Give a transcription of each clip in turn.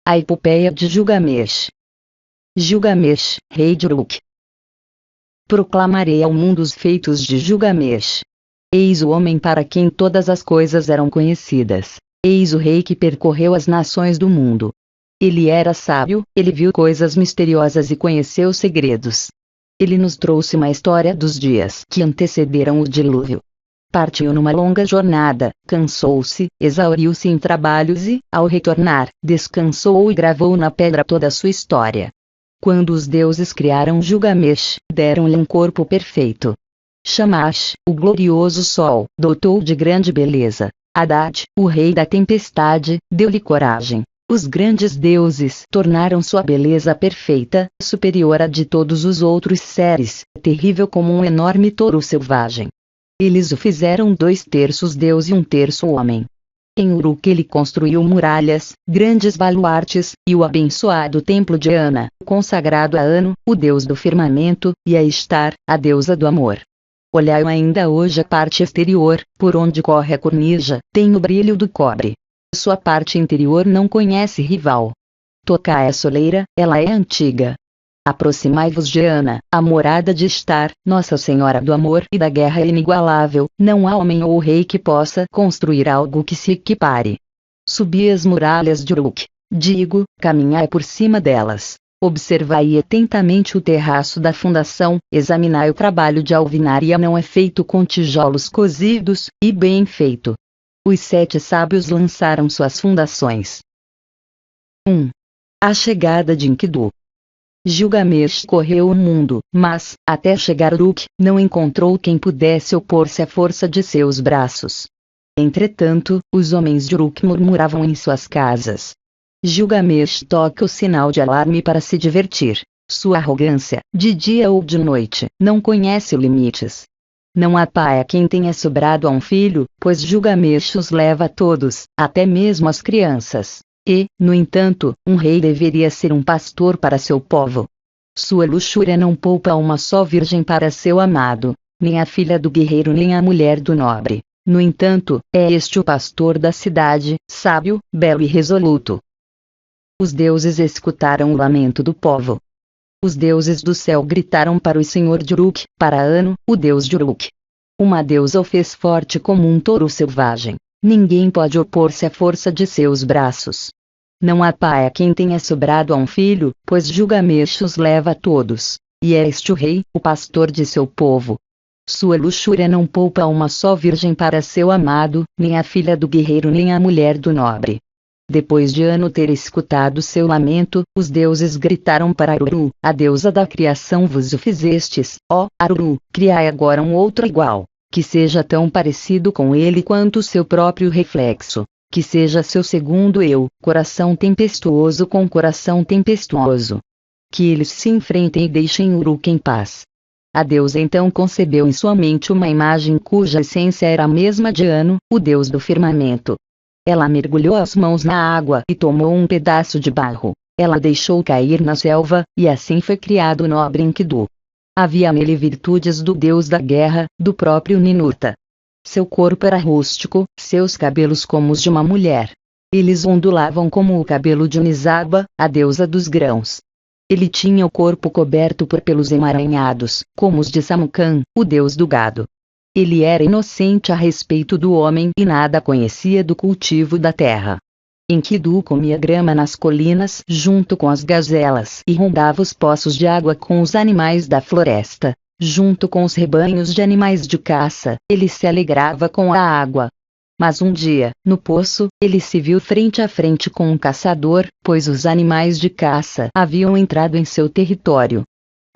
A epopeia de Gilgamesh. Gilgamesh, rei de Uruk. Proclamarei ao mundo os feitos de Gilgamesh. Eis o homem para quem todas as coisas eram conhecidas. Eis o rei que percorreu as nações do mundo. Ele era sábio, ele viu coisas misteriosas e conheceu segredos. Ele nos trouxe uma história dos dias que antecederam o dilúvio. Partiu numa longa jornada, cansou-se, exauriu-se em trabalhos e, ao retornar, descansou e gravou na pedra toda a sua história. Quando os deuses criaram Gilgamesh, deram-lhe um corpo perfeito. Shamash, o glorioso sol, dotou de grande beleza. Haddad, o rei da tempestade, deu-lhe coragem. Os grandes deuses tornaram sua beleza perfeita, superior à de todos os outros seres, terrível como um enorme touro selvagem. Eles o fizeram 2/3 Deus e 1/3 homem. Em Uruk ele construiu muralhas, grandes baluartes, e o abençoado templo de Ana, consagrado a Anu, o deus do firmamento, e a Ishtar, a deusa do amor. Olhai ainda hoje a parte exterior, por onde corre a cornija, tem o brilho do cobre. Sua parte interior não conhece rival. Tocai a soleira, ela é antiga. Aproximai-vos de Ana, a morada de Ishtar, Nossa Senhora do Amor e da Guerra inigualável, não há homem ou rei que possa construir algo que se equipare. Subi as muralhas de Uruk. Digo, caminhai por cima delas. Observai atentamente o terraço da fundação, examinai o trabalho de alvenaria não é feito com tijolos cozidos, e bem feito. Os 7 sábios lançaram suas fundações. 1. A chegada de Enkidu. Gilgamesh correu o mundo, mas, até chegar a Uruk, não encontrou quem pudesse opor-se à força de seus braços. Entretanto, os homens de Uruk murmuravam em suas casas. Gilgamesh toca o sinal de alarme para se divertir. Sua arrogância, de dia ou de noite, não conhece limites. Não há pai a quem tenha sobrado a um filho, pois Gilgamesh os leva a todos, até mesmo as crianças. E, no entanto, um rei deveria ser um pastor para seu povo. Sua luxúria não poupa uma só virgem para seu amado, nem a filha do guerreiro nem a mulher do nobre. No entanto, é este o pastor da cidade, sábio, belo e resoluto. Os deuses escutaram o lamento do povo. Os deuses do céu gritaram para o senhor de Uruk, para Anu, o deus de Uruk. Uma deusa o fez forte como um touro selvagem. Ninguém pode opor-se à força de seus braços. Não há pai a quem tenha sobrado a um filho, pois Gilgamesh os leva a todos. E é este o rei, o pastor de seu povo. Sua luxúria não poupa uma só virgem para seu amado, nem a filha do guerreiro nem a mulher do nobre. Depois de Anu ter escutado seu lamento, os deuses gritaram para Aruru, a deusa da criação: vos o fizestes, ó Aruru, criai agora um outro igual, que seja tão parecido com ele quanto seu próprio reflexo, que seja seu segundo eu, coração tempestuoso com coração tempestuoso. Que eles se enfrentem e deixem Uruk em paz. A deusa então concebeu em sua mente uma imagem cuja essência era a mesma de Anu, o deus do firmamento. Ela mergulhou as mãos na água e tomou um pedaço de barro. Ela deixou cair na selva, e assim foi criado o nobre Enkidu. Havia nele virtudes do deus da guerra, do próprio Ninurta. Seu corpo era rústico, seus cabelos como os de uma mulher. Eles ondulavam como o cabelo de Nisaba, a deusa dos grãos. Ele tinha o corpo coberto por pelos emaranhados, como os de Samucan, o deus do gado. Ele era inocente a respeito do homem e nada conhecia do cultivo da terra. Enkidu comia grama nas colinas junto com as gazelas e rondava os poços de água com os animais da floresta. Junto com os rebanhos de animais de caça, ele se alegrava com a água. Mas um dia, no poço, ele se viu frente a frente com um caçador, pois os animais de caça haviam entrado em seu território.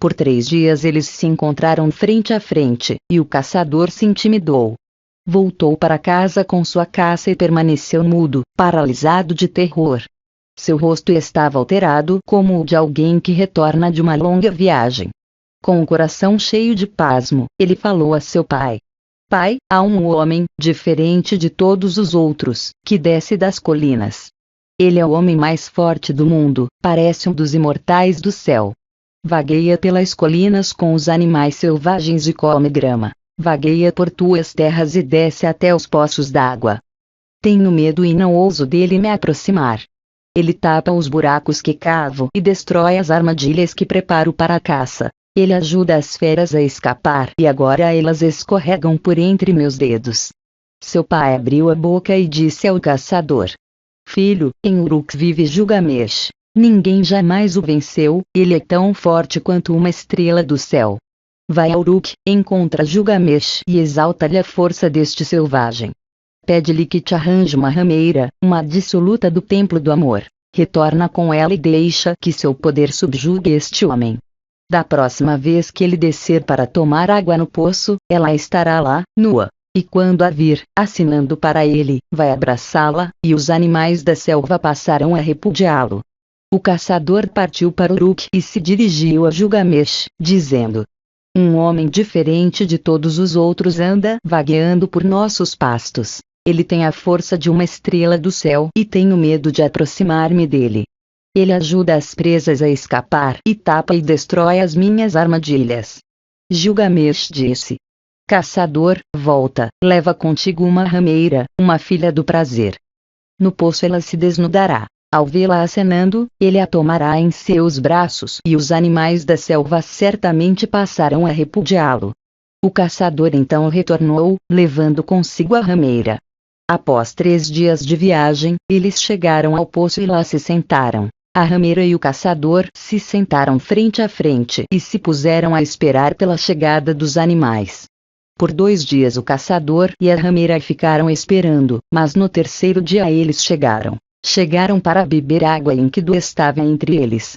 Por 3 dias eles se encontraram frente a frente, e o caçador se intimidou. Voltou para casa com sua caça e permaneceu mudo, paralisado de terror. Seu rosto estava alterado como o de alguém que retorna de uma longa viagem. Com o coração cheio de pasmo, ele falou a seu pai. Pai, há um homem, diferente de todos os outros, que desce das colinas. Ele é o homem mais forte do mundo, parece um dos imortais do céu. Vagueia pelas colinas com os animais selvagens e come grama. Vagueia por tuas terras e desce até os poços d'água. Tenho medo e não ouso dele me aproximar. Ele tapa os buracos que cavo e destrói as armadilhas que preparo para a caça. Ele ajuda as feras a escapar e agora elas escorregam por entre meus dedos. Seu pai abriu a boca e disse ao caçador: Filho, em Uruk vive Gilgamesh. Ninguém jamais o venceu, ele é tão forte quanto uma estrela do céu. Vai a Uruk, encontra Gilgamesh e exalta-lhe a força deste selvagem. Pede-lhe que te arranje uma rameira, uma dissoluta do templo do amor. Retorna com ela e deixa que seu poder subjugue este homem. Da próxima vez que ele descer para tomar água no poço, ela estará lá, nua. E quando a vir, assinando para ele, vai abraçá-la, e os animais da selva passarão a repudiá-lo. O caçador partiu para Uruk e se dirigiu a Gilgamesh, dizendo: Um homem diferente de todos os outros anda vagueando por nossos pastos. Ele tem a força de uma estrela do céu e tenho medo de aproximar-me dele. Ele ajuda as presas a escapar e tapa e destrói as minhas armadilhas. Gilgamesh disse: Caçador, volta, leva contigo uma rameira, uma filha do prazer. No poço ela se desnudará. Ao vê-la acenando, ele a tomará em seus braços e os animais da selva certamente passarão a repudiá-lo. O caçador então retornou, levando consigo a rameira. Após 3 dias de viagem, eles chegaram ao poço e lá se sentaram. A rameira e o caçador se sentaram frente a frente e se puseram a esperar pela chegada dos animais. Por 2 dias o caçador e a rameira ficaram esperando, mas no 3º dia eles chegaram. Chegaram para beber água e Enkidu estava entre eles.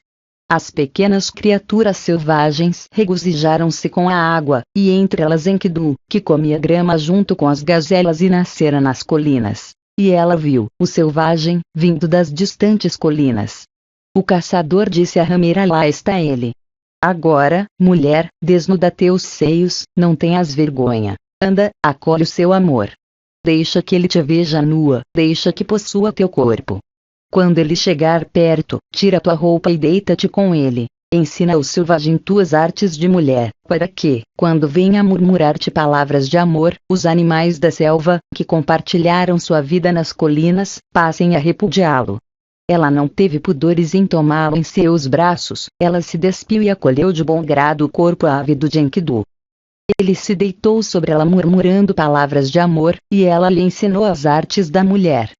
As pequenas criaturas selvagens regozijaram-se com a água, e entre elas Enkidu, que comia grama junto com as gazelas e nascera nas colinas. E ela viu o selvagem, vindo das distantes colinas. O caçador disse à rameira: Lá está ele. Agora, mulher, desnuda teus seios, não tenhas vergonha. Anda, acolhe o seu amor. Deixa que ele te veja nua, deixa que possua teu corpo. Quando ele chegar perto, tira tua roupa e deita-te com ele. Ensina ao selvagem tuas artes de mulher, para que, quando venha murmurar-te palavras de amor, os animais da selva, que compartilharam sua vida nas colinas, passem a repudiá-lo. Ela não teve pudores em tomá-lo em seus braços, ela se despiu e acolheu de bom grado o corpo ávido de Enkidu. Ele se deitou sobre ela murmurando palavras de amor, e ela lhe ensinou as artes da mulher.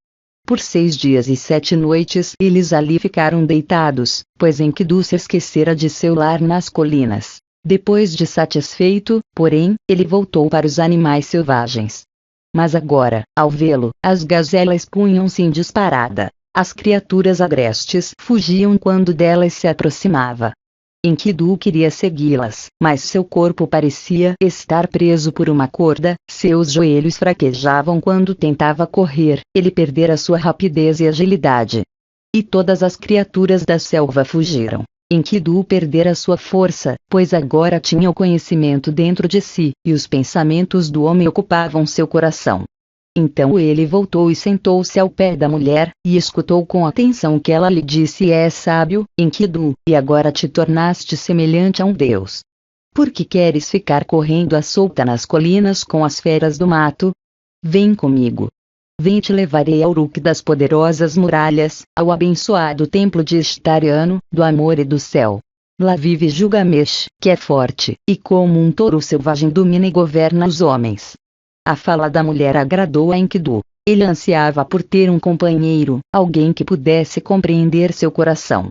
Por 6 dias e 7 noites eles ali ficaram deitados, pois Enkidu se esquecera de seu lar nas colinas. Depois de satisfeito, porém, ele voltou para os animais selvagens. Mas agora, ao vê-lo, as gazelas punham-se em disparada. As criaturas agrestes fugiam quando delas se aproximava. Enkidu queria segui-las, mas seu corpo parecia estar preso por uma corda, seus joelhos fraquejavam quando tentava correr, ele perdera sua rapidez e agilidade. E todas as criaturas da selva fugiram. Enkidu perdera sua força, pois agora tinha o conhecimento dentro de si, e os pensamentos do homem ocupavam seu coração. Então ele voltou e sentou-se ao pé da mulher, e escutou com atenção o que ela lhe disse: És sábio, Enkidu, e agora te tornaste semelhante a um deus. Por que queres ficar correndo à solta nas colinas com as feras do mato? Vem comigo. Vem, te levarei ao Uruk das poderosas muralhas, ao abençoado templo de Istariano, do amor e do céu. Lá vive Gilgamesh, que é forte, e como um touro selvagem domina e governa os homens. A fala da mulher agradou a Enkidu. Ele ansiava por ter um companheiro, alguém que pudesse compreender seu coração.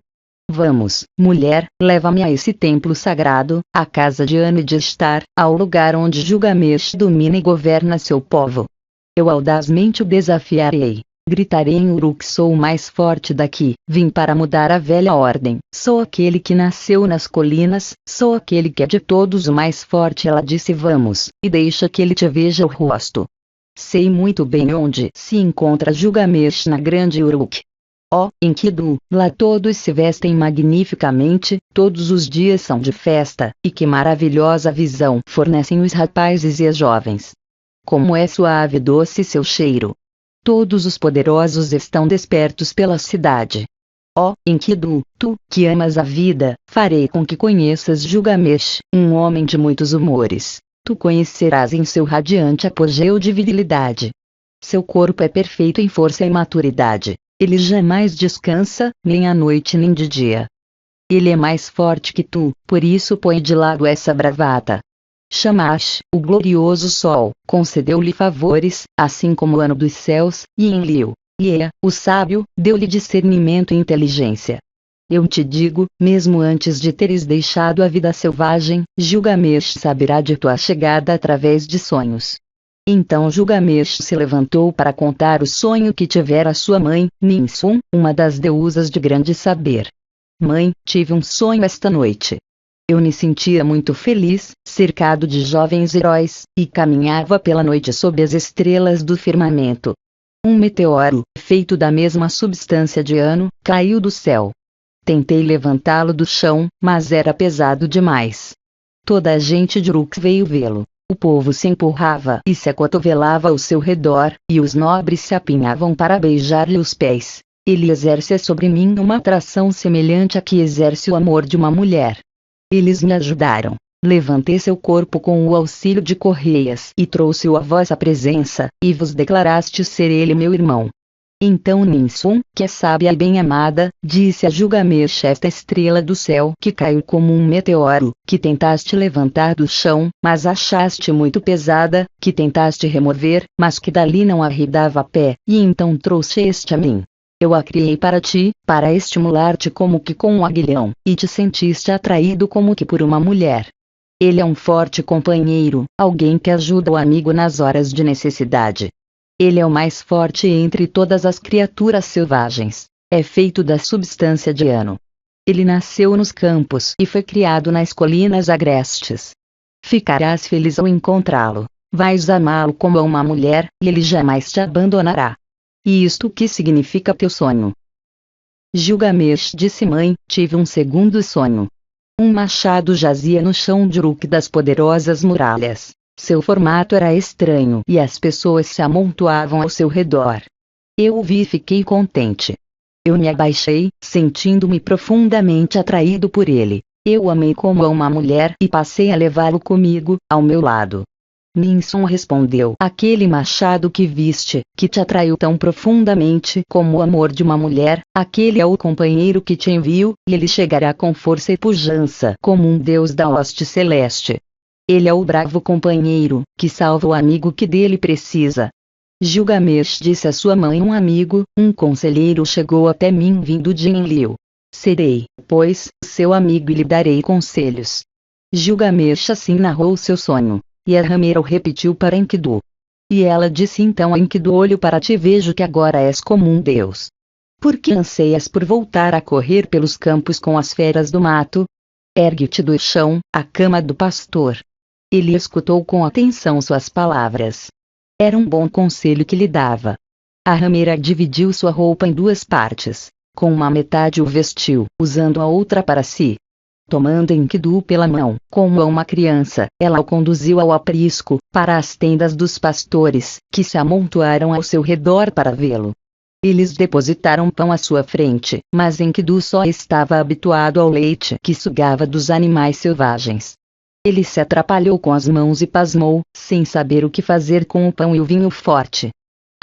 Vamos, mulher, leva-me a esse templo sagrado, à casa de Anu e de Istar, ao lugar onde Gilgamesh domina e governa seu povo. Eu audazmente o desafiarei. Gritarei em Uruk: sou o mais forte daqui, vim para mudar a velha ordem, sou aquele que nasceu nas colinas, sou aquele que é de todos o mais forte. Ela disse: vamos, e deixa que ele te veja o rosto. Sei muito bem onde se encontra Gilgamesh na grande Uruk. Ó, Enkidu, lá todos se vestem magnificamente, todos os dias são de festa, e que maravilhosa visão fornecem os rapazes e as jovens. Como é suave e doce seu cheiro. Todos os poderosos estão despertos pela cidade. Ó, Enkidu, tu, que amas a vida, farei com que conheças Gilgamesh, um homem de muitos humores. Tu conhecerás em seu radiante apogeu de virilidade. Seu corpo é perfeito em força e maturidade. Ele jamais descansa, nem à noite nem de dia. Ele é mais forte que tu, por isso põe de lado essa bravata. Shamash, o glorioso sol, concedeu-lhe favores, assim como o ano dos céus, e Enlil, Ea, o sábio, deu-lhe discernimento e inteligência. Eu te digo, mesmo antes de teres deixado a vida selvagem, Gilgamesh saberá de tua chegada através de sonhos. Então Gilgamesh se levantou para contar o sonho que tivera sua mãe, Ninsun, uma das deusas de grande saber. Mãe, tive um sonho esta noite. Eu me sentia muito feliz, cercado de jovens heróis, e caminhava pela noite sob as estrelas do firmamento. Um meteoro, feito da mesma substância de Ano, caiu do céu. Tentei levantá-lo do chão, mas era pesado demais. Toda a gente de Uruk veio vê-lo. O povo se empurrava e se acotovelava ao seu redor, e os nobres se apinhavam para beijar-lhe os pés. Ele exerce sobre mim uma atração semelhante à que exerce o amor de uma mulher. Eles me ajudaram. Levantei seu corpo com o auxílio de correias e trouxe-o à vossa presença, e vos declaraste ser ele meu irmão. Então Ninsun, que é sábia e bem-amada, disse a Gilgamesh, esta estrela do céu que caiu como um meteoro, que tentaste levantar do chão, mas achaste muito pesada, que tentaste remover, mas que dali não arredava a pé, e então trouxeste a mim. Eu a criei para ti, para estimular-te como que com um aguilhão, e te sentiste atraído como que por uma mulher. Ele é um forte companheiro, alguém que ajuda o amigo nas horas de necessidade. Ele é o mais forte entre todas as criaturas selvagens. É feito da substância de Ano. Ele nasceu nos campos e foi criado nas colinas agrestes. Ficarás feliz ao encontrá-lo. Vais amá-lo como a uma mulher, e ele jamais te abandonará. E isto que significa teu sonho? Gilgamesh disse: mãe, tive um segundo sonho. Um machado jazia no chão de Uruk das poderosas muralhas. Seu formato era estranho e as pessoas se amontoavam ao seu redor. Eu o vi e fiquei contente. Eu me abaixei, sentindo-me profundamente atraído por ele. Eu o amei como a uma mulher e passei a levá-lo comigo, ao meu lado. Ninsun respondeu: aquele machado que viste, que te atraiu tão profundamente como o amor de uma mulher, aquele é o companheiro que te envio, e ele chegará com força e pujança como um deus da hoste celeste. Ele é o bravo companheiro, que salva o amigo que dele precisa. Gilgamesh disse à sua mãe: um amigo, um conselheiro chegou até mim vindo de Enlil. Serei, pois, seu amigo e lhe darei conselhos. Gilgamesh assim narrou seu sonho. E a ramera o repetiu para Enkidu. E ela disse então a Enkidu: olho para ti, vejo que agora és como um deus. Por que anseias por voltar a correr pelos campos com as feras do mato? Ergue-te do chão, a cama do pastor. Ele escutou com atenção suas palavras. Era um bom conselho que lhe dava. A ramera dividiu sua roupa em duas partes. Com uma metade o vestiu, usando a outra para si. Tomando Enkidu pela mão, como a uma criança, ela o conduziu ao aprisco, para as tendas dos pastores, que se amontoaram ao seu redor para vê-lo. Eles depositaram pão à sua frente, mas Enkidu só estava habituado ao leite que sugava dos animais selvagens. Ele se atrapalhou com as mãos e pasmou, sem saber o que fazer com o pão e o vinho forte.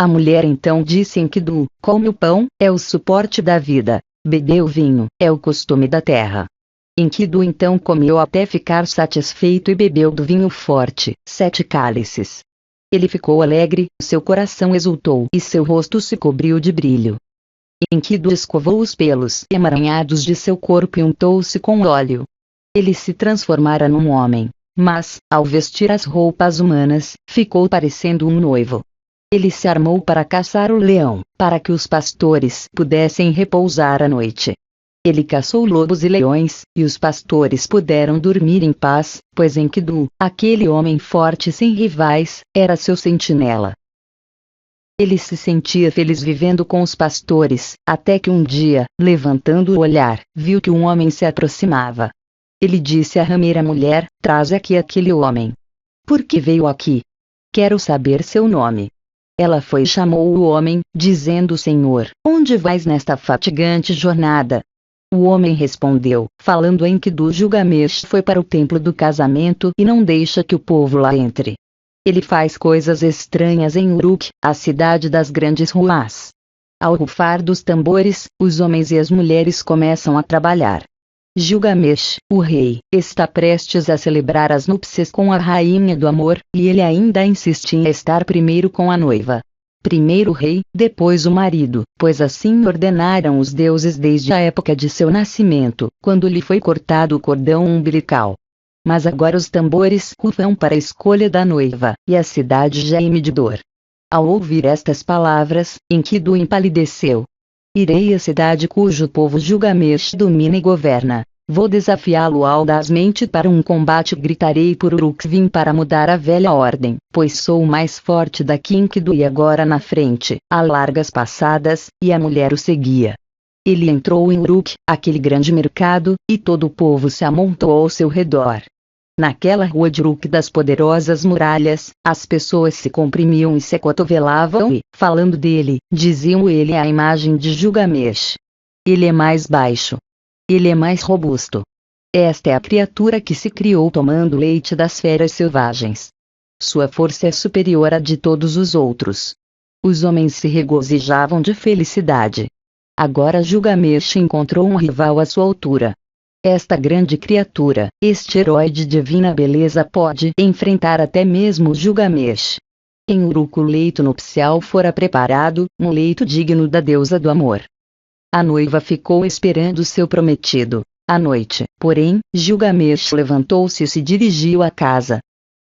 A mulher então disse a Enkidu: come o pão, é o suporte da vida. Beber o vinho, é o costume da terra. Enkidu então comeu até ficar satisfeito e bebeu do vinho forte, 7 cálices. Ele ficou alegre, seu coração exultou e seu rosto se cobriu de brilho. Enkidu escovou os pelos emaranhados de seu corpo e untou-se com óleo. Ele se transformara num homem, mas, ao vestir as roupas humanas, ficou parecendo um noivo. Ele se armou para caçar o leão, para que os pastores pudessem repousar à noite. Ele caçou lobos e leões, e os pastores puderam dormir em paz, pois Enkidu, aquele homem forte sem rivais, era seu sentinela. Ele se sentia feliz vivendo com os pastores, até que um dia, levantando o olhar, viu que um homem se aproximava. Ele disse à ramera mulher: traz aqui aquele homem. Por que veio aqui? Quero saber seu nome. Ela foi e chamou o homem, dizendo: Senhor, onde vais nesta fatigante jornada? O homem respondeu, falando em Enkidu: Gilgamesh foi para o templo do casamento e não deixa que o povo lá entre. Ele faz coisas estranhas em Uruk, a cidade das grandes ruas. Ao rufar dos tambores, os homens e as mulheres começam a trabalhar. Gilgamesh, o rei, está prestes a celebrar as núpcias com a rainha do amor, e ele ainda insiste em estar primeiro com a noiva. Primeiro o rei, depois o marido, pois assim ordenaram os deuses desde a época de seu nascimento, quando lhe foi cortado o cordão umbilical. Mas agora os tambores rufam para a escolha da noiva, e a cidade geme de dor. Ao ouvir estas palavras, Enkidu empalideceu. Irei à cidade cujo povo Gilgamesh domina e governa. Vou desafiá-lo audazmente para um combate. Gritarei por Uruk. Vim para mudar a velha ordem, pois sou o mais forte daqui. Enkidu ia agora na frente, a largas passadas, e a mulher o seguia. Ele entrou em Uruk, aquele grande mercado, e todo o povo se amontoou ao seu redor. Naquela rua de Uruk das poderosas muralhas, as pessoas se comprimiam e se acotovelavam e, falando dele, diziam: ele é a imagem de Gilgamesh. Ele é mais baixo. Ele é mais robusto. Esta é a criatura que se criou tomando leite das feras selvagens. Sua força é superior à de todos os outros. Os homens se regozijavam de felicidade. Agora Gilgamesh encontrou um rival à sua altura. Esta grande criatura, este herói de divina beleza pode enfrentar até mesmo Gilgamesh. Em Uruk o leito nupcial fora preparado, um leito digno da deusa do amor. A noiva ficou esperando seu prometido. À noite, porém, Gilgamesh levantou-se e se dirigiu à casa.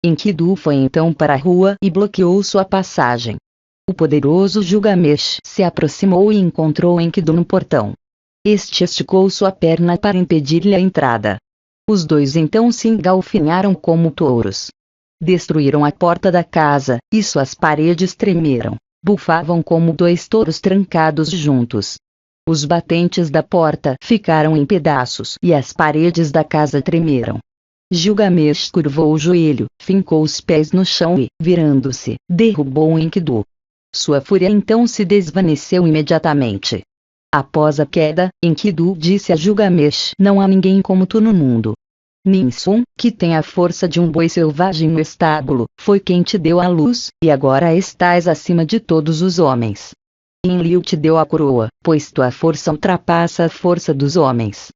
Enkidu foi então para a rua e bloqueou sua passagem. O poderoso Gilgamesh se aproximou e encontrou Enkidu no portão. Este esticou sua perna para impedir-lhe a entrada. Os dois então se engalfinharam como touros. Destruíram a porta da casa, e suas paredes tremeram. Bufavam como dois touros trancados juntos. Os batentes da porta ficaram em pedaços e as paredes da casa tremeram. Gilgamesh curvou o joelho, fincou os pés no chão e, virando-se, derrubou Enkidu. Sua fúria então se desvaneceu imediatamente. Após a queda, Enkidu disse a Gilgamesh: não há ninguém como tu no mundo. Ninsun, que tem a força de um boi selvagem no estábulo, foi quem te deu a luz, e agora estás acima de todos os homens. Enlil te deu a coroa, pois tua força ultrapassa a força dos homens.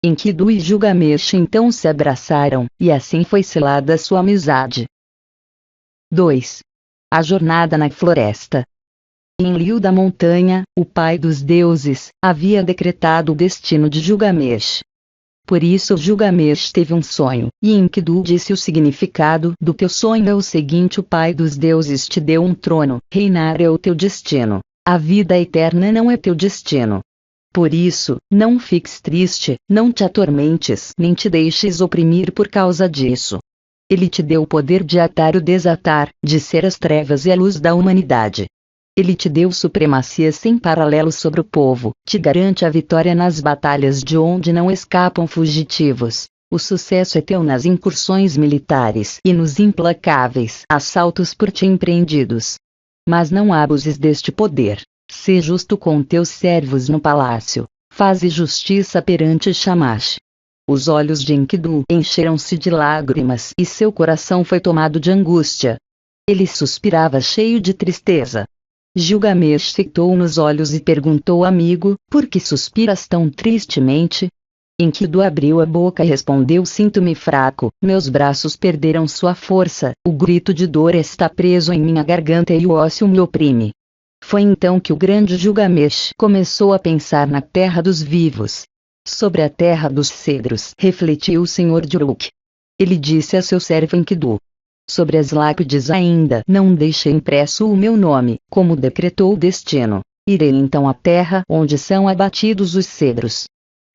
Enkidu e Gilgamesh então se abraçaram, e assim foi selada sua amizade. 2. A jornada na floresta. Enlil da montanha, o pai dos deuses, havia decretado o destino de Gilgamesh. Por isso Gilgamesh teve um sonho, e Enkidu disse o significado do teu sonho é o seguinte: o pai dos deuses te deu um trono, reinar é o teu destino. A vida eterna não é teu destino. Por isso, não fiques triste, não te atormentes, nem te deixes oprimir por causa disso. Ele te deu o poder de atar ou desatar, de ser as trevas e a luz da humanidade. Ele te deu supremacia sem paralelo sobre o povo, te garante a vitória nas batalhas de onde não escapam fugitivos. O sucesso é teu nas incursões militares e nos implacáveis assaltos por ti empreendidos. Mas não abuses deste poder. Sê justo com teus servos no palácio. Faze justiça perante Shamash. Os olhos de Enkidu encheram-se de lágrimas e seu coração foi tomado de angústia. Ele suspirava cheio de tristeza. Gilgamesh fitou nos olhos e perguntou: amigo, por que suspiras tão tristemente? Enkidu abriu a boca e respondeu: sinto-me fraco, meus braços perderam sua força, o grito de dor está preso em minha garganta e o ócio me oprime. Foi então que o grande Gilgamesh começou a pensar na terra dos vivos. Sobre a terra dos cedros refletiu o senhor de Uruk. Ele disse a seu servo Enkidu: sobre as lápides ainda não deixei impresso o meu nome, como decretou o destino. Irei então à terra onde são abatidos os cedros.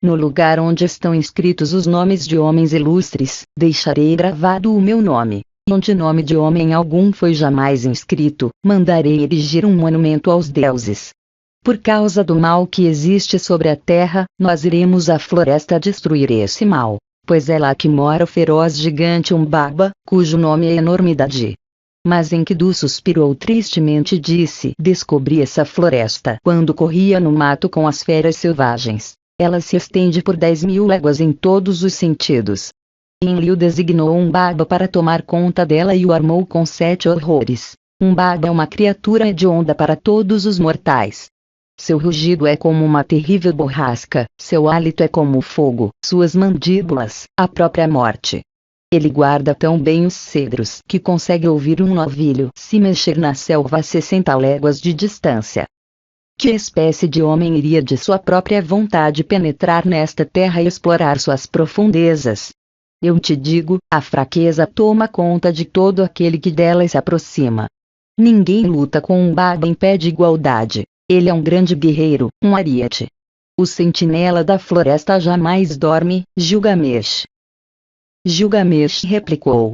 No lugar onde estão inscritos os nomes de homens ilustres, deixarei gravado o meu nome. Onde nome de homem algum foi jamais inscrito, mandarei erigir um monumento aos deuses. Por causa do mal que existe sobre a terra, nós iremos à floresta destruir esse mal, pois é lá que mora o feroz gigante Umbaba, cujo nome é Enormidade. Mas Enkidu suspirou tristemente e disse: descobri essa floresta quando corria no mato com as feras selvagens. Ela se estende por 10.000 léguas em todos os sentidos. Enlil designou Umbaba para tomar conta dela e o armou com 7 horrores. Umbaba é uma criatura hedionda para todos os mortais. Seu rugido é como uma terrível borrasca, seu hálito é como fogo, suas mandíbulas, a própria morte. Ele guarda tão bem os cedros que consegue ouvir um novilho se mexer na selva a 60 léguas de distância. Que espécie de homem iria de sua própria vontade penetrar nesta terra e explorar suas profundezas? Eu te digo, a fraqueza toma conta de todo aquele que dela se aproxima. Ninguém luta com um baba em pé de igualdade. Ele é um grande guerreiro, um ariete. O sentinela da floresta jamais dorme, Gilgamesh. Gilgamesh replicou.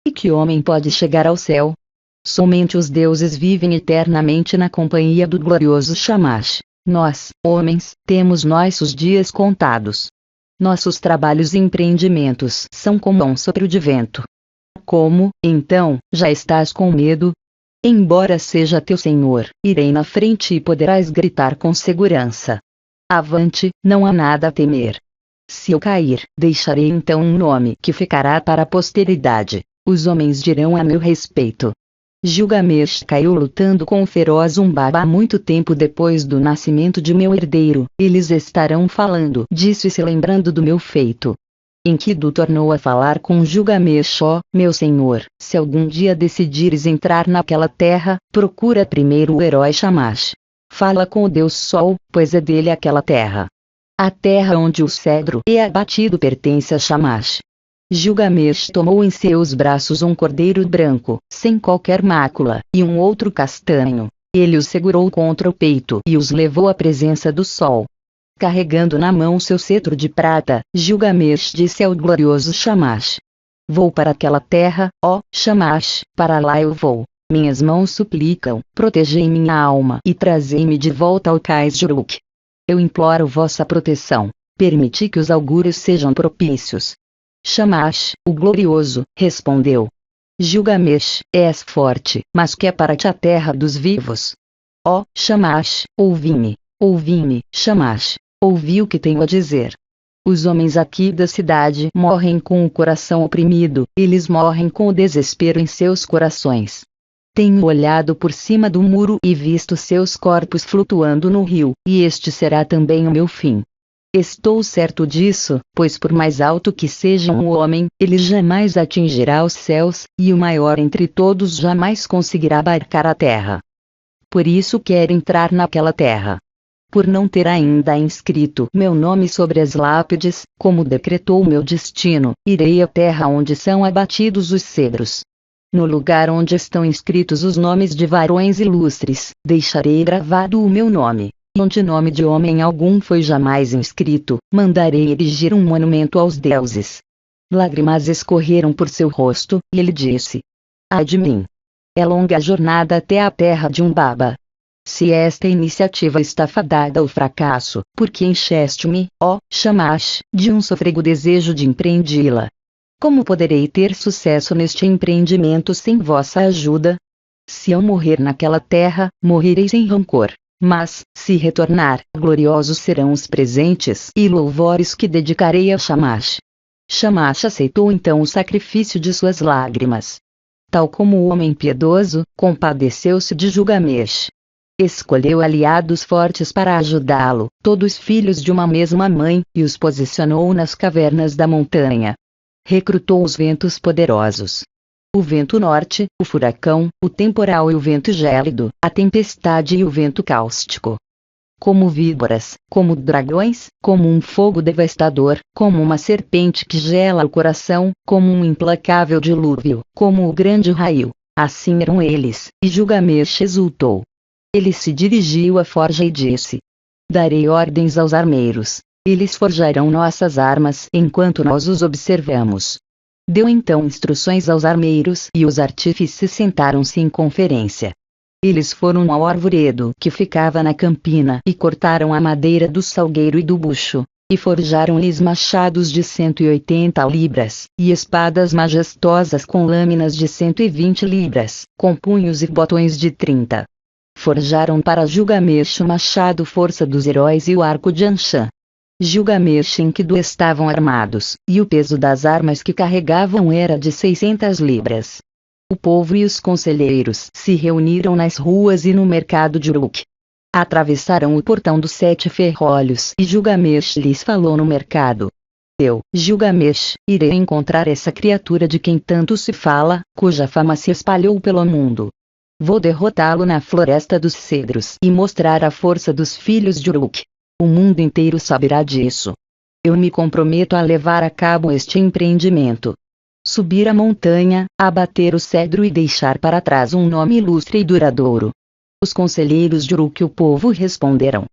E que homem pode chegar ao céu? Somente os deuses vivem eternamente na companhia do glorioso Shamash. Nós, homens, temos nossos dias contados. Nossos trabalhos e empreendimentos são como um sopro de vento. Como, então, já estás com medo? Embora seja teu senhor, irei na frente e poderás gritar com segurança. Avante, não há nada a temer. Se eu cair, deixarei então um nome que ficará para a posteridade. Os homens dirão a meu respeito. Gilgamesh caiu lutando com o feroz Umbaba muito tempo depois do nascimento de meu herdeiro. Eles estarão falando disso e se lembrando do meu feito. Enkidu tornou a falar com Gilgamesh: ó, meu senhor, se algum dia decidires entrar naquela terra, procura primeiro o herói Shamash. Fala com o deus Sol, pois é dele aquela terra. A terra onde o cedro é abatido pertence a Shamash. Gilgamesh tomou em seus braços um cordeiro branco, sem qualquer mácula, e um outro castanho. Ele os segurou contra o peito e os levou à presença do sol. Carregando na mão seu cetro de prata, Gilgamesh disse ao glorioso Shamash: vou para aquela terra, ó Shamash, para lá eu vou. Minhas mãos suplicam, protegei minha alma e trazei-me de volta ao cais de Uruk. Eu imploro vossa proteção, permiti que os augúrios sejam propícios. Shamash, o glorioso, respondeu: Gilgamesh, és forte, mas que é para ti a terra dos vivos? Ó Shamash, ouvi-me, Shamash. Ouvi o que tenho a dizer. Os homens aqui da cidade morrem com o coração oprimido, eles morrem com o desespero em seus corações. Tenho olhado por cima do muro e visto seus corpos flutuando no rio, e este será também o meu fim. Estou certo disso, pois por mais alto que seja um homem, ele jamais atingirá os céus, e o maior entre todos jamais conseguirá abarcar a terra. Por isso quero entrar naquela terra. Por não ter ainda inscrito meu nome sobre as lápides, como decretou o meu destino, irei à terra onde são abatidos os cedros. No lugar onde estão inscritos os nomes de varões ilustres, deixarei gravado o meu nome. Onde nome de homem algum foi jamais inscrito, mandarei erigir um monumento aos deuses. Lágrimas escorreram por seu rosto, e ele disse: ai de mim! É longa a jornada até a terra de Umbaba. Se esta iniciativa está fadada ao fracasso, por que encheste-me, ó Shamash, de um sôfrego desejo de empreendi-la? Como poderei ter sucesso neste empreendimento sem vossa ajuda? Se eu morrer naquela terra, morrerei sem rancor. Mas, se retornar, gloriosos serão os presentes e louvores que dedicarei a Shamash. Shamash aceitou então o sacrifício de suas lágrimas. Tal como o homem piedoso, compadeceu-se de Gilgamesh. Escolheu aliados fortes para ajudá-lo, todos filhos de uma mesma mãe, e os posicionou nas cavernas da montanha. Recrutou os ventos poderosos. O vento norte, o furacão, o temporal e o vento gélido, a tempestade e o vento cáustico. Como víboras, como dragões, como um fogo devastador, como uma serpente que gela o coração, como um implacável dilúvio, como o grande raio. Assim eram eles, e Gilgamesh exultou. Ele se dirigiu à forja e disse: darei ordens aos armeiros. Eles forjarão nossas armas enquanto nós os observamos. Deu então instruções aos armeiros e os artífices sentaram-se em conferência. Eles foram ao arvoredo que ficava na campina e cortaram a madeira do salgueiro e do bucho, e forjaram-lhes machados de 180 libras, e espadas majestosas com lâminas de 120 libras, com punhos e botões de 30. Forjaram para Gilgamesh o machado Força dos Heróis e o arco de Anshan. Gilgamesh e Enkidu estavam armados, e o peso das armas que carregavam era de 600 libras. O povo e os conselheiros se reuniram nas ruas e no mercado de Uruk. Atravessaram o portão dos 7 ferrolhos e Gilgamesh lhes falou no mercado. Eu, Gilgamesh, irei encontrar essa criatura de quem tanto se fala, cuja fama se espalhou pelo mundo. Vou derrotá-lo na floresta dos cedros e mostrar a força dos filhos de Uruk. O mundo inteiro saberá disso. Eu me comprometo a levar a cabo este empreendimento. Subir a montanha, abater o cedro e deixar para trás um nome ilustre e duradouro. Os conselheiros de Uruk e o povo responderam.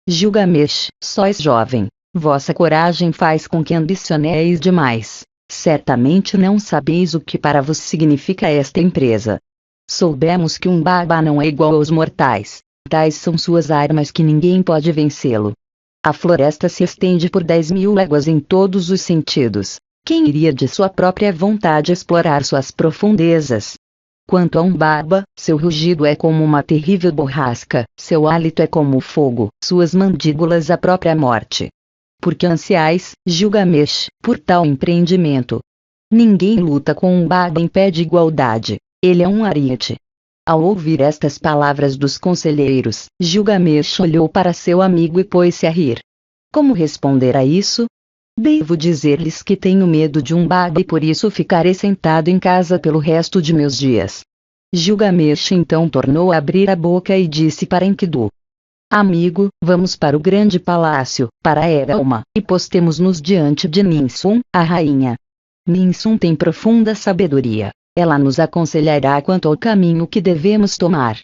Gilgamesh, sois jovem. Vossa coragem faz com que ambicioneis demais. Certamente não sabeis o que para vos significa esta empresa. Soubemos que um Baba não é igual aos mortais. Tais são suas armas que ninguém pode vencê-lo. A floresta se estende por 10.000 léguas em todos os sentidos. Quem iria de sua própria vontade explorar suas profundezas? Quanto a um Baba, seu rugido é como uma terrível borrasca, seu hálito é como o fogo, suas mandíbulas a própria morte. Por que ansiais, Gilgamesh, por tal empreendimento? Ninguém luta com um Baba em pé de igualdade. Ele é um ariete. Ao ouvir estas palavras dos conselheiros, Gilgamesh olhou para seu amigo e pôs-se a rir. Como responder a isso? Devo dizer-lhes que tenho medo de um Baba e por isso ficarei sentado em casa pelo resto de meus dias. Gilgamesh então tornou a abrir a boca e disse para Enkidu. Amigo, vamos para o grande palácio, para Elma, e postemos-nos diante de Ninsun, a rainha. Ninsun tem profunda sabedoria. Ela nos aconselhará quanto ao caminho que devemos tomar.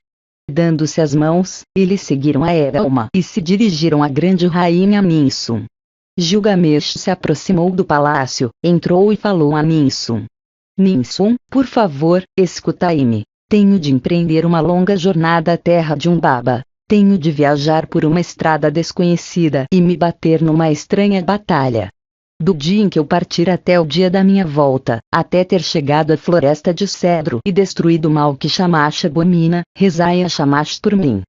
Dando-se as mãos, eles seguiram a Elma e se dirigiram à grande rainha Ninsun. Gilgamesh se aproximou do palácio, entrou e falou a Ninsun. Ninsun, por favor, escutai-me. Tenho de empreender uma longa jornada à terra de um Baba. Tenho de viajar por uma estrada desconhecida e me bater numa estranha batalha. Do dia em que eu partir até o dia da minha volta, até ter chegado à floresta de cedro e destruído o mal que Shamash abomina, rezai a Shamash por mim.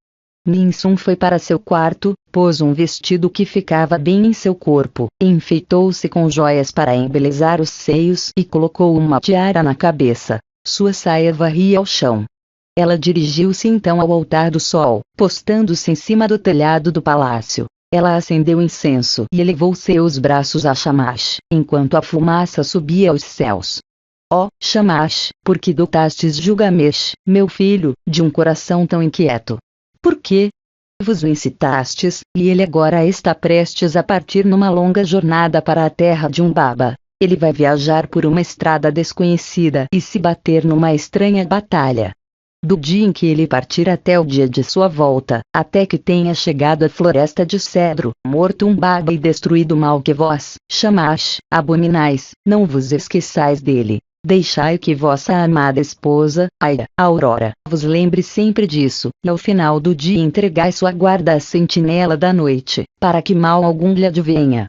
Ninsun foi para seu quarto, pôs um vestido que ficava bem em seu corpo, enfeitou-se com joias para embelezar os seios e colocou uma tiara na cabeça. Sua saia varria ao chão. Ela dirigiu-se então ao altar do sol, postando-se em cima do telhado do palácio. Ela acendeu incenso e elevou seus braços a Shamash, enquanto a fumaça subia aos céus. Ó, Shamash, por que dotastes Gilgamesh, meu filho, de um coração tão inquieto? Por que vos o incitastes, e ele agora está prestes a partir numa longa jornada para a terra de um Baba. Ele vai viajar por uma estrada desconhecida e se bater numa estranha batalha. Do dia em que ele partir até o dia de sua volta, até que tenha chegado à floresta de cedro, morto um Baba e destruído o mal que vós, Shamash, abominais, não vos esqueçais dele. Deixai que vossa amada esposa, Aya, Aurora, vos lembre sempre disso, e ao final do dia entregai sua guarda à sentinela da noite, para que mal algum lhe advenha.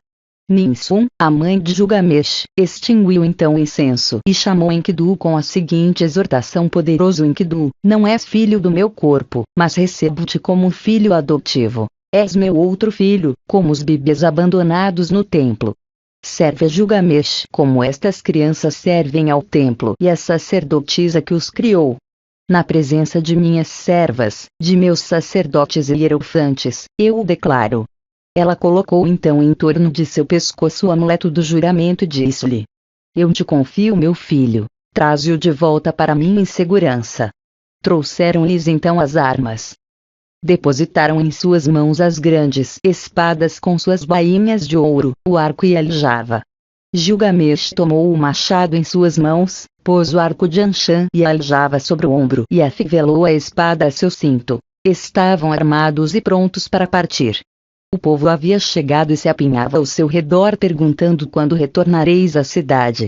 Ninsun, a mãe de Gilgamesh, extinguiu então o incenso e chamou Enkidu com a seguinte exortação: poderoso Enkidu, não és filho do meu corpo, mas recebo-te como um filho adotivo. És meu outro filho, como os bebês abandonados no templo. Serve a Gilgamesh como estas crianças servem ao templo e à sacerdotisa que os criou. Na presença de minhas servas, de meus sacerdotes e hierofantes, eu o declaro. Ela colocou então em torno de seu pescoço o amuleto do juramento e disse-lhe: eu te confio meu filho, traze-o de volta para mim em segurança. Trouxeram-lhes então as armas. Depositaram em suas mãos as grandes espadas com suas bainhas de ouro, o arco e a aljava. Gilgamesh tomou o machado em suas mãos, pôs o arco de Anshan e a aljava sobre o ombro e afivelou a espada a seu cinto. Estavam armados e prontos para partir. O povo havia chegado e se apinhava ao seu redor perguntando quando retornareis à cidade.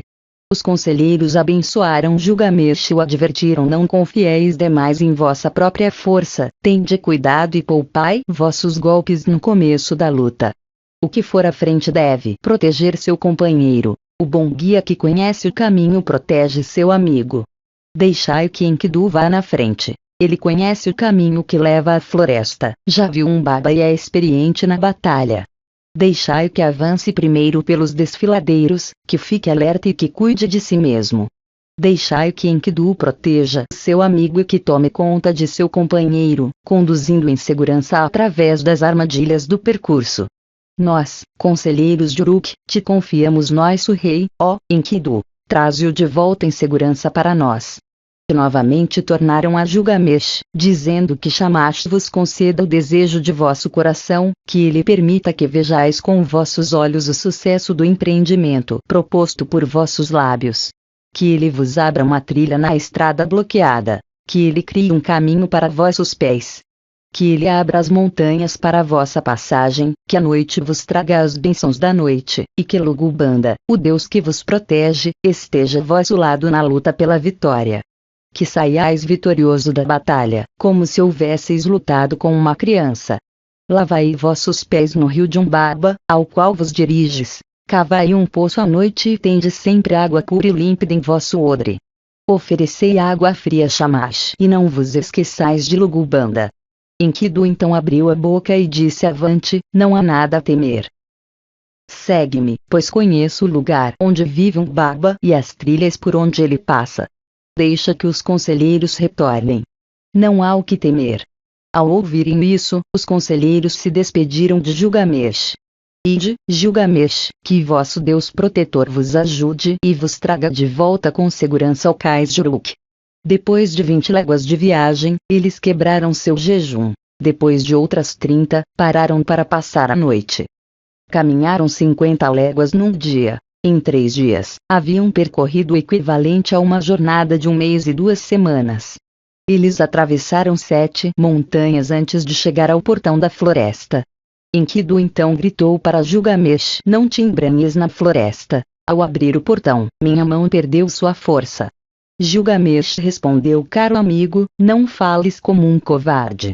Os conselheiros abençoaram Gilgamesh e o advertiram: não confieis demais em vossa própria força, tende cuidado e poupai vossos golpes no começo da luta. O que for à frente deve proteger seu companheiro, o bom guia que conhece o caminho protege seu amigo. Deixai que Enkidu vá na frente. Ele conhece o caminho que leva à floresta, já viu um Baba e é experiente na batalha. Deixai que avance primeiro pelos desfiladeiros, que fique alerta e que cuide de si mesmo. Deixai que Enkidu proteja seu amigo e que tome conta de seu companheiro, conduzindo em segurança através das armadilhas do percurso. Nós, conselheiros de Uruk, te confiamos nosso rei, ó Enkidu, traze-o de volta em segurança para nós. E novamente tornaram a Gilgamesh, dizendo que Shamash vos conceda o desejo de vosso coração, que ele permita que vejais com vossos olhos o sucesso do empreendimento proposto por vossos lábios. Que ele vos abra uma trilha na estrada bloqueada, que ele crie um caminho para vossos pés. Que ele abra as montanhas para vossa passagem, que a noite vos traga as bênçãos da noite, e que Lugubanda, o Deus que vos protege, esteja a vosso lado na luta pela vitória. Que saiais vitorioso da batalha, como se houvesseis lutado com uma criança. Lavai vossos pés no rio de Umbaba, ao qual vos diriges. Cavai um poço à noite e tende sempre água pura e límpida em vosso odre. Oferecei água fria a Shamash e não vos esqueçais de Lugubanda. Enkidu então abriu a boca e disse: avante, não há nada a temer. Segue-me, pois conheço o lugar onde vive Umbaba e as trilhas por onde ele passa. Deixa que os conselheiros retornem. Não há o que temer. Ao ouvirem isso, os conselheiros se despediram de Gilgamesh. Ide, Gilgamesh, que vosso Deus protetor vos ajude e vos traga de volta com segurança ao cais de Uruk. Depois de 20 léguas de viagem, eles quebraram seu jejum. Depois de outras 30, pararam para passar a noite. Caminharam 50 léguas num dia. Em 3 dias, haviam percorrido o equivalente a uma jornada de 1 mês e 2 semanas. Eles atravessaram 7 montanhas antes de chegar ao portão da floresta. Enkidu então gritou para Gilgamesh: não te embrenhes na floresta. Ao abrir o portão, minha mão perdeu sua força. Gilgamesh respondeu: caro amigo, não fales como um covarde.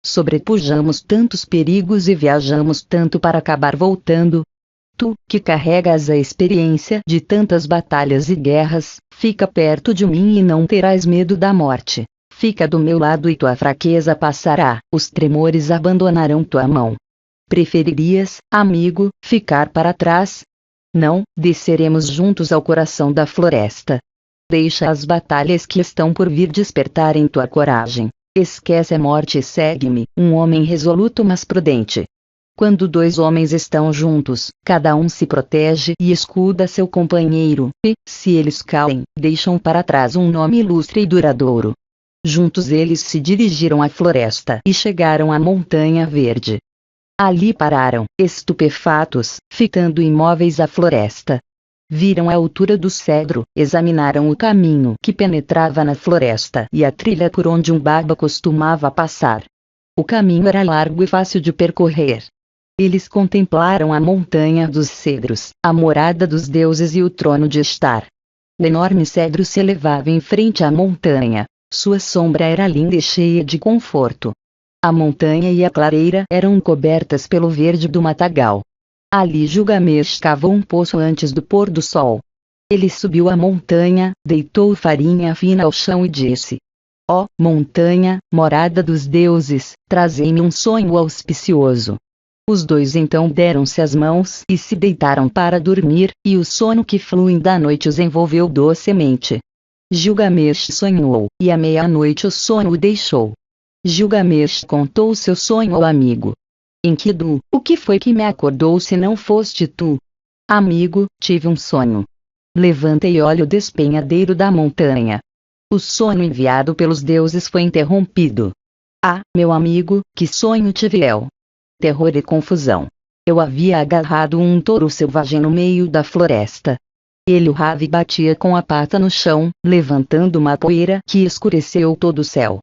Sobrepujamos tantos perigos e viajamos tanto para acabar voltando. Tu, que carregas a experiência de tantas batalhas e guerras, fica perto de mim e não terás medo da morte. Fica do meu lado e tua fraqueza passará, os tremores abandonarão tua mão. Preferirias, amigo, ficar para trás? Não, desceremos juntos ao coração da floresta. Deixa as batalhas que estão por vir despertarem tua coragem. Esquece a morte e segue-me, um homem resoluto mas prudente. Quando 2 homens estão juntos, cada um se protege e escuda seu companheiro, e, se eles caem, deixam para trás um nome ilustre e duradouro. Juntos eles se dirigiram à floresta e chegaram à Montanha Verde. Ali pararam, estupefatos, ficando imóveis à floresta. Viram a altura do cedro, examinaram o caminho que penetrava na floresta e a trilha por onde Umbaba costumava passar. O caminho era largo e fácil de percorrer. Eles contemplaram a montanha dos cedros, a morada dos deuses e o trono de Ishtar. O enorme cedro se elevava em frente à montanha. Sua sombra era linda e cheia de conforto. A montanha e a clareira eram cobertas pelo verde do matagal. Ali Gilgamesh cavou um poço antes do pôr do sol. Ele subiu a montanha, deitou farinha fina ao chão e disse: ó montanha, morada dos deuses, trazei-me um sonho auspicioso. Os 2 então deram-se as mãos e se deitaram para dormir, e o sono que flui da noite os envolveu docemente. Gilgamesh sonhou, e à meia-noite o sono o deixou. Gilgamesh contou seu sonho ao amigo. Enkidu: o que foi que me acordou se não foste tu? Amigo, tive um sonho. Levanta e olha o despenhadeiro da montanha. O sonho enviado pelos deuses foi interrompido. Ah, meu amigo, que sonho tive eu! Terror e confusão. Eu havia agarrado um touro selvagem no meio da floresta. Ele urrava e batia com a pata no chão, levantando uma poeira que escureceu todo o céu.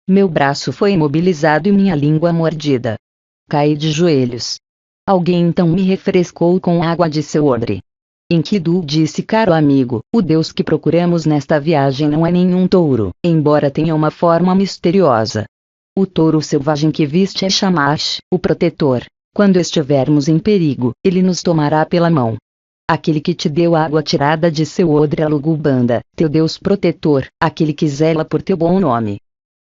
Meu braço foi imobilizado e minha língua mordida. Caí de joelhos. Alguém então me refrescou com água de seu odre. Enkidu disse: caro amigo, o Deus que procuramos nesta viagem não é nenhum touro, embora tenha uma forma misteriosa. O touro selvagem que viste é Shamash, o protetor. Quando estivermos em perigo, ele nos tomará pela mão. Aquele que te deu água tirada de seu odre é Lugubanda, teu Deus protetor, aquele que zela por teu bom nome.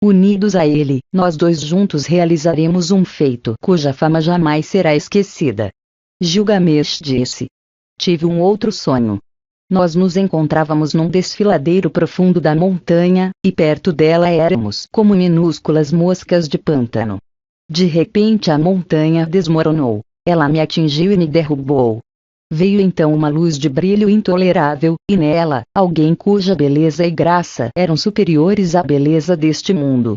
Unidos a ele, nós 2 juntos realizaremos um feito cuja fama jamais será esquecida. Gilgamesh disse: tive um outro sonho. Nós nos encontrávamos num desfiladeiro profundo da montanha, e perto dela éramos como minúsculas moscas de pântano. De repente a montanha desmoronou. Ela me atingiu e me derrubou. Veio então uma luz de brilho intolerável, e nela, alguém cuja beleza e graça eram superiores à beleza deste mundo.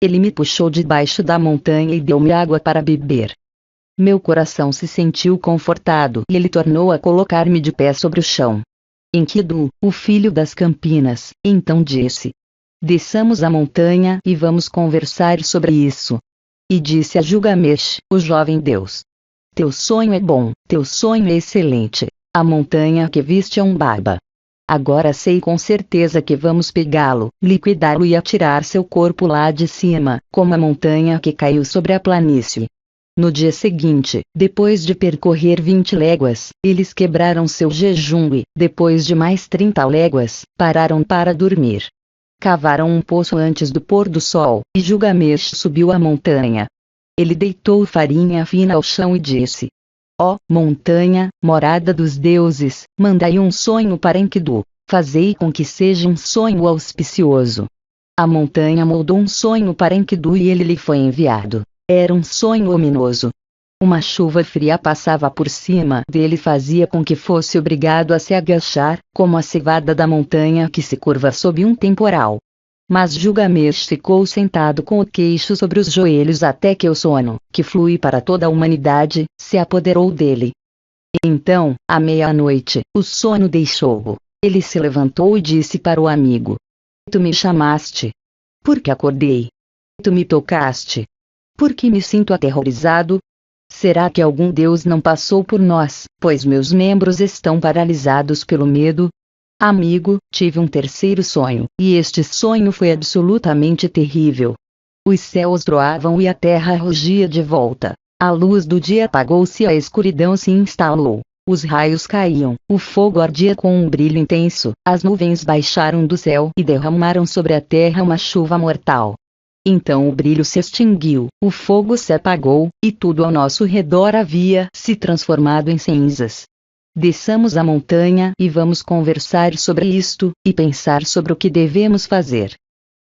Ele me puxou debaixo da montanha e deu-me água para beber. Meu coração se sentiu confortado e ele tornou a colocar-me de pé sobre o chão. Enkidu, o filho das Campinas, então disse: desçamos a montanha e vamos conversar sobre isso. E disse a Gilgamesh, o jovem deus: teu sonho é bom, teu sonho é excelente. A montanha que viste é um baba. Agora sei com certeza que vamos pegá-lo, liquidá-lo e atirar seu corpo lá de cima, como a montanha que caiu sobre a planície. No dia seguinte, depois de percorrer 20 léguas, eles quebraram seu jejum e, depois de mais 30 léguas, pararam para dormir. Cavaram um poço antes do pôr do sol, e Gilgamesh subiu a montanha. Ele deitou farinha fina ao chão e disse: ó montanha, morada dos deuses, mandai um sonho para Enkidu, fazei com que seja um sonho auspicioso. A montanha moldou um sonho para Enkidu e ele lhe foi enviado. Era um sonho ominoso. Uma chuva fria passava por cima dele e fazia com que fosse obrigado a se agachar, como a cevada da montanha que se curva sob um temporal. Mas Gilgamesh ficou sentado com o queixo sobre os joelhos até que o sono, que flui para toda a humanidade, se apoderou dele. Então, à meia-noite, o sono deixou-o. Ele se levantou e disse para o amigo: tu me chamaste. Porque acordei. Tu me tocaste. Porque me sinto aterrorizado? Será que algum Deus não passou por nós, pois meus membros estão paralisados pelo medo? Amigo, tive um terceiro sonho, e este sonho foi absolutamente terrível. Os céus troavam e a terra rugia de volta. A luz do dia apagou-se e a escuridão se instalou. Os raios caíam, o fogo ardia com um brilho intenso, as nuvens baixaram do céu e derramaram sobre a terra uma chuva mortal. Então o brilho se extinguiu, o fogo se apagou, e tudo ao nosso redor havia se transformado em cinzas. Desçamos a montanha e vamos conversar sobre isto, e pensar sobre o que devemos fazer.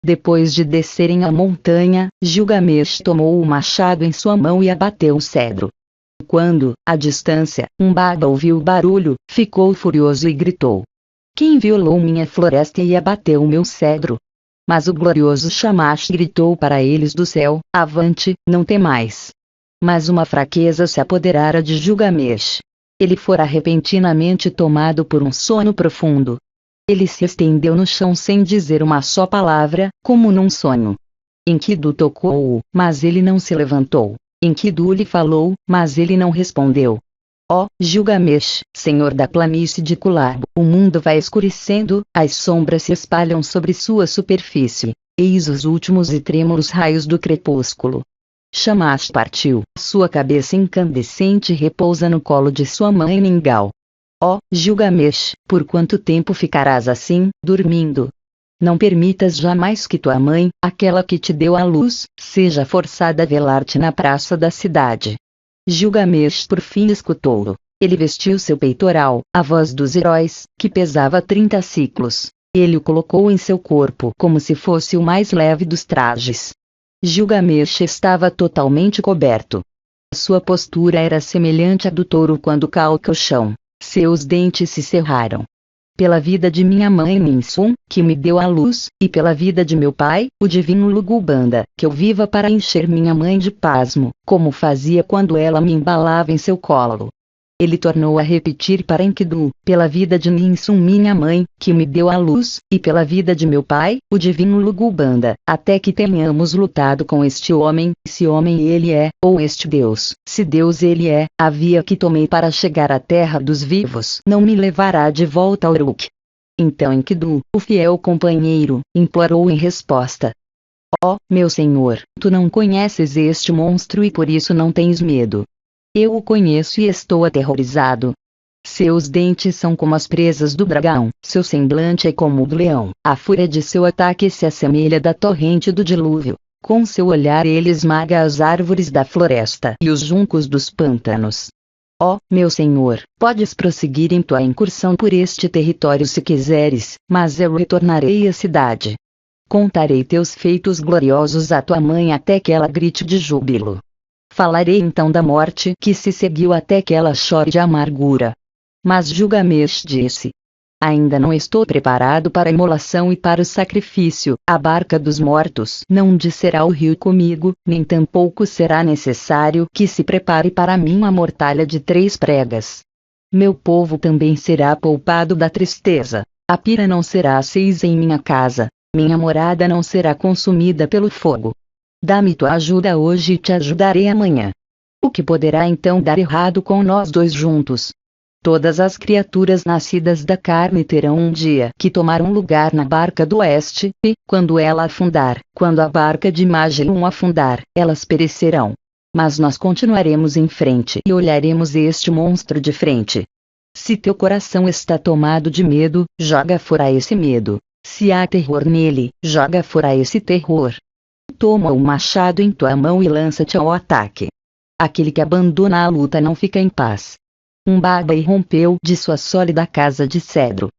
Depois de descerem a montanha, Gilgamesh tomou o machado em sua mão e abateu o cedro. Quando, à distância, um baba ouviu o barulho, ficou furioso e gritou: quem violou minha floresta e abateu o meu cedro? Mas o glorioso Shamash gritou para eles do céu: avante, não temais. Mas uma fraqueza se apoderara de Gilgamesh. Ele fora repentinamente tomado por um sono profundo. Ele se estendeu no chão sem dizer uma só palavra, como num sonho. Enkidu tocou-o, mas ele não se levantou. Enkidu lhe falou, mas ele não respondeu. Ó Gilgamesh, senhor da planície de Kullarbo, o mundo vai escurecendo, as sombras se espalham sobre sua superfície. Eis os últimos e trêmulos raios do crepúsculo. Shamash partiu, sua cabeça incandescente repousa no colo de sua mãe Ningal. Ó Gilgamesh, por quanto tempo ficarás assim, dormindo? Não permitas jamais que tua mãe, aquela que te deu a luz, seja forçada a velar-te na praça da cidade. Gilgamesh por fim escutou-o. Ele vestiu seu peitoral, a voz dos heróis, que pesava 30 ciclos. Ele o colocou em seu corpo como se fosse o mais leve dos trajes. Gilgamesh estava totalmente coberto. Sua postura era semelhante à do touro quando calca o chão. Seus dentes se cerraram. Pela vida de minha mãe Ninsun, que me deu a luz, e pela vida de meu pai, o divino Lugubanda, que eu viva para encher minha mãe de pasmo, como fazia quando ela me embalava em seu colo. Ele tornou a repetir para Enkidu: pela vida de Ninsun minha mãe, que me deu a luz, e pela vida de meu pai, o divino Lugubanda, até que tenhamos lutado com este homem, se homem ele é, ou este Deus, se Deus ele é, a via que tomei para chegar à terra dos vivos não me levará de volta ao Uruk. Então Enkidu, o fiel companheiro, implorou em resposta: ó, meu senhor, tu não conheces este monstro e por isso não tens medo. Eu o conheço e estou aterrorizado. Seus dentes são como as presas do dragão, seu semblante é como o do leão, a fúria de seu ataque se assemelha da torrente do dilúvio. Com seu olhar ele esmaga as árvores da floresta e os juncos dos pântanos. Ó, meu senhor, podes prosseguir em tua incursão por este território se quiseres, mas eu retornarei à cidade. Contarei teus feitos gloriosos à tua mãe até que ela grite de júbilo. Falarei então da morte que se seguiu até que ela chore de amargura. Mas Gilgamesh disse: ainda não estou preparado para a imolação e para o sacrifício. A barca dos mortos não descerá o rio comigo, nem tampouco será necessário que se prepare para mim uma mortalha de 3 pregas. Meu povo também será poupado da tristeza. A pira não será acesa em minha casa. Minha morada não será consumida pelo fogo. Dá-me tua ajuda hoje e te ajudarei amanhã. O que poderá então dar errado com nós dois juntos? Todas as criaturas nascidas da carne terão um dia que tomar um lugar na barca do oeste, e, quando ela afundar, quando a barca de Magellan afundar, elas perecerão. Mas nós continuaremos em frente e olharemos este monstro de frente. Se teu coração está tomado de medo, joga fora esse medo. Se há terror nele, joga fora esse terror. Toma o machado em tua mão e lança-te ao ataque. Aquele que abandona a luta não fica em paz. Baba irrompeu de sua sólida casa de cedro.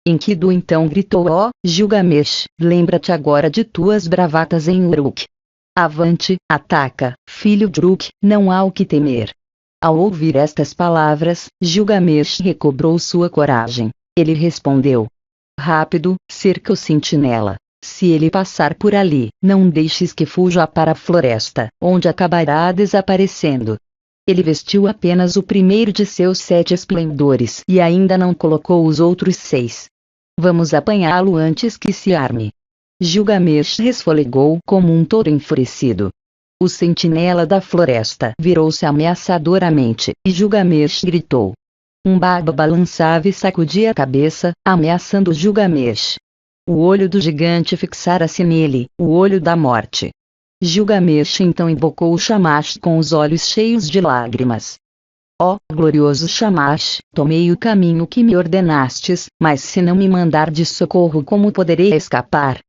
Enkidu então gritou: ó, Gilgamesh, lembra-te agora de tuas bravatas em Uruk. Avante, ataca, filho de Uruk, não há o que temer. Ao ouvir estas palavras, Gilgamesh recobrou sua coragem. Ele respondeu: rápido, cerca o sentinela. Se ele passar por ali, não deixes que fuja para a floresta, onde acabará desaparecendo. Ele vestiu apenas o primeiro de seus 7 esplendores e ainda não colocou os outros 6. Vamos apanhá-lo antes que se arme. Gilgamesh resfolegou como um touro enfurecido. O sentinela da floresta virou-se ameaçadoramente, e Gilgamesh gritou. Baba balançava e sacudia a cabeça, ameaçando Gilgamesh. O olho do gigante fixara-se nele, o olho da morte. Gilgamesh então invocou o Shamash com os olhos cheios de lágrimas. Ó, glorioso Shamash, tomei o caminho que me ordenastes, mas se não me mandar de socorro, como poderei escapar?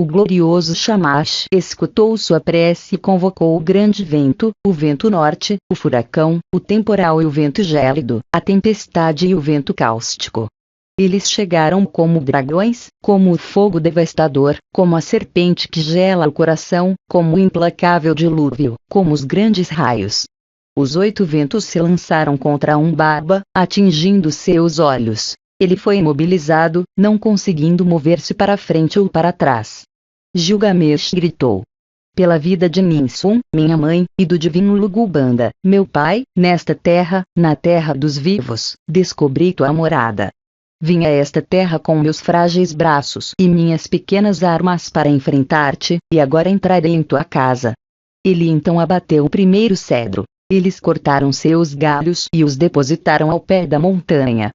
O glorioso Shamash escutou sua prece e convocou o grande vento, o vento norte, o furacão, o temporal e o vento gélido, a tempestade e o vento cáustico. Eles chegaram como dragões, como o fogo devastador, como a serpente que gela o coração, como o implacável dilúvio, como os grandes raios. Os 8 ventos se lançaram contra Baba, atingindo seus olhos. Ele foi imobilizado, não conseguindo mover-se para frente ou para trás. Gilgamesh gritou. Pela vida de Ninsun, minha mãe, e do divino Lugubanda, meu pai, nesta terra, na terra dos vivos, descobri tua morada. Vim a esta terra com meus frágeis braços e minhas pequenas armas para enfrentar-te, e agora entrarei em tua casa. Ele então abateu o primeiro cedro. Eles cortaram seus galhos e os depositaram ao pé da montanha.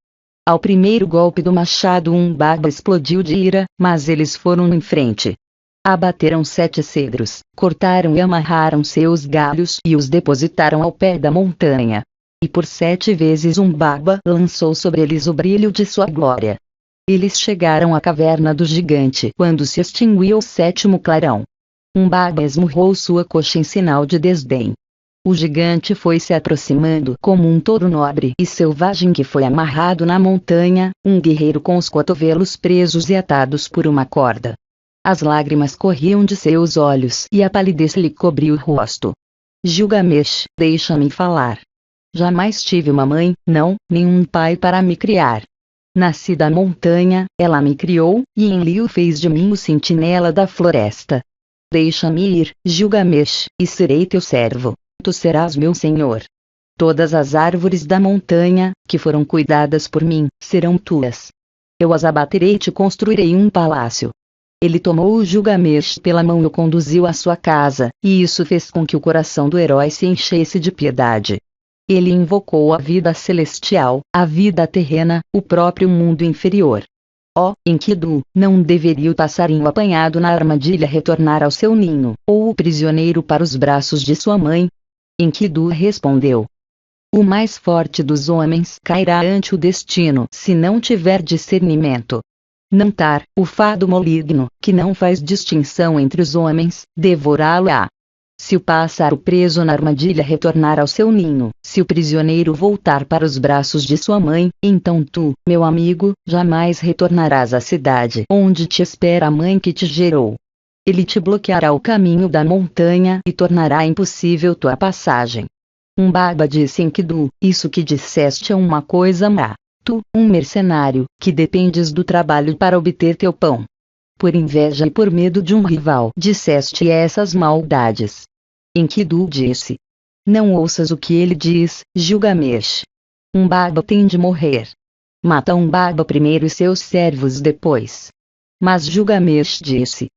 Ao primeiro golpe do machado Baba explodiu de ira, mas eles foram em frente. Abateram 7 cedros, cortaram e amarraram seus galhos e os depositaram ao pé da montanha. E por 7 vezes Baba lançou sobre eles o brilho de sua glória. Eles chegaram à caverna do gigante quando se extinguiu o 7º clarão. Baba esmurrou sua coxa em sinal de desdém. O gigante foi se aproximando como um touro nobre e selvagem que foi amarrado na montanha, um guerreiro com os cotovelos presos e atados por uma corda. As lágrimas corriam de seus olhos e a palidez lhe cobriu o rosto. Gilgamesh, deixa-me falar. Jamais tive uma mãe, não, nem um pai para me criar. Nasci da montanha, ela me criou, e Enlil fez de mim o sentinela da floresta. Deixa-me ir, Gilgamesh, e serei teu servo. Tu serás meu senhor. Todas as árvores da montanha, que foram cuidadas por mim, serão tuas. Eu as abaterei e te construirei um palácio. Ele tomou o Gilgamesh pela mão e o conduziu à sua casa, e isso fez com que o coração do herói se enchesse de piedade. Ele invocou a vida celestial, a vida terrena, o próprio mundo inferior. Ó, Enkidu, não deveria o passarinho apanhado na armadilha retornar ao seu ninho, ou o prisioneiro para os braços de sua mãe? Enkidu respondeu. O mais forte dos homens cairá ante o destino se não tiver discernimento. Nantar, o fado maligno, que não faz distinção entre os homens, devorá-lo-á. Se o pássaro preso na armadilha retornar ao seu ninho, se o prisioneiro voltar para os braços de sua mãe, então tu, meu amigo, jamais retornarás à cidade onde te espera a mãe que te gerou. Ele te bloqueará o caminho da montanha e tornará impossível tua passagem. Umbaba disse Enkidu, isso que disseste é uma coisa má. Tu, um mercenário, que dependes do trabalho para obter teu pão. Por inveja e por medo de um rival, disseste essas maldades. Enkidu disse. Não ouças o que ele diz, Gilgamesh. Umbaba tem de morrer. Mata Umbaba primeiro e seus servos depois. Mas Gilgamesh disse.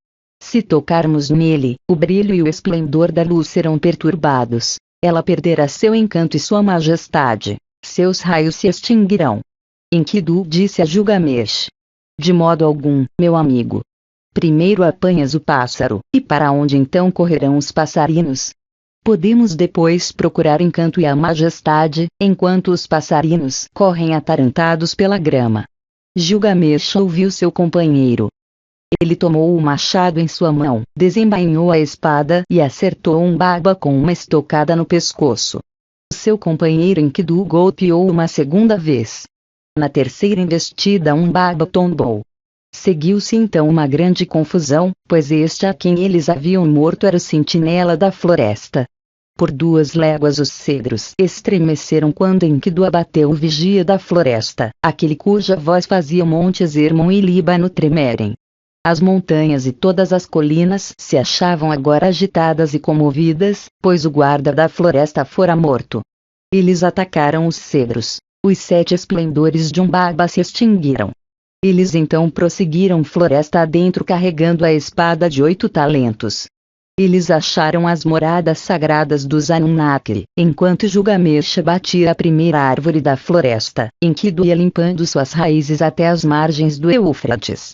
Se tocarmos nele, o brilho e o esplendor da luz serão perturbados. Ela perderá seu encanto e sua majestade. Seus raios se extinguirão. Enkidu disse a Gilgamesh. De modo algum, meu amigo. Primeiro apanhas o pássaro, e para onde então correrão os passarinos? Podemos depois procurar encanto e a majestade, enquanto os passarinos correm atarantados pela grama. Gilgamesh ouviu seu companheiro. Ele tomou o machado em sua mão, desembainhou a espada e acertou Umbaba com uma estocada no pescoço. Seu companheiro Enkidu golpeou uma segunda vez. Na terceira investida Umbaba tombou. Seguiu-se então uma grande confusão, pois este a quem eles haviam morto era o sentinela da floresta. Por 2 léguas os cedros estremeceram quando Enkidu abateu o vigia da floresta, aquele cuja voz fazia montes Hermon e Líbano tremerem. As montanhas e todas as colinas se achavam agora agitadas e comovidas, pois o guarda da floresta fora morto. Eles atacaram os cedros. Os 7 esplendores de Umbaba se extinguiram. Eles então prosseguiram floresta adentro carregando a espada de 8 talentos. Eles acharam as moradas sagradas dos Anunnaki, enquanto Gilgamesh batia a primeira árvore da floresta, Enkidu ia limpando suas raízes até as margens do Eufrates.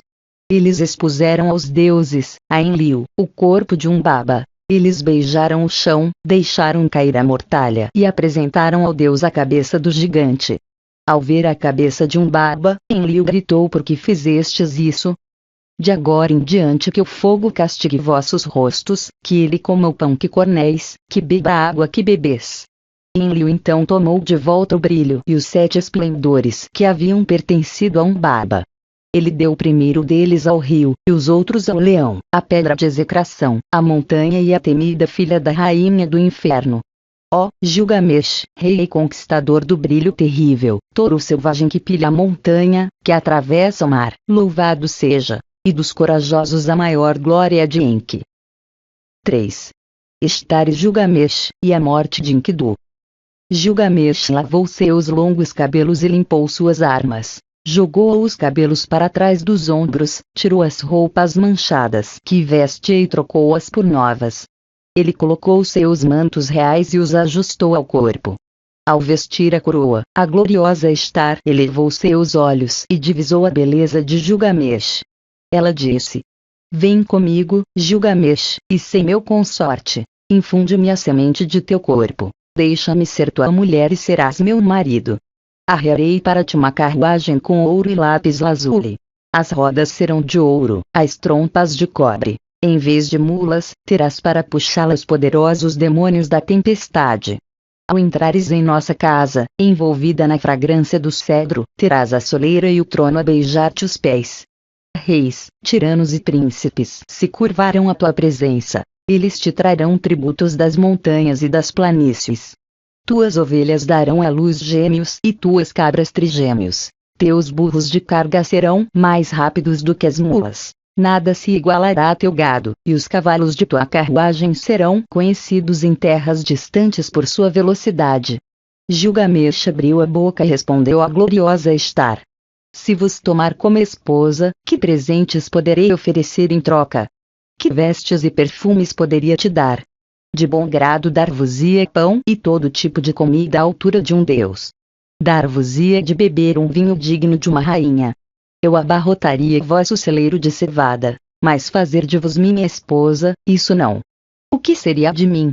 Eles expuseram aos deuses, a Enlil, o corpo de Umbaba. Eles beijaram o chão, deixaram cair a mortalha e apresentaram ao deus a cabeça do gigante. Ao ver a cabeça de Umbaba, Enlil gritou: por que fizestes isso? De agora em diante que o fogo castigue vossos rostos, que ele coma o pão que corneis, que beba a água que bebes. Enlil então tomou de volta o brilho e os 7 esplendores que haviam pertencido a Umbaba. Ele deu o primeiro deles ao rio, e os outros ao leão, a pedra de execração, a montanha e a temida filha da rainha do inferno. Ó Gilgamesh, rei e conquistador do brilho terrível, touro selvagem que pilha a montanha, que atravessa o mar, louvado seja, e dos corajosos a maior glória de Enki. 3. Estar e Gilgamesh, e a morte de Enkidu. Gilgamesh lavou seus longos cabelos e limpou suas armas. Jogou os cabelos para trás dos ombros, tirou as roupas manchadas que vestia e trocou-as por novas. Ele colocou seus mantos reais e os ajustou ao corpo. Ao vestir a coroa, a gloriosa Estar elevou seus olhos e divisou a beleza de Gilgamesh. Ela disse: Vem comigo, Gilgamesh, e sei meu consorte. Infunde-me a semente de teu corpo. Deixa-me ser tua mulher e serás meu marido. Arrearei para ti uma carruagem com ouro e lápis lazuli. As rodas serão de ouro, as trompas de cobre. Em vez de mulas, terás para puxá-las poderosos demônios da tempestade. Ao entrares em nossa casa, envolvida na fragrância do cedro, terás a soleira e o trono a beijar-te os pés. Reis, tiranos e príncipes se curvarão à tua presença. Eles te trarão tributos das montanhas e das planícies. Tuas ovelhas darão à luz gêmeos e tuas cabras trigêmeos. Teus burros de carga serão mais rápidos do que as mulas. Nada se igualará a teu gado, e os cavalos de tua carruagem serão conhecidos em terras distantes por sua velocidade. Gilgamesh abriu a boca e respondeu à gloriosa Estar: Se vos tomar como esposa, que presentes poderei oferecer em troca? Que vestes e perfumes poderia te dar? De bom grado dar-vos-ia pão e todo tipo de comida à altura de um deus. Dar-vos-ia de beber um vinho digno de uma rainha. Eu abarrotaria vosso celeiro de cevada, mas fazer de vos minha esposa, isso não. O que seria de mim?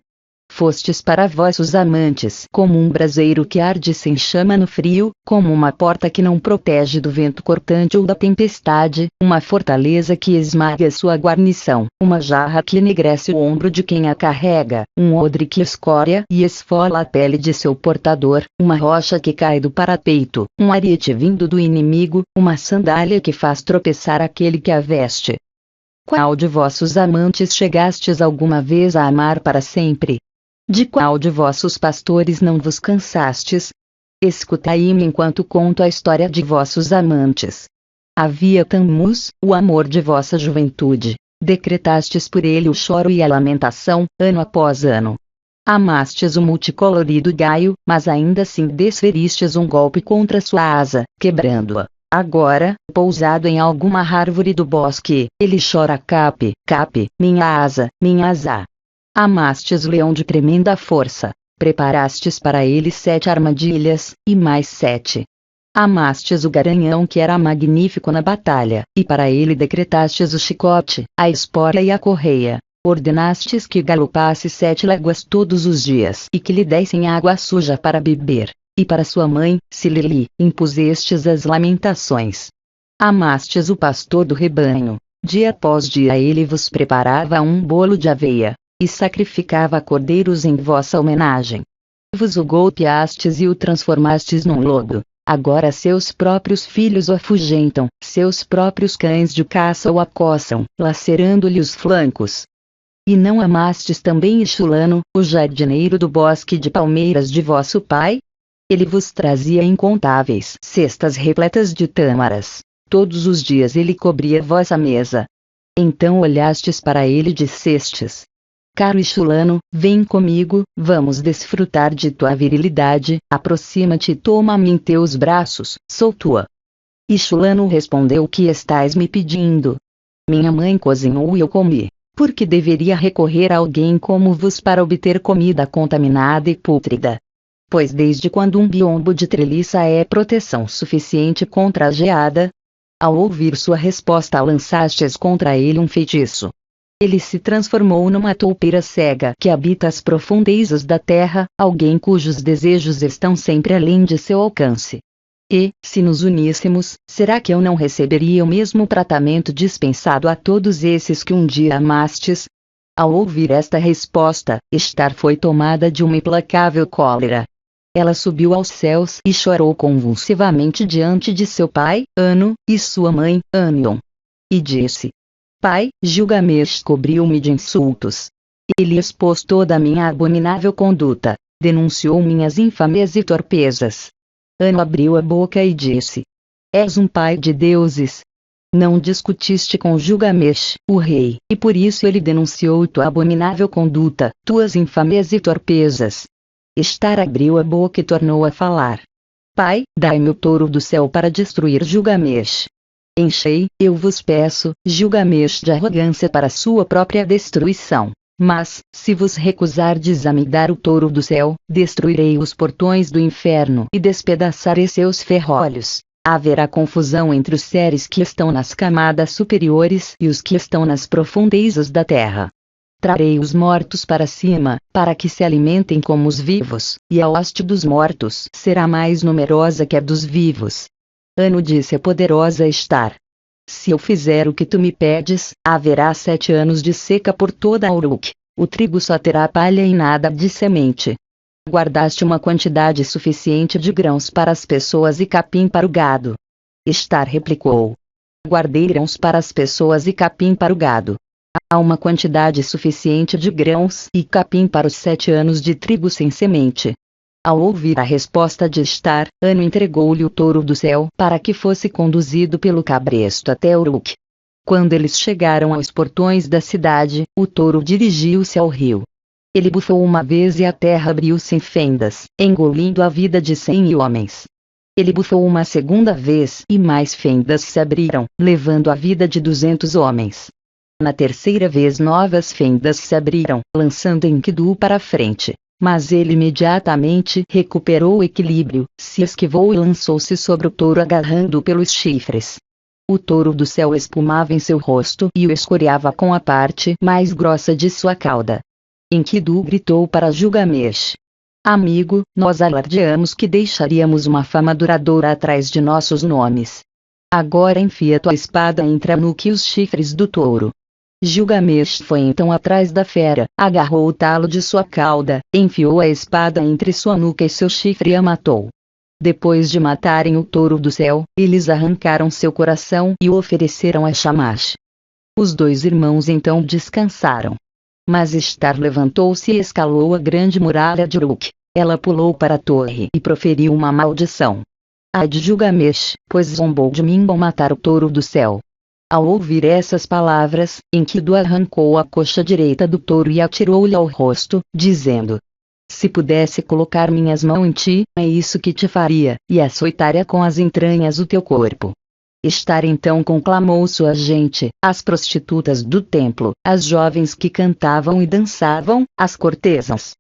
fostes para vossos amantes como um braseiro que arde sem chama no frio, como uma porta que não protege do vento cortante ou da tempestade, uma fortaleza que esmaga sua guarnição, uma jarra que enegrece o ombro de quem a carrega, um odre que escória e esfola a pele de seu portador, uma rocha que cai do parapeito, um ariete vindo do inimigo, uma sandália que faz tropeçar aquele que a veste. Qual de vossos amantes chegastes alguma vez a amar para sempre? De qual de vossos pastores não vos cansastes? Escutai-me enquanto conto a história de vossos amantes. Havia Tammuz, o amor de vossa juventude. Decretastes por ele o choro e a lamentação, ano após ano. Amastes o multicolorido gaio, mas ainda assim desferistes um golpe contra sua asa, quebrando-a. Agora, pousado em alguma árvore do bosque, ele chora cape, cape, minha asa, minha asa. Amastes o leão de tremenda força, preparastes para ele 7 armadilhas, e mais 7. Amastes o garanhão que era magnífico na batalha, e para ele decretastes o chicote, a espora e a correia. Ordenastes que galopasse 7 léguas todos os dias e que lhe dessem água suja para beber. E para sua mãe, Silili, impusestes as lamentações. Amastes o pastor do rebanho. Dia após dia ele vos preparava um bolo de aveia, e sacrificava cordeiros em vossa homenagem. Vos o golpeastes e o transformastes num lobo. Agora seus próprios filhos o afugentam, seus próprios cães de caça o acossam, lacerando-lhe os flancos. E não amastes também Ixulano, o jardineiro do bosque de palmeiras de vosso pai? Ele vos trazia incontáveis cestas repletas de tâmaras. Todos os dias ele cobria vossa mesa. Então olhastes para ele e dissestes: caro Ixulano, vem comigo, vamos desfrutar de tua virilidade, aproxima-te e toma-me em teus braços, sou tua. Ixulano respondeu: que estais me pedindo? Minha mãe cozinhou e eu comi. Por que deveria recorrer a alguém como vos para obter comida contaminada e pútrida? Pois desde quando um biombo de treliça é proteção suficiente contra a geada? Ao ouvir sua resposta lançastes contra ele um feitiço. Ele se transformou numa toupeira cega que habita as profundezas da terra, alguém cujos desejos estão sempre além de seu alcance. E, se nos uníssemos, será que eu não receberia o mesmo tratamento dispensado a todos esses que um dia amastes? Ao ouvir esta resposta, Estar foi tomada de uma implacável cólera. Ela subiu aos céus e chorou convulsivamente diante de seu pai, Anu, e sua mãe, Anion. E disse: Pai, Gilgamesh cobriu-me de insultos. Ele expôs toda a minha abominável conduta, denunciou minhas infâmias e torpezas. Anu abriu a boca e disse: És um pai de deuses. Não discutiste com Gilgamesh, o rei, e por isso ele denunciou tua abominável conduta, tuas infâmias e torpezas. Estar abriu a boca e tornou a falar: Pai, dai-me o touro do céu para destruir Gilgamesh. Enchei, eu vos peço, Gilgamesh de arrogância para sua própria destruição. Mas, se vos recusardes a me dar o touro do céu, destruirei os portões do inferno e despedaçarei seus ferrolhos. Haverá confusão entre os seres que estão nas camadas superiores e os que estão nas profundezas da terra. Trarei os mortos para cima, para que se alimentem como os vivos, e a hoste dos mortos será mais numerosa que a dos vivos. Anu disse a poderosa Estar: Se eu fizer o que tu me pedes, haverá 7 anos de seca por toda a Uruk. O trigo só terá palha e nada de semente. Guardaste uma quantidade suficiente de grãos para as pessoas e capim para o gado. Estar replicou: Guardei grãos para as pessoas e capim para o gado. Há uma quantidade suficiente de grãos e capim para os 7 anos de trigo sem semente. Ao ouvir a resposta de Estar, Anu entregou-lhe o touro do céu para que fosse conduzido pelo cabresto até Uruk. Quando eles chegaram aos portões da cidade, o touro dirigiu-se ao rio. Ele bufou uma vez e a terra abriu-se em fendas, engolindo a vida de 100 homens. Ele bufou uma segunda vez e mais fendas se abriram, levando a vida de 200 homens. Na terceira vez novas fendas se abriram, lançando Enkidu para a frente. Mas ele imediatamente recuperou o equilíbrio, se esquivou e lançou-se sobre o touro agarrando-o pelos chifres. O touro do céu espumava em seu rosto e o escoriava com a parte mais grossa de sua cauda. Enkidu gritou para Gilgamesh. Amigo, nós alardeamos que deixaríamos uma fama duradoura atrás de nossos nomes. Agora enfia tua espada entre a nuca e os chifres do touro. Gilgamesh foi então atrás da fera, agarrou o talo de sua cauda, enfiou a espada entre sua nuca e seu chifre e a matou. Depois de matarem o touro do céu, eles arrancaram seu coração e o ofereceram a Shamash. Os dois irmãos então descansaram. Mas Ishtar levantou-se e escalou a grande muralha de Uruk. Ela pulou para a torre e proferiu uma maldição. Ai de Gilgamesh, pois zombou de mim ao matar o touro do céu. Ao ouvir essas palavras, Enkidu arrancou a coxa direita do touro e atirou-lhe ao rosto, dizendo: Se pudesse colocar minhas mãos em ti, é isso que te faria, e açoitaria com as entranhas o teu corpo. Ishtar então conclamou sua gente, as prostitutas do templo, as jovens que cantavam e dançavam, as cortesãs.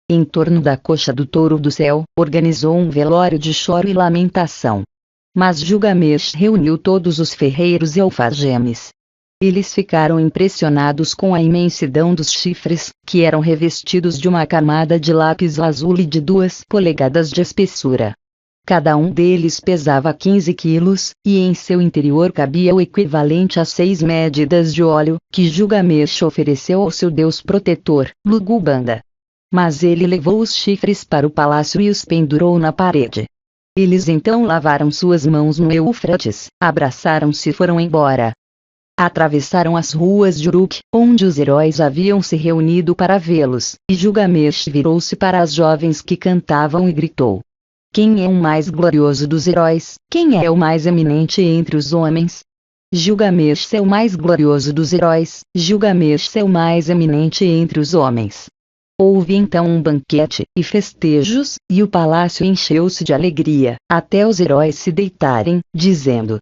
Em torno da coxa do touro do céu, organizou um velório de choro e lamentação. Mas Gilgamesh reuniu todos os ferreiros e alfagemes. Eles ficaram impressionados com a imensidão dos chifres, que eram revestidos de uma camada de lápis lazuli de 2 polegadas de espessura. Cada um deles pesava 15 quilos, e em seu interior cabia o equivalente a 6 medidas de óleo, que Gilgamesh ofereceu ao seu deus protetor, Lugubanda. Mas ele levou os chifres para o palácio e os pendurou na parede. Eles então lavaram suas mãos no Eufrates, abraçaram-se e foram embora. Atravessaram as ruas de Uruk, onde os heróis haviam se reunido para vê-los, e Gilgamesh virou-se para as jovens que cantavam e gritou: Quem é o mais glorioso dos heróis? Quem é o mais eminente entre os homens? Gilgamesh é o mais glorioso dos heróis, Gilgamesh é o mais eminente entre os homens. Houve então um banquete, e festejos, e o palácio encheu-se de alegria, até os heróis se deitarem, dizendo: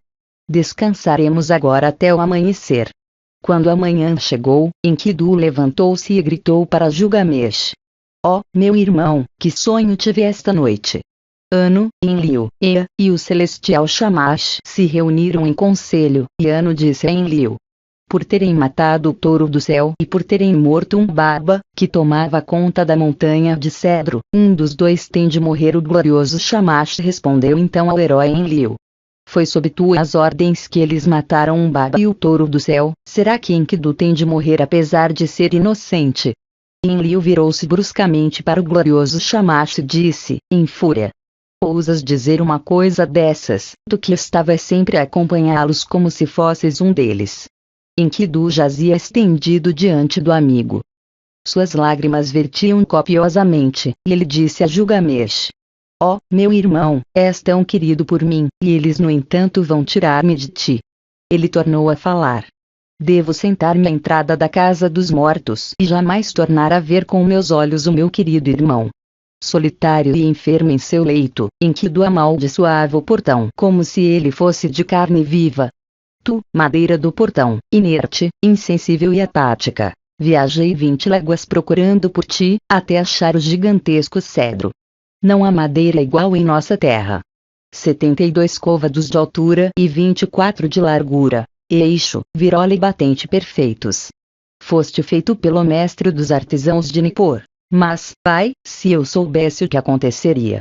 Descansaremos agora até o amanhecer. Quando a manhã chegou, Enkidu levantou-se e gritou para Gilgamesh: Ó, meu irmão, que sonho tive esta noite! Anu, Enlil, Ea, e o celestial Shamash se reuniram em conselho, e Anu disse a Enlil: Por terem matado o touro do céu e por terem morto um barba, que tomava conta da montanha de cedro, um dos dois tem de morrer. O glorioso Shamash respondeu então ao herói Enlil: Foi sob tuas ordens que eles mataram um barba e o touro do céu, será que Enkidu tem de morrer apesar de ser inocente? Enlil virou-se bruscamente para o glorioso Shamash e disse, em fúria: Ousas dizer uma coisa dessas, tu que estavas sempre a acompanhá-los como se fosses um deles. Enkidu jazia estendido diante do amigo. Suas lágrimas vertiam copiosamente, e ele disse a Gilgamesh: Ó, meu irmão, és tão querido por mim, e eles no entanto vão tirar-me de ti. Ele tornou a falar: Devo sentar-me à entrada da casa dos mortos e jamais tornar a ver com meus olhos o meu querido irmão. Solitário e enfermo em seu leito, Enkidu amaldiçoava o portão como se ele fosse de carne viva. Tu, madeira do portão, inerte, insensível e apática, viajei 20 léguas procurando por ti, até achar o gigantesco cedro. Não há madeira igual em nossa terra. 72 côvados de altura e 24 de largura, eixo, virola e batente perfeitos. Foste feito pelo mestre dos artesãos de Nippur. Mas, pai, se eu soubesse o que aconteceria.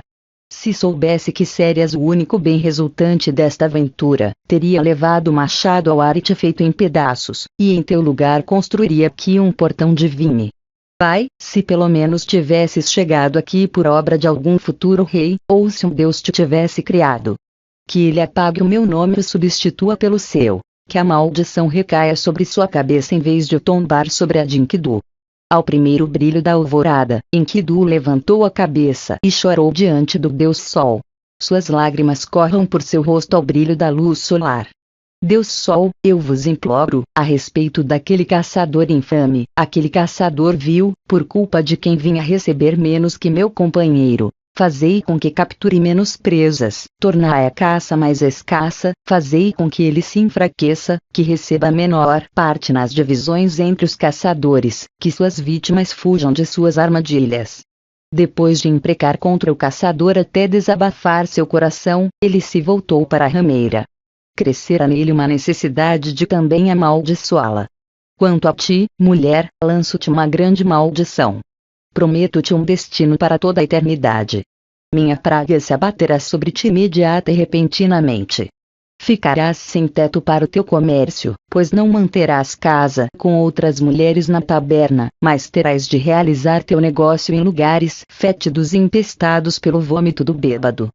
Se soubesse que serias o único bem resultante desta aventura, teria levado o machado ao ar e te feito em pedaços, e em teu lugar construiria aqui um portão de vime. Pai, se pelo menos tivesses chegado aqui por obra de algum futuro rei, ou se um Deus te tivesse criado. Que ele apague o meu nome e o substitua pelo seu, que a maldição recaia sobre sua cabeça em vez de tombar sobre a de Enkidu. Ao primeiro brilho da alvorada, Enkidu levantou a cabeça e chorou diante do Deus Sol. Suas lágrimas corram por seu rosto ao brilho da luz solar. Deus Sol, eu vos imploro, a respeito daquele caçador infame, aquele caçador vil, por culpa de quem vinha receber menos que meu companheiro, fazei com que capture menos presas, tornai a caça mais escassa, fazei com que ele se enfraqueça, que receba a menor parte nas divisões entre os caçadores, que suas vítimas fujam de suas armadilhas. Depois de imprecar contra o caçador até desabafar seu coração, ele se voltou para a rameira. Crescera nele uma necessidade de também amaldiçoá-la. Quanto a ti, mulher, lanço-te uma grande maldição. Prometo-te um destino para toda a eternidade. Minha praga se abaterá sobre ti imediata e repentinamente. Ficarás sem teto para o teu comércio, pois não manterás casa com outras mulheres na taberna, mas terás de realizar teu negócio em lugares fétidos e empestados pelo vômito do bêbado.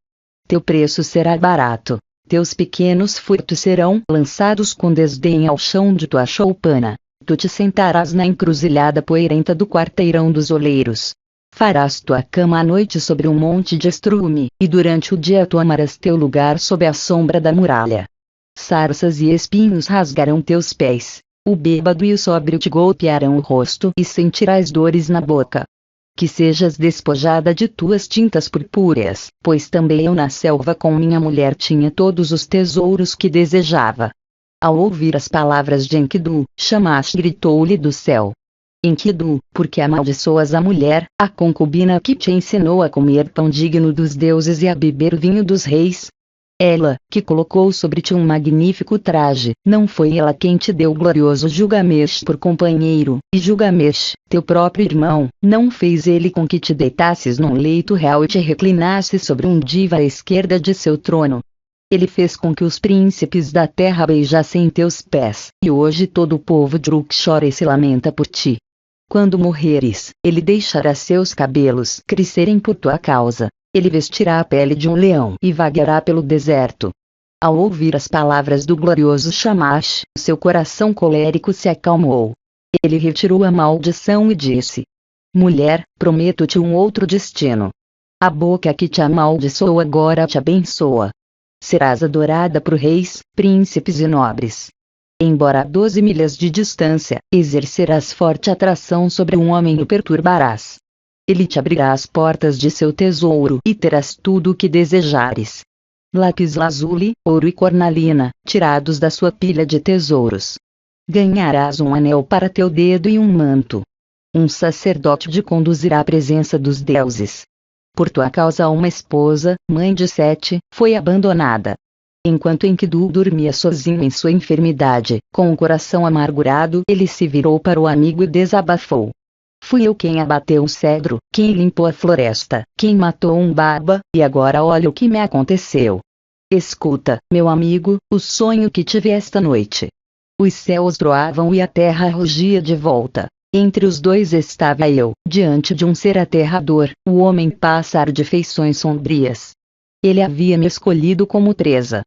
Teu preço será barato. Teus pequenos furtos serão lançados com desdém ao chão de tua choupana. Tu te sentarás na encruzilhada poeirenta do quarteirão dos oleiros. Farás tua cama à noite sobre um monte de estrume, e durante o dia tomarás teu lugar sob a sombra da muralha. Sarças e espinhos rasgarão teus pés. O bêbado e o sóbrio te golpearão o rosto e sentirás dores na boca. Que sejas despojada de tuas tintas purpúreas, pois também eu na selva com minha mulher tinha todos os tesouros que desejava. Ao ouvir as palavras de Enkidu, Shamash gritou-lhe do céu: Enkidu, porque amaldiçoas a mulher, a concubina que te ensinou a comer pão digno dos deuses e a beber o vinho dos reis? Ela, que colocou sobre ti um magnífico traje, não foi ela quem te deu o glorioso Gilgamesh por companheiro, e Gilgamesh, teu próprio irmão, não fez ele com que te deitasses num leito real e te reclinasses sobre um diva à esquerda de seu trono? Ele fez com que os príncipes da terra beijassem teus pés, e hoje todo o povo de Uruk chora e se lamenta por ti. Quando morreres, ele deixará seus cabelos crescerem por tua causa. Ele vestirá a pele de um leão e vagueará pelo deserto. Ao ouvir as palavras do glorioso Shamash, seu coração colérico se acalmou. Ele retirou a maldição e disse: Mulher, prometo-te um outro destino. A boca que te amaldiçoou agora te abençoa. Serás adorada por reis, príncipes e nobres. Embora a 12 milhas de distância, exercerás forte atração sobre um homem e o perturbarás. Ele te abrirá as portas de seu tesouro e terás tudo o que desejares. Lápis-lazuli, ouro e cornalina, tirados da sua pilha de tesouros. Ganharás um anel para teu dedo e um manto. Um sacerdote te conduzirá à presença dos deuses. Por tua causa uma esposa, mãe de Sete, foi abandonada. Enquanto Enkidu dormia sozinho em sua enfermidade, com o coração amargurado, ele se virou para o amigo e desabafou. Fui eu quem abateu o cedro, quem limpou a floresta, quem matou um barba, e agora olha o que me aconteceu. Escuta, meu amigo, o sonho que tive esta noite. Os céus troavam e a terra rugia de volta. Entre os dois estava eu, diante de um ser aterrador, o homem pássaro de feições sombrias. Ele havia me escolhido como presa.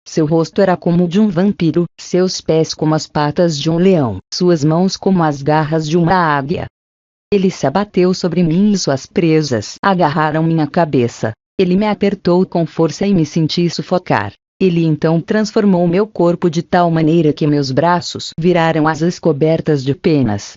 Seu rosto era como o de um vampiro, seus pés como as patas de um leão, suas mãos como as garras de uma águia. Ele se abateu sobre mim e suas presas agarraram minha cabeça. Ele me apertou com força e me senti sufocar. Ele então transformou meu corpo de tal maneira que meus braços viraram asas cobertas de penas.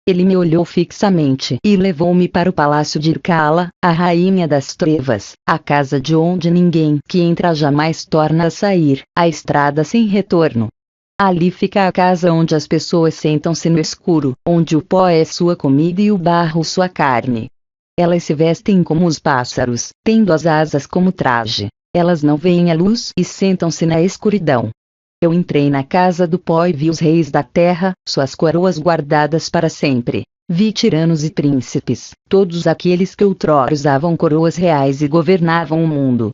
Ele me olhou fixamente e levou-me para o palácio de Irkala, a rainha das trevas, a casa de onde ninguém que entra jamais torna a sair, a estrada sem retorno. Ali fica a casa onde as pessoas sentam-se no escuro, onde o pó é sua comida e o barro sua carne. Elas se vestem como os pássaros, tendo as asas como traje. Elas não veem a luz e sentam-se na escuridão. Eu entrei na casa do pó e vi os reis da terra, suas coroas guardadas para sempre. Vi tiranos e príncipes, todos aqueles que outrora usavam coroas reais e governavam o mundo.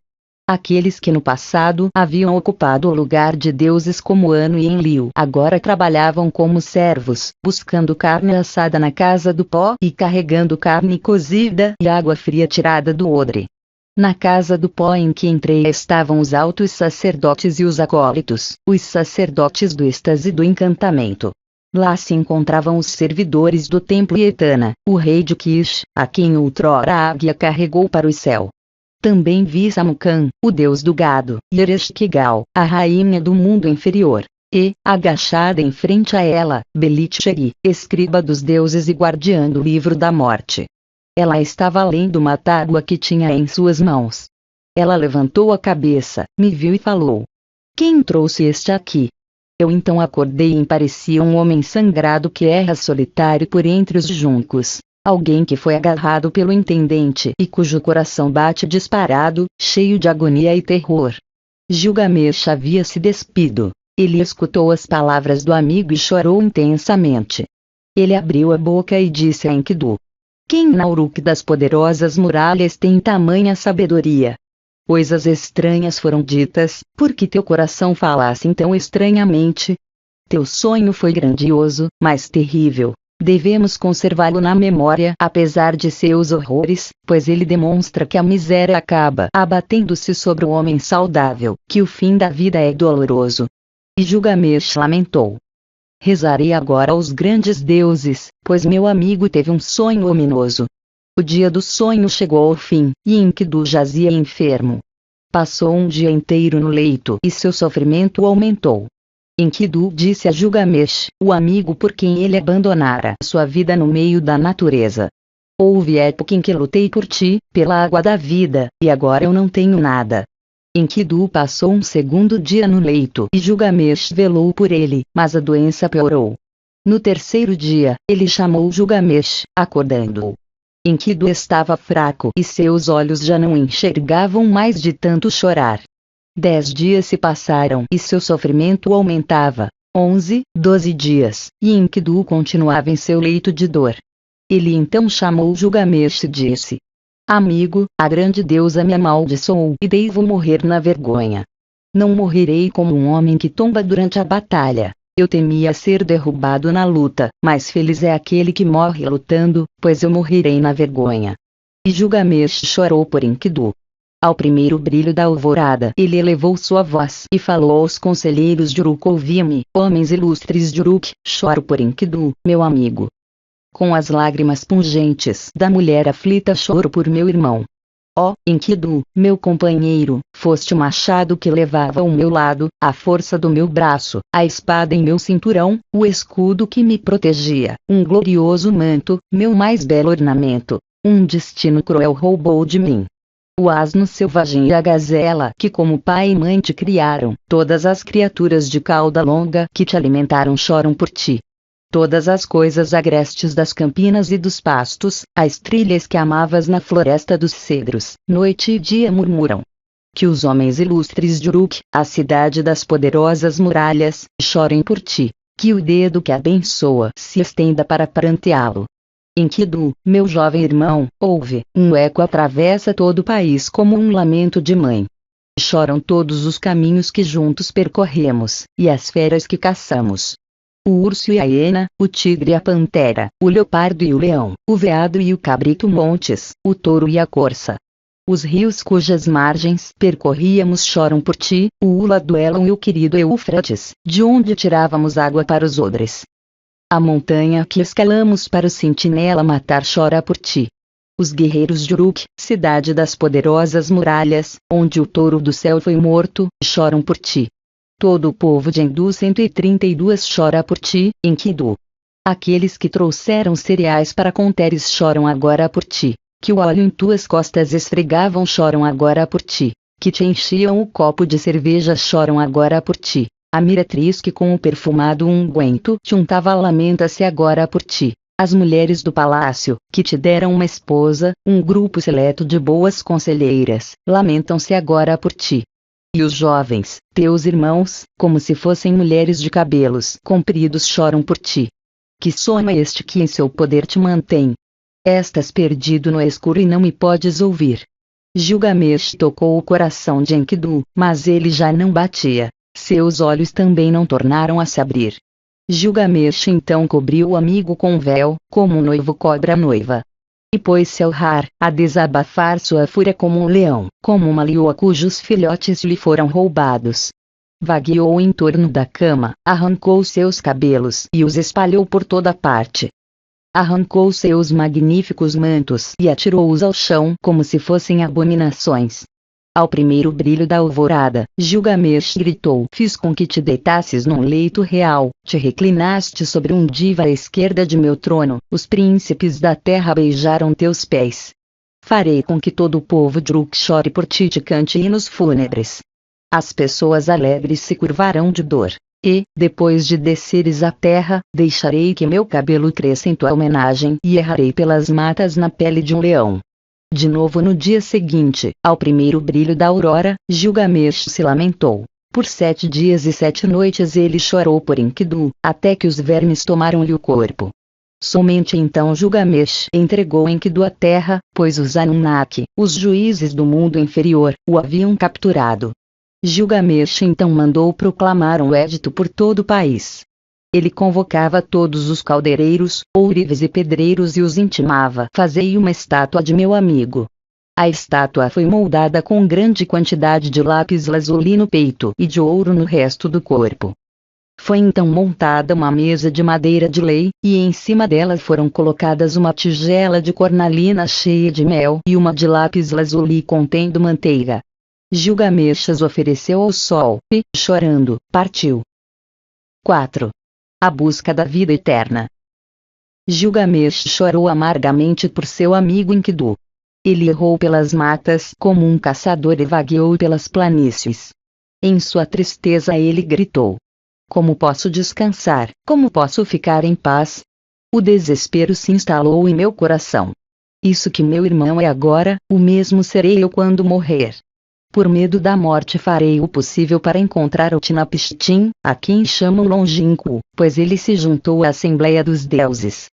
Aqueles que no passado haviam ocupado o lugar de deuses como Anu e Enlil agora trabalhavam como servos, buscando carne assada na casa do pó e carregando carne cozida e água fria tirada do odre. Na casa do pó em que entrei estavam os altos sacerdotes e os acólitos, os sacerdotes do êxtase e do encantamento. Lá se encontravam os servidores do templo e Etana, o rei de Kish, a quem outrora a águia carregou para o céu. Também vi Samucan, o deus do gado, e Ereshkigal, a rainha do mundo inferior. E, agachada em frente a ela, Belit-Sheri, escriba dos deuses e guardiã do livro da morte. Ela estava lendo uma tábua que tinha em suas mãos. Ela levantou a cabeça, me viu e falou: Quem trouxe este aqui? Eu então acordei e parecia um homem sangrado que erra solitário por entre os juncos. Alguém que foi agarrado pelo intendente e cujo coração bate disparado, cheio de agonia e terror. Gilgamesh havia se despido. Ele escutou as palavras do amigo e chorou intensamente. Ele abriu a boca e disse a Enkidu: quem na Uruk das poderosas muralhas tem tamanha sabedoria? Coisas estranhas foram ditas, porque teu coração fala assim tão estranhamente. Teu sonho foi grandioso, mas terrível. Devemos conservá-lo na memória apesar de seus horrores, pois ele demonstra que a miséria acaba abatendo-se sobre o homem saudável, que o fim da vida é doloroso. E Gilgamesh lamentou. Rezarei agora aos grandes deuses, pois meu amigo teve um sonho ominoso. O dia do sonho chegou ao fim, e Enkidu jazia enfermo. Passou um dia inteiro no leito e seu sofrimento aumentou. Enkidu disse a Gilgamesh, o amigo por quem ele abandonara sua vida no meio da natureza. Houve época em que lutei por ti, pela água da vida, e agora eu não tenho nada. Enkidu passou um segundo dia no leito e Gilgamesh velou por ele, mas a doença piorou. No terceiro dia, ele chamou Gilgamesh, acordando-o. Enkidu estava fraco e seus olhos já não enxergavam mais de tanto chorar. 10 dias se passaram e seu sofrimento aumentava. 11, 12 dias, e Enkidu continuava em seu leito de dor. Ele então chamou Gilgamesh e disse: amigo, a grande deusa me amaldiçoou e devo morrer na vergonha. Não morrerei como um homem que tomba durante a batalha. Eu temia ser derrubado na luta, mas feliz é aquele que morre lutando, pois eu morrerei na vergonha. E Gilgamesh chorou por Enkidu. Ao primeiro brilho da alvorada, ele elevou sua voz e falou aos conselheiros de Uruk: ouvi-me, homens ilustres de Uruk, choro por Enkidu, meu amigo. Com as lágrimas pungentes da mulher aflita choro por meu irmão. Ó, Enkidu, meu companheiro, foste o machado que levava ao meu lado, a força do meu braço, a espada em meu cinturão, o escudo que me protegia, um glorioso manto, meu mais belo ornamento. Um destino cruel roubou de mim. O asno selvagem e a gazela que como pai e mãe te criaram, todas as criaturas de cauda longa que te alimentaram choram por ti. Todas as coisas agrestes das campinas e dos pastos, as trilhas que amavas na floresta dos cedros, noite e dia murmuram. Que os homens ilustres de Uruk, a cidade das poderosas muralhas, chorem por ti, que o dedo que abençoa se estenda para pranteá-lo. Enkidu, meu jovem irmão, ouve, um eco atravessa todo o país como um lamento de mãe. Choram todos os caminhos que juntos percorremos, e as feras que caçamos. O urso e a hiena, o tigre e a pantera, o leopardo e o leão, o veado e o cabrito montes, o touro e a corça. Os rios cujas margens percorríamos choram por ti, o Ula do Elon e o querido Eufrates, de onde tirávamos água para os odres. A montanha que escalamos para o sentinela matar chora por ti. Os guerreiros de Uruk, cidade das poderosas muralhas, onde o touro do céu foi morto, choram por ti. Todo o povo de Endu 132 chora por ti, Enkidu. Aqueles que trouxeram cereais para Conteres choram agora por ti. Que o óleo em tuas costas esfregavam choram agora por ti. Que te enchiam o copo de cerveja choram agora por ti. A meretriz que com o perfumado unguento te untava lamenta-se agora por ti. As mulheres do palácio, que te deram uma esposa, um grupo seleto de boas conselheiras, lamentam-se agora por ti. E os jovens, teus irmãos, como se fossem mulheres de cabelos compridos choram por ti. Que sonho é este que em seu poder te mantém? Estás perdido no escuro e não me podes ouvir. Gilgamesh tocou o coração de Enkidu, mas ele já não batia. Seus olhos também não tornaram a se abrir. Gilgamesh então cobriu o amigo com um véu, como um noivo cobre a noiva. E pôs-se a urrar, a desabafar sua fúria como um leão, como uma leoa cujos filhotes lhe foram roubados. Vagueou em torno da cama, arrancou seus cabelos e os espalhou por toda parte. Arrancou seus magníficos mantos e atirou-os ao chão como se fossem abominações. Ao primeiro brilho da alvorada, Gilgamesh gritou: fiz com que te deitasses num leito real, te reclinaste sobre um diva à esquerda de meu trono, os príncipes da terra beijaram teus pés. Farei com que todo o povo de Uruk chore por ti e te cante hinos fúnebres. As pessoas alegres se curvarão de dor. E, depois de desceres à terra, deixarei que meu cabelo cresça em tua homenagem e errarei pelas matas na pele de um leão. De novo no dia seguinte, ao primeiro brilho da aurora, Gilgamesh se lamentou. Por 7 dias e 7 noites ele chorou por Enkidu, até que os vermes tomaram-lhe o corpo. Somente então Gilgamesh entregou Enkidu à terra, pois os Anunnaki, os juízes do mundo inferior, o haviam capturado. Gilgamesh então mandou proclamar um edito por todo o país. Ele convocava todos os caldeireiros, ourives e pedreiros e os intimava: fazei uma estátua de meu amigo. A estátua foi moldada com grande quantidade de lápis-lazuli no peito e de ouro no resto do corpo. Foi então montada uma mesa de madeira de lei, e em cima dela foram colocadas uma tigela de cornalina cheia de mel e uma de lápis-lazuli contendo manteiga. Gilgamesh as ofereceu ao sol, e, chorando, partiu. 4. A busca da vida eterna. Gilgamesh chorou amargamente por seu amigo Enkidu. Ele errou pelas matas como um caçador e vagueou pelas planícies. Em sua tristeza ele gritou: como posso descansar? Como posso ficar em paz? O desespero se instalou em meu coração. Isso que meu irmão é agora, o mesmo serei eu quando morrer. Por medo da morte farei o possível para encontrar Utnapishtim, a quem chamam longínquo, pois ele se juntou à Assembleia dos Deuses.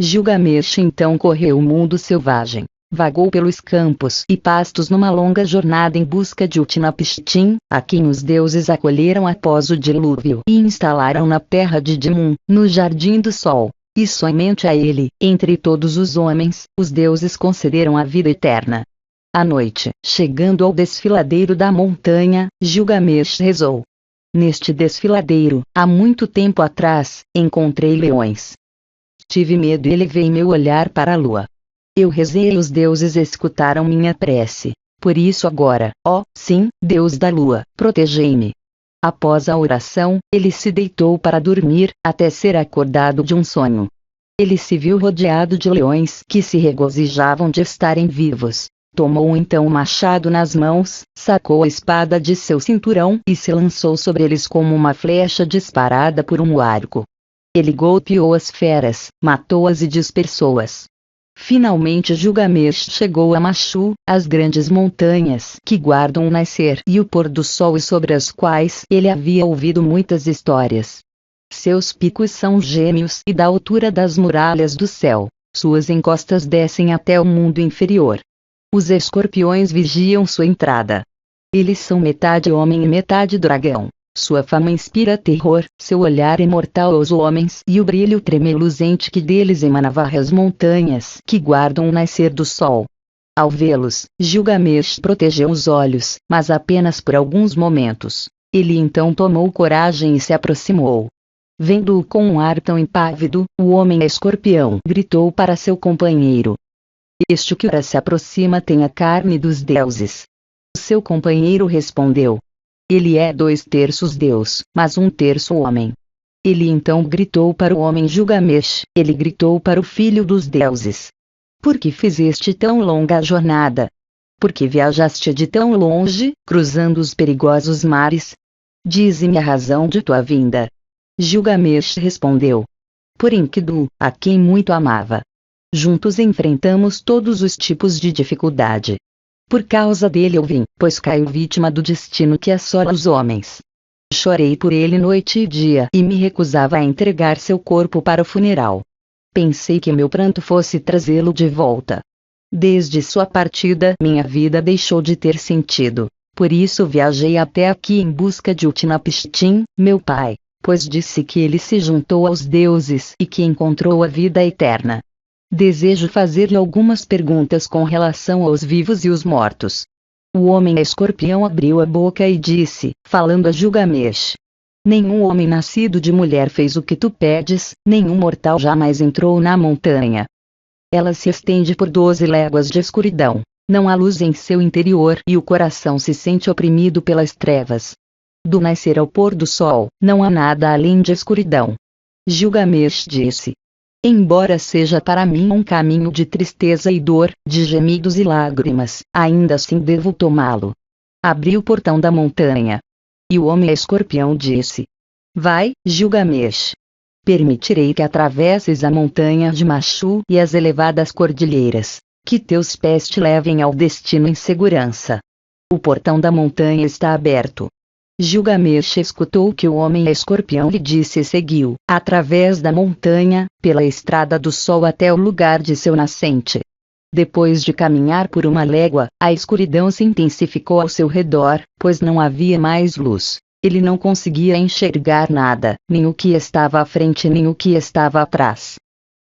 Gilgamesh então correu o mundo selvagem. Vagou pelos campos e pastos numa longa jornada em busca de Utnapishtim, a quem os deuses acolheram após o dilúvio e instalaram na terra de Dimun, no Jardim do Sol. E somente a ele, entre todos os homens, os deuses concederam a vida eterna. À noite, chegando ao desfiladeiro da montanha, Gilgamesh rezou: neste desfiladeiro, há muito tempo atrás, encontrei leões. Tive medo e elevei meu olhar para a lua. Eu rezei e os deuses escutaram minha prece. Por isso agora, ó, sim, Deus da lua, protegei-me. Após a oração, ele se deitou para dormir, até ser acordado de um sonho. Ele se viu rodeado de leões que se regozijavam de estarem vivos. Tomou então o machado nas mãos, sacou a espada de seu cinturão e se lançou sobre eles como uma flecha disparada por um arco. Ele golpeou as feras, matou-as e dispersou-as. Finalmente Gilgamesh chegou a Machu, as grandes montanhas que guardam o nascer e o pôr do sol e sobre as quais ele havia ouvido muitas histórias. Seus picos são gêmeos e da altura das muralhas do céu, suas encostas descem até o mundo inferior. Os escorpiões vigiam sua entrada. Eles são metade homem e metade dragão. Sua fama inspira terror, seu olhar é mortal aos homens e o brilho tremeluzente que deles emana varre as montanhas que guardam o nascer do sol. Ao vê-los, Gilgamesh protegeu os olhos, mas apenas por alguns momentos. Ele então tomou coragem e se aproximou. Vendo-o com um ar tão impávido, o homem escorpião gritou para seu companheiro: este que ora se aproxima tem a carne dos deuses. Seu companheiro respondeu: ele é 2/3 Deus, mas 1/3 homem. Ele então gritou para o homem Gilgamesh, ele gritou para o filho dos deuses: por que fizeste tão longa jornada? Por que viajaste de tão longe, cruzando os perigosos mares? Dize-me a razão de tua vinda. Gilgamesh respondeu: por Enkidu, a quem muito amava. Juntos enfrentamos todos os tipos de dificuldade. Por causa dele eu vim, pois caio vítima do destino que assola os homens. Chorei por ele noite e dia e me recusava a entregar seu corpo para o funeral. Pensei que meu pranto fosse trazê-lo de volta. Desde sua partida minha vida deixou de ter sentido. Por isso viajei até aqui em busca de Utnapishtim, meu pai, pois disse que ele se juntou aos deuses e que encontrou a vida eterna. Desejo fazer-lhe algumas perguntas com relação aos vivos e os mortos. O homem escorpião abriu a boca e disse, falando a Gilgamesh: nenhum homem nascido de mulher fez o que tu pedes, nenhum mortal jamais entrou na montanha. Ela se estende por 12 léguas de escuridão. Não há luz em seu interior e o coração se sente oprimido pelas trevas. Do nascer ao pôr do sol, não há nada além de escuridão. Gilgamesh disse: embora seja para mim um caminho de tristeza e dor, de gemidos e lágrimas, ainda assim devo tomá-lo. Abri o portão da montanha. E o homem escorpião disse: vai, Gilgamesh. Permitirei que atravesses a montanha de Machu e as elevadas cordilheiras. Que teus pés te levem ao destino em segurança. O portão da montanha está aberto. Gilgamesh escutou o que o homem escorpião lhe disse e seguiu, através da montanha, pela estrada do sol até o lugar de seu nascente. Depois de caminhar por uma légua, a escuridão se intensificou ao seu redor, pois não havia mais luz. Ele não conseguia enxergar nada, nem o que estava à frente nem o que estava atrás.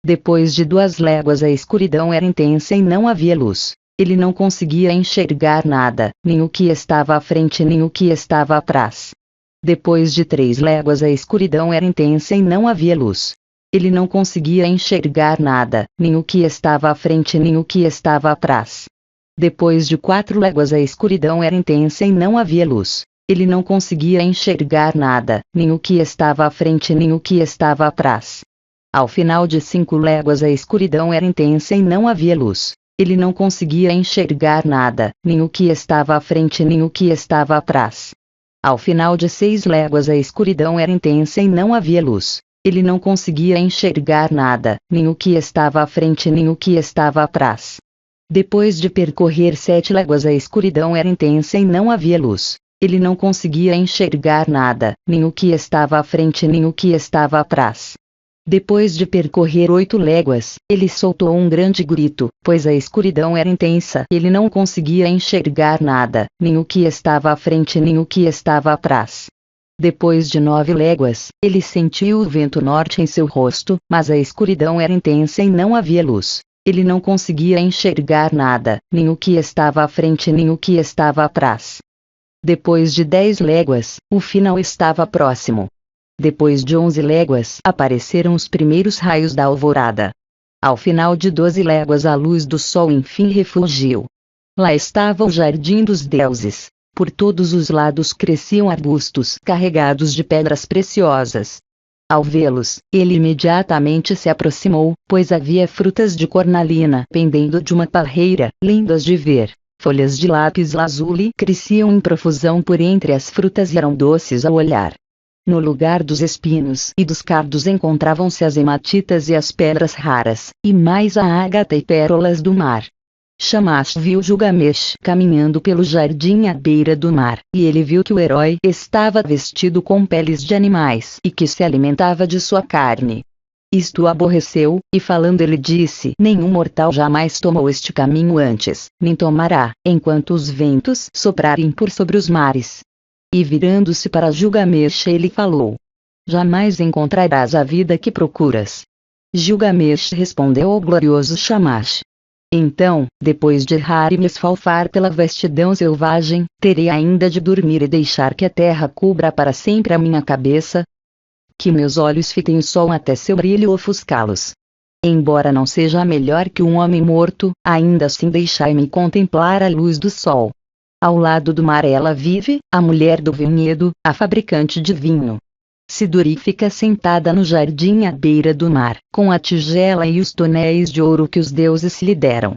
Depois de 2 léguas a escuridão era intensa e não havia luz. Ele não conseguia enxergar nada, nem o que estava à frente nem o que estava atrás. Depois de 3 léguas a escuridão era intensa e não havia luz. Ele não conseguia enxergar nada, nem o que estava à frente nem o que estava atrás. Depois de 4 léguas a escuridão era intensa e não havia luz. Ele não conseguia enxergar nada, nem o que estava à frente nem o que estava atrás. Ao final de 5 léguas a escuridão era intensa e não havia luz. Ele não conseguia enxergar nada, nem o que estava à frente nem o que estava atrás. Ao final de 6 léguas a escuridão era intensa e não havia luz. Ele não conseguia enxergar nada, nem o que estava à frente nem o que estava atrás. Depois de percorrer 7 léguas a escuridão era intensa e não havia luz. Ele não conseguia enxergar nada, nem o que estava à frente nem o que estava atrás. Depois de percorrer 8 léguas, ele soltou um grande grito, pois a escuridão era intensa. Ele não conseguia enxergar nada, nem o que estava à frente nem o que estava atrás. Depois de 9 léguas, ele sentiu o vento norte em seu rosto, mas a escuridão era intensa e não havia luz. Ele não conseguia enxergar nada, nem o que estava à frente nem o que estava atrás. Depois de 10 léguas, o final estava próximo. Depois de 11 léguas, apareceram os primeiros raios da alvorada. Ao final de 12 léguas a luz do sol enfim refulgiu. Lá estava o jardim dos deuses. Por todos os lados cresciam arbustos carregados de pedras preciosas. Ao vê-los, ele imediatamente se aproximou, pois havia frutas de cornalina pendendo de uma parreira, lindas de ver. Folhas de lápis lazuli cresciam em profusão por entre as frutas e eram doces ao olhar. No lugar dos espinos e dos cardos encontravam-se as hematitas e as pedras raras, e mais a ágata e pérolas do mar. Shamash viu Gilgamesh caminhando pelo jardim à beira do mar, e ele viu que o herói estava vestido com peles de animais e que se alimentava de sua carne. Isto o aborreceu, e falando ele disse: nenhum mortal jamais tomou este caminho antes, nem tomará, enquanto os ventos soprarem por sobre os mares. E virando-se para Gilgamesh ele falou: jamais encontrarás a vida que procuras. Gilgamesh respondeu ao glorioso Shamash: então, depois de errar e me esfalfar pela vastidão selvagem, terei ainda de dormir e deixar que a terra cubra para sempre a minha cabeça? Que meus olhos fitem o sol até seu brilho ofuscá-los. Embora não seja melhor que um homem morto, ainda assim deixai-me contemplar a luz do sol. Ao lado do mar ela vive, a mulher do vinhedo, a fabricante de vinho. Siduri fica sentada no jardim à beira do mar, com a tigela e os tonéis de ouro que os deuses lhe deram.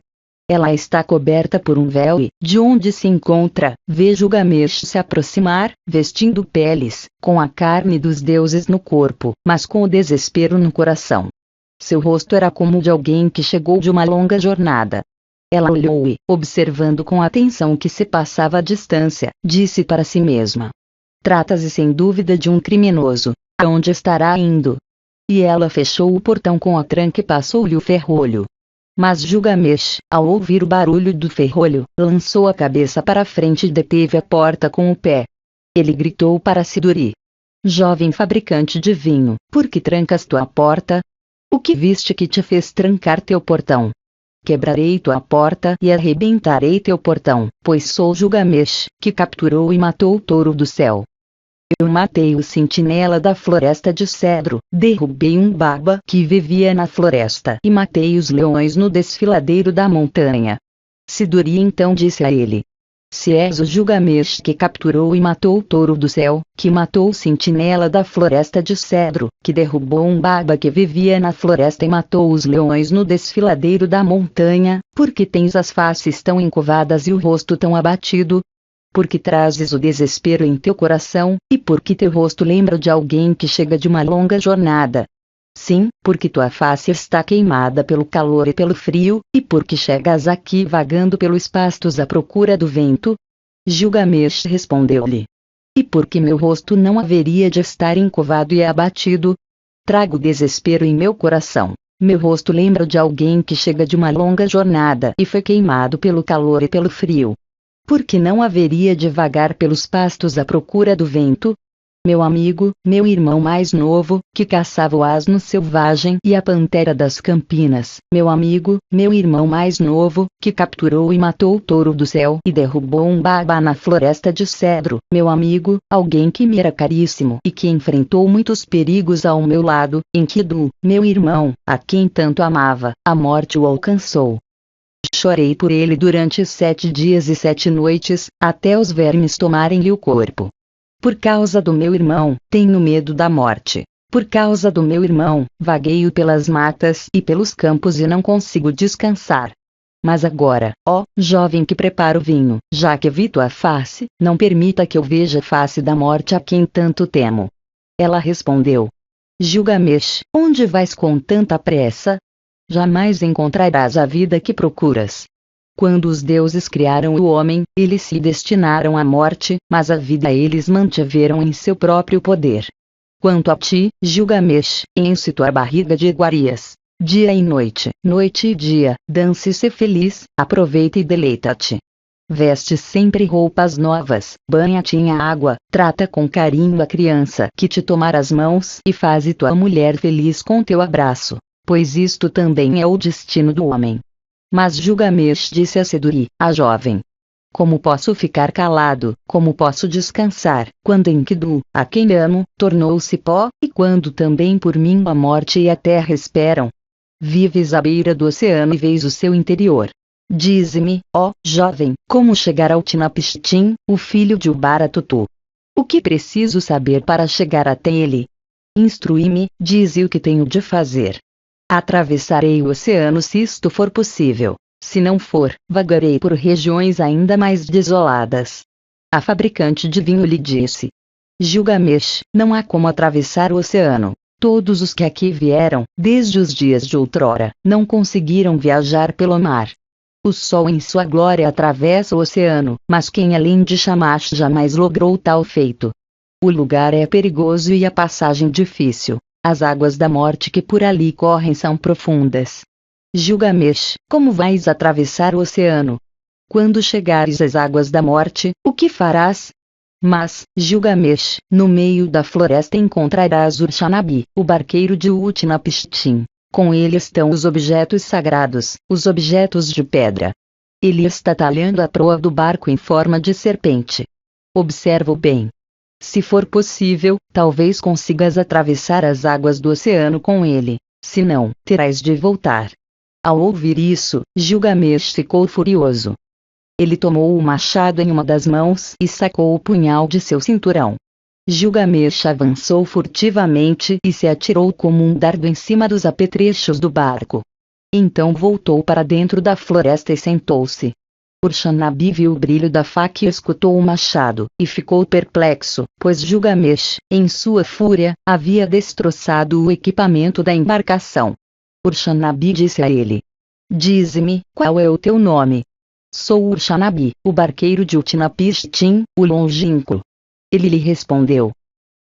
Ela está coberta por um véu e, de onde se encontra, vê Gilgamesh se aproximar, vestindo peles, com a carne dos deuses no corpo, mas com o desespero no coração. Seu rosto era como o de alguém que chegou de uma longa jornada. Ela olhou e, observando com atenção o que se passava à distância, disse para si mesma: trata-se sem dúvida de um criminoso. Aonde estará indo? E ela fechou o portão com a tranca e passou-lhe o ferrolho. Mas Gilgamesh, ao ouvir o barulho do ferrolho, lançou a cabeça para a frente e deteve a porta com o pé. Ele gritou para Siduri: jovem fabricante de vinho, por que trancas tua porta? O que viste que te fez trancar teu portão? Quebrarei tua porta e arrebentarei teu portão, pois sou Gilgamesh, que capturou e matou o touro do céu. Eu matei o sentinela da floresta de cedro, derrubei um baba que vivia na floresta e matei os leões no desfiladeiro da montanha. Siduri então disse a ele: se és o Gilgamesh que capturou e matou o touro do céu, que matou o sentinela da floresta de cedro, que derrubou um baba que vivia na floresta e matou os leões no desfiladeiro da montanha, por que tens as faces tão encurvadas e o rosto tão abatido? Porque trazes o desespero em teu coração, e porque teu rosto lembra de alguém que chega de uma longa jornada. Sim, porque tua face está queimada pelo calor e pelo frio, e porque chegas aqui vagando pelos pastos à procura do vento? Gilgamesh respondeu-lhe: e porque meu rosto não haveria de estar encovado e abatido, trago desespero em meu coração. Meu rosto lembra de alguém que chega de uma longa jornada e foi queimado pelo calor e pelo frio. Porque não haveria de vagar pelos pastos à procura do vento? Meu amigo, meu irmão mais novo, que caçava o asno selvagem e a pantera das campinas. Meu amigo, meu irmão mais novo, que capturou e matou o touro do céu e derrubou um baba na floresta de cedro. Meu amigo, alguém que me era caríssimo e que enfrentou muitos perigos ao meu lado. Enkidu, meu irmão, a quem tanto amava, a morte o alcançou. Chorei por ele durante 7 dias e 7 noites, até os vermes tomarem-lhe o corpo. Por causa do meu irmão, tenho medo da morte. Por causa do meu irmão, vagueio pelas matas e pelos campos e não consigo descansar. Mas agora, ó jovem que prepara o vinho, já que vi tua face, não permita que eu veja a face da morte a quem tanto temo. Ela respondeu: Gilgamesh, onde vais com tanta pressa? Jamais encontrarás a vida que procuras. Quando os deuses criaram o homem, eles se destinaram à morte, mas a vida eles mantiveram em seu próprio poder. Quanto a ti, Gilgamesh, enche tua barriga de iguarias. Dia e noite e dia, dança e sê feliz, aproveita e deleita-te. Veste sempre roupas novas, banha-te em água, trata com carinho a criança que te tomar as mãos e faze tua mulher feliz com teu abraço, pois isto também é o destino do homem. Mas Gilgamesh disse a Seduri, a jovem: Como posso ficar calado, como posso descansar, quando Enkidu, a quem amo, tornou-se pó, e quando também por mim a morte e a terra esperam? Vives à beira do oceano e vês o seu interior. Dize-me, ó jovem, como chegar ao Utnapishtim, o filho de Ubaratutu. O que preciso saber para chegar até ele? Instrui-me, dize o que tenho de fazer. Atravessarei o oceano se isto for possível. Se não for, vagarei por regiões ainda mais desoladas. A fabricante de vinho lhe disse: Gilgamesh, não há como atravessar o oceano. Todos os que aqui vieram, desde os dias de outrora, não conseguiram viajar pelo mar. O sol em sua glória atravessa o oceano, mas quem além de Shamash jamais logrou tal feito. O lugar é perigoso e a passagem difícil. As águas da morte que por ali correm são profundas. Gilgamesh, como vais atravessar o oceano? Quando chegares às águas da morte, o que farás? Mas, Gilgamesh, no meio da floresta encontrarás Urshanabi, o barqueiro de Utnapishtim. Com ele estão os objetos sagrados, os objetos de pedra. Ele está talhando a proa do barco em forma de serpente. Observa-o bem. Se for possível, talvez consigas atravessar as águas do oceano com ele. Se não, terás de voltar. Ao ouvir isso, Gilgamesh ficou furioso. Ele tomou o machado em uma das mãos e sacou o punhal de seu cinturão. Gilgamesh avançou furtivamente e se atirou como um dardo em cima dos apetrechos do barco. Então voltou para dentro da floresta e sentou-se. Urshanabi viu o brilho da faca e escutou o machado, e ficou perplexo, pois Gilgamesh, em sua fúria, havia destroçado o equipamento da embarcação. Urshanabi disse a ele: Dize-me, qual é o teu nome? Sou Urshanabi, o barqueiro de Utnapishtim, o longínquo. Ele lhe respondeu: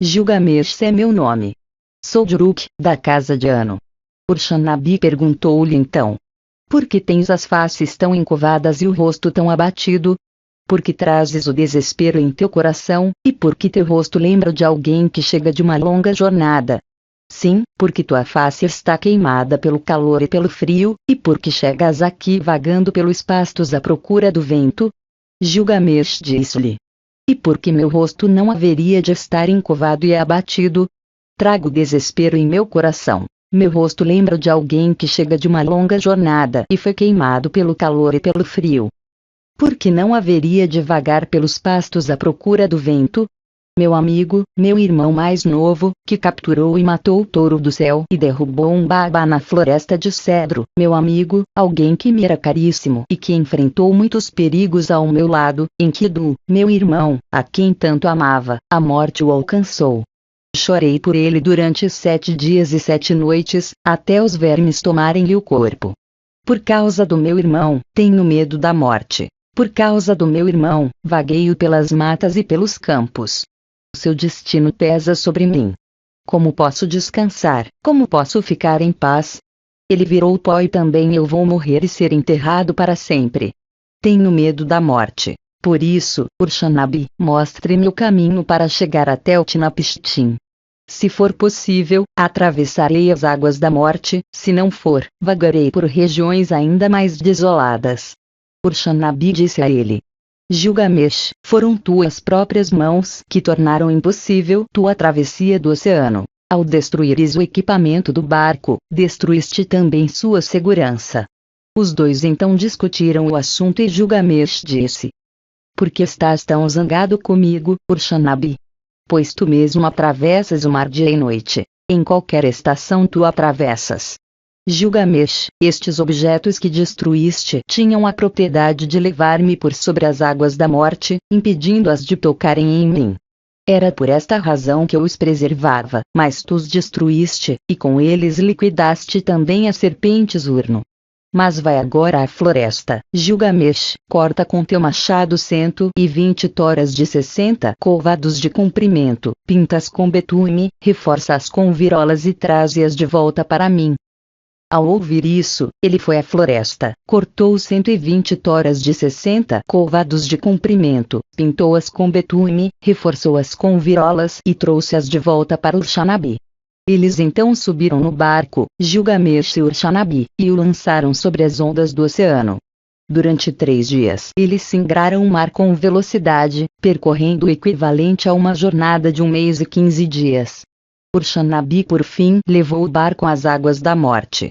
Gilgamesh é meu nome. Sou de Uruk, da casa de Anu. Urshanabi perguntou-lhe então: Por que tens as faces tão encovadas e o rosto tão abatido? Por que trazes o desespero em teu coração, e por que teu rosto lembra de alguém que chega de uma longa jornada? Sim, porque tua face está queimada pelo calor e pelo frio, e porque chegas aqui vagando pelos pastos à procura do vento? Gilgamesh disse-lhe: E porque meu rosto não haveria de estar encovado e abatido? Trago desespero em meu coração. Meu rosto lembra de alguém que chega de uma longa jornada e foi queimado pelo calor e pelo frio. Porque não haveria de vagar pelos pastos à procura do vento? Meu amigo, meu irmão mais novo, que capturou e matou o touro do céu e derrubou um baba na floresta de cedro. Meu amigo, alguém que me era caríssimo e que enfrentou muitos perigos ao meu lado. Enkidu, meu irmão, a quem tanto amava, a morte o alcançou. Chorei por ele durante 7 dias e 7 noites, até os vermes tomarem-lhe o corpo. Por causa do meu irmão, tenho medo da morte. Por causa do meu irmão, vagueio pelas matas e pelos campos. Seu destino pesa sobre mim. Como posso descansar? Como posso ficar em paz? Ele virou pó e também eu vou morrer e ser enterrado para sempre. Tenho medo da morte. Por isso, Urshanabi, mostre-me o caminho para chegar até Utnapishtim. Se for possível, atravessarei as águas da morte, se não for, vagarei por regiões ainda mais desoladas. Urshanabi disse a ele: Gilgamesh, foram tuas próprias mãos que tornaram impossível tua travessia do oceano. Ao destruires o equipamento do barco, destruíste também sua segurança. Os dois então discutiram o assunto e Gilgamesh disse: Por que estás tão zangado comigo, Urshanabi? Pois tu mesmo atravessas o mar dia e noite. Em qualquer estação tu atravessas. Gilgamesh, estes objetos que destruíste tinham a propriedade de levar-me por sobre as águas da morte, impedindo-as de tocarem em mim. Era por esta razão que eu os preservava, mas tu os destruíste, e com eles liquidaste também as serpentes Urno. Mas vai agora à floresta, Gilgamesh, corta com teu machado 120 toras de 60 côvados de comprimento, pintas com betume, reforça-as com virolas e traze-as de volta para mim. Ao ouvir isso, ele foi à floresta, cortou 120 toras de 60 côvados de comprimento, pintou-as com betume, reforçou-as com virolas e trouxe-as de volta para Urshanabi. Eles então subiram no barco, Gilgamesh e Urshanabi, e o lançaram sobre as ondas do oceano. Durante 3 dias eles singraram o mar com velocidade, percorrendo o equivalente a uma jornada de 1 mês e 15 dias. Urshanabi por fim levou o barco às águas da morte.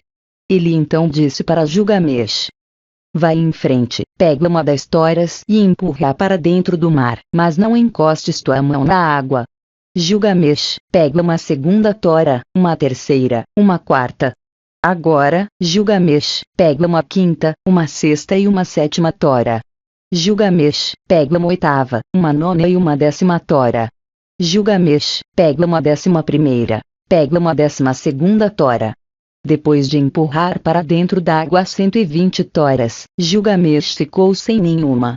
Ele então disse para Gilgamesh: Vai em frente, pega uma das toras e empurra-a para dentro do mar, mas não encostes tua mão na água. Gilgamesh, pega uma segunda tora, uma terceira, uma quarta. Agora, Gilgamesh, pega uma quinta, uma sexta e uma sétima tora. Gilgamesh, pega uma oitava, uma nona e uma 10ª tora. Gilgamesh, pega uma 11ª, pega uma 12ª tora. Depois de empurrar para dentro d'água 120 toras, Gilgamesh ficou sem nenhuma.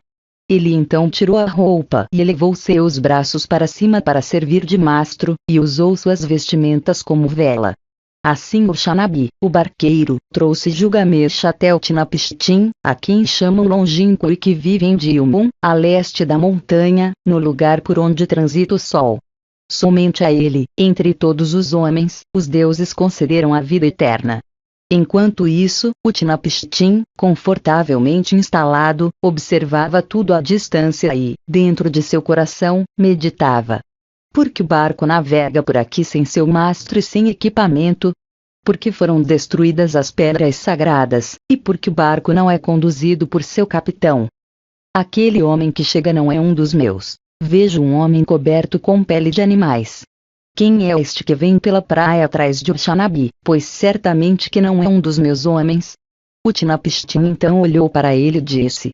Ele então tirou a roupa e elevou seus braços para cima para servir de mastro, e usou suas vestimentas como vela. Assim Urshanabi, o barqueiro, trouxe Gilgamesh até Utnapishtim, a quem chamam longínquo e que vive em Dilmun, a leste da montanha, no lugar por onde transita o sol. Somente a ele, entre todos os homens, os deuses concederam a vida eterna. Enquanto isso, Utnapishtim, confortavelmente instalado, observava tudo à distância e, dentro de seu coração, meditava. Por que o barco navega por aqui sem seu mastro e sem equipamento? Por que foram destruídas as pedras sagradas, e por que o barco não é conduzido por seu capitão? Aquele homem que chega não é um dos meus. Vejo um homem coberto com pele de animais. Quem é este que vem pela praia atrás de Urshanabi, pois certamente que não é um dos meus homens? Utnapishtim então olhou para ele e disse: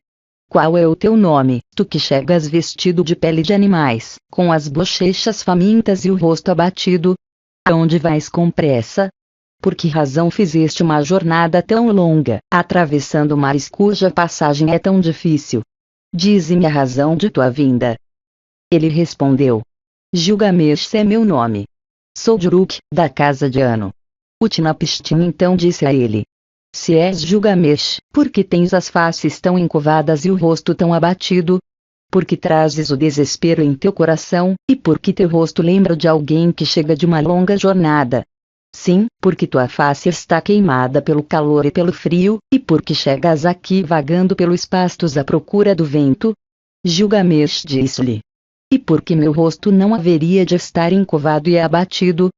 Qual é o teu nome, tu que chegas vestido de pele de animais, com as bochechas famintas e o rosto abatido? Aonde vais com pressa? Por que razão fizeste uma jornada tão longa, atravessando mares cuja passagem é tão difícil? Dize-me a razão de tua vinda. Ele respondeu: Gilgamesh é meu nome. Sou de Uruk, da casa de Anu. Utnapishtim então disse a ele: Se és Gilgamesh, por que tens as faces tão encurvadas e o rosto tão abatido? Por que trazes o desespero em teu coração, e por que teu rosto lembra de alguém que chega de uma longa jornada? Sim, porque tua face está queimada pelo calor e pelo frio, e porque chegas aqui vagando pelos pastos à procura do vento? Gilgamesh disse-lhe: E por que meu rosto não haveria de estar encurvado e abatido?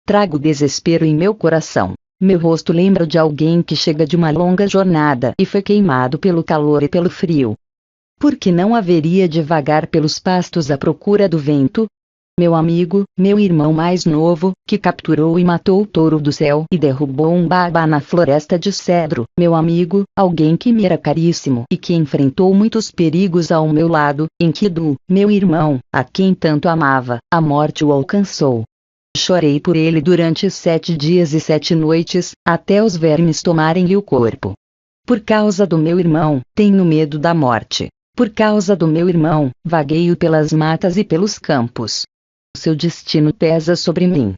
Trago desespero em meu coração. Meu rosto lembra de alguém que chega de uma longa jornada e foi queimado pelo calor e pelo frio. Por que não haveria de vagar pelos pastos à procura do vento? Meu amigo, meu irmão mais novo, que capturou e matou o touro do céu e derrubou um baba na floresta de cedro, meu amigo, alguém que me era caríssimo e que enfrentou muitos perigos ao meu lado, Enkidu, meu irmão, a quem tanto amava, a morte o alcançou. Chorei por ele durante 7 dias e 7 noites, até os vermes tomarem-lhe o corpo. Por causa do meu irmão, tenho medo da morte. Por causa do meu irmão, vagueio pelas matas e pelos campos. seu destino pesa sobre mim.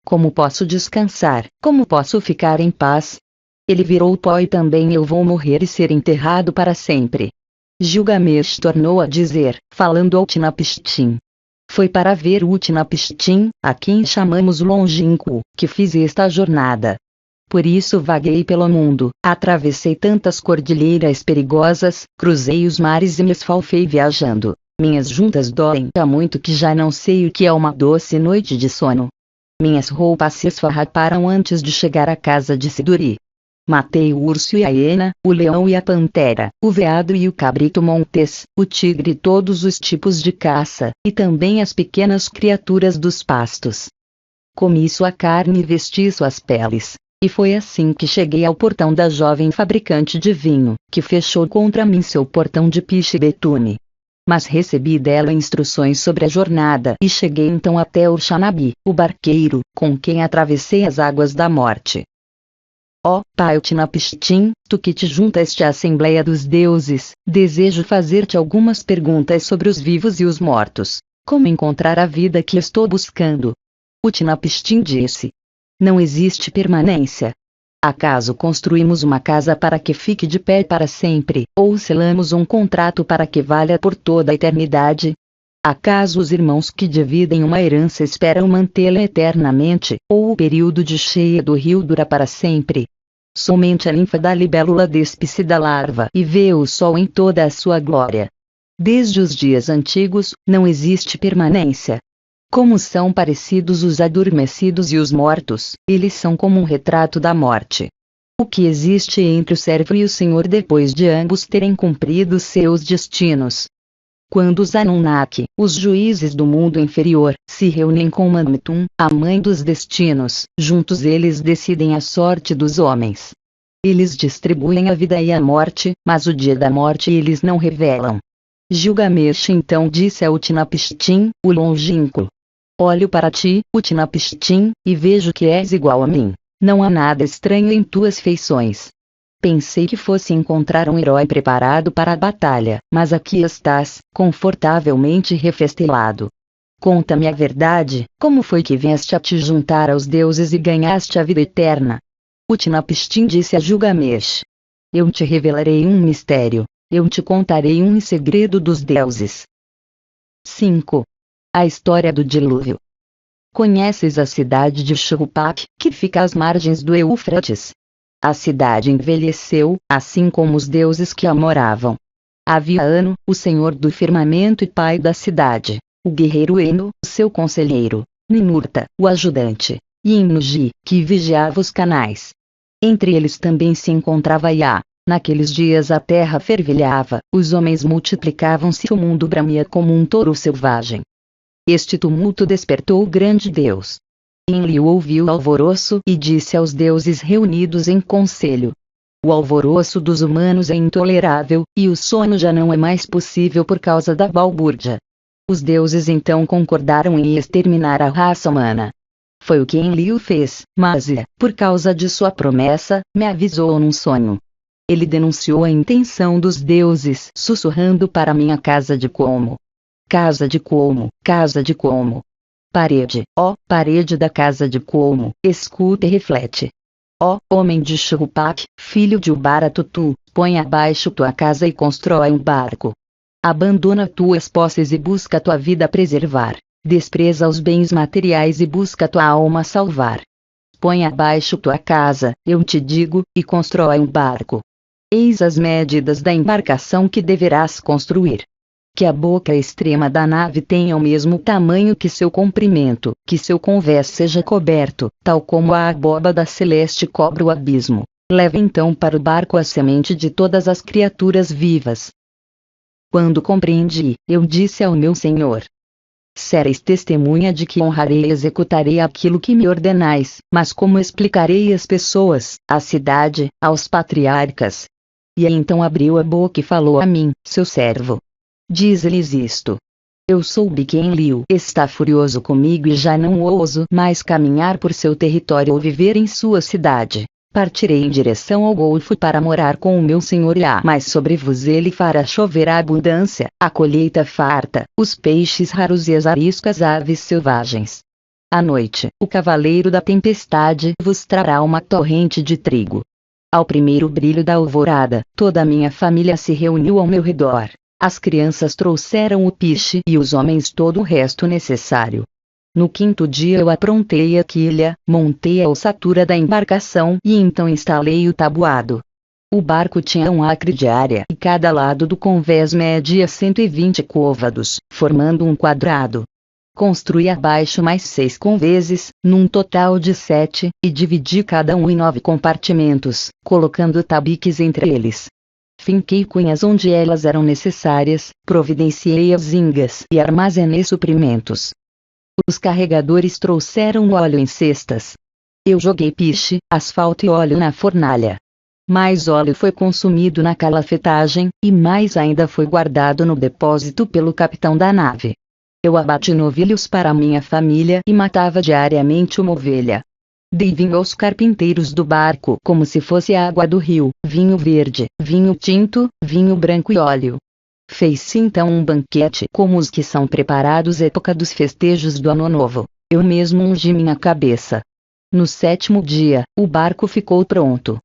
Como posso descansar? Como posso ficar em paz? Ele virou pó e também eu vou morrer e ser enterrado para sempre. Gilgamesh tornou a dizer, falando ao Utnapishtim. Foi para ver o Utnapishtim, a quem chamamos o longínquo, que fiz esta jornada. Por isso vaguei pelo mundo, atravessei tantas cordilheiras perigosas, cruzei os mares e me esfalfei viajando. Minhas juntas doem há muito que já não sei o que é uma doce noite de sono. Minhas roupas se esfarraparam antes de chegar à casa de Siduri. Matei o urso e a hiena, o leão e a pantera, o veado e o cabrito montes, o tigre e todos os tipos de caça, e também as pequenas criaturas dos pastos. Comi sua carne e vesti suas peles. E foi assim que cheguei ao portão da jovem fabricante de vinho, que fechou contra mim seu portão de piche e betume. Mas recebi dela instruções sobre a jornada e cheguei então até Urshanabi, o barqueiro, com quem atravessei as águas da morte. Ó Pai Utnapishtim, tu que te juntaste à Assembleia dos Deuses, desejo fazer-te algumas perguntas sobre os vivos e os mortos. Como encontrar a vida que estou buscando? Utnapishtim disse. Não existe permanência. Acaso construímos uma casa para que fique de pé para sempre, ou selamos um contrato para que valha por toda a eternidade? Acaso os irmãos que dividem uma herança esperam mantê-la eternamente, ou o período de cheia do rio dura para sempre? Somente a ninfa da libélula despe-se da larva e vê o sol em toda a sua glória. Desde os dias antigos, não existe permanência. Como são parecidos os adormecidos e os mortos, eles são como um retrato da morte. O que existe entre o servo e o senhor depois de ambos terem cumprido seus destinos? Quando os Anunnaki, os juízes do mundo inferior, se reúnem com Manmetum, a mãe dos destinos, juntos eles decidem a sorte dos homens. Eles distribuem a vida e a morte, mas o dia da morte eles não revelam. Gilgamesh então disse a Utnapishtim, o longínquo. Olho para ti, Utnapishtim, e vejo que és igual a mim. Não há nada estranho em tuas feições. Pensei que fosse encontrar um herói preparado para a batalha, mas aqui estás, confortavelmente refestelado. Conta-me a verdade, como foi que vieste a te juntar aos deuses e ganhaste a vida eterna? Utnapishtim disse a Gilgamesh. Eu te revelarei um mistério, eu te contarei um segredo dos deuses. 5. A história do dilúvio. Conheces a cidade de Shuruppak, que fica às margens do Eufrates? A cidade envelheceu, assim como os deuses que a moravam. Havia Anu, o senhor do firmamento e pai da cidade, o guerreiro Eno, seu conselheiro, Ninurta, o ajudante, e Innuji, que vigiava os canais. Entre eles também se encontrava Iá. Naqueles dias a terra fervilhava, os homens multiplicavam-se e o mundo bramia como um touro selvagem. Este tumulto despertou o grande Deus. Enlil ouviu o alvoroço e disse aos deuses reunidos em conselho. O alvoroço dos humanos é intolerável, e o sono já não é mais possível por causa da balbúrdia. Os deuses então concordaram em exterminar a raça humana. Foi o que Enlil fez, mas, por causa de sua promessa, me avisou num sonho. Ele denunciou a intenção dos deuses sussurrando para minha casa de como. Casa de como, casa de como. Parede, ó, parede da casa de como, escuta e reflete. Ó, homem de Shuruppak, filho de Ubaratutu, põe abaixo tua casa e constrói um barco. Abandona tuas posses e busca tua vida preservar. Despreza os bens materiais e busca tua alma salvar. Põe abaixo tua casa, eu te digo, e constrói um barco. Eis as medidas da embarcação que deverás construir. Que a boca extrema da nave tenha o mesmo tamanho que seu comprimento, que seu convés seja coberto, tal como a abóbada celeste cobre o abismo. Leva então para o barco a semente de todas as criaturas vivas. Quando compreendi, eu disse ao meu Senhor: sereis testemunha de que honrarei e executarei aquilo que me ordenais, mas como explicarei às pessoas, à cidade, aos patriarcas? E então abriu a boca e falou a mim, seu servo. Diz-lhes isto. Eu soube que Enlil está furioso comigo e já não ouso mais caminhar por seu território ou viver em sua cidade. Partirei em direção ao Golfo para morar com o meu senhor Iá. Mas sobre vos ele fará chover a abundância, a colheita farta, os peixes raros e as ariscas aves selvagens. À noite, o cavaleiro da tempestade vos trará uma torrente de trigo. Ao primeiro brilho da alvorada, toda a minha família se reuniu ao meu redor. As crianças trouxeram o piche e os homens todo o resto necessário. No quinto dia eu aprontei a quilha, montei a ossatura da embarcação e então instalei o tabuado. O barco tinha 1 acre de área e cada lado do convés media 120 côvados, formando um quadrado. Construí abaixo mais 6 conveses, num total de 7, e dividi cada um em 9 compartimentos, colocando tabiques entre eles. Finquei cunhas onde elas eram necessárias, providenciei as zingas e armazenei suprimentos. Os carregadores trouxeram óleo em cestas. Eu joguei piche, asfalto e óleo na fornalha. Mais óleo foi consumido na calafetagem, e mais ainda foi guardado no depósito pelo capitão da nave. Eu abati novilhos para minha família e matava diariamente uma ovelha. Dei vinho aos carpinteiros do barco como se fosse água do rio, vinho verde, vinho tinto, vinho branco e óleo. Fez-se então um banquete como os que são preparados época dos festejos do Ano Novo. Eu mesmo ungi minha cabeça. No 7º dia, o barco ficou pronto.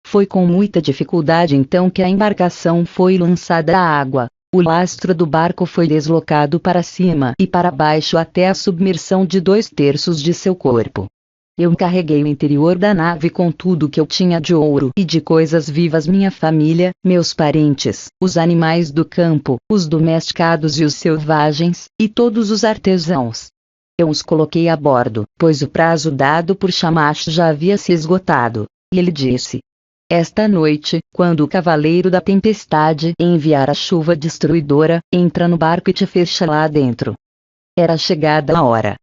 Foi com muita dificuldade então que a embarcação foi lançada à água. O lastro do barco foi deslocado para cima e para baixo até a submersão de 2/3 de seu corpo. Eu carreguei o interior da nave com tudo que eu tinha de ouro e de coisas vivas, minha família, meus parentes, os animais do campo, os domesticados e os selvagens, e todos os artesãos. Eu os coloquei a bordo, pois o prazo dado por Shamash já havia se esgotado, e ele disse: esta noite, quando o cavaleiro da tempestade enviar a chuva destruidora, entra no barco e te fecha lá dentro. Era chegada a hora.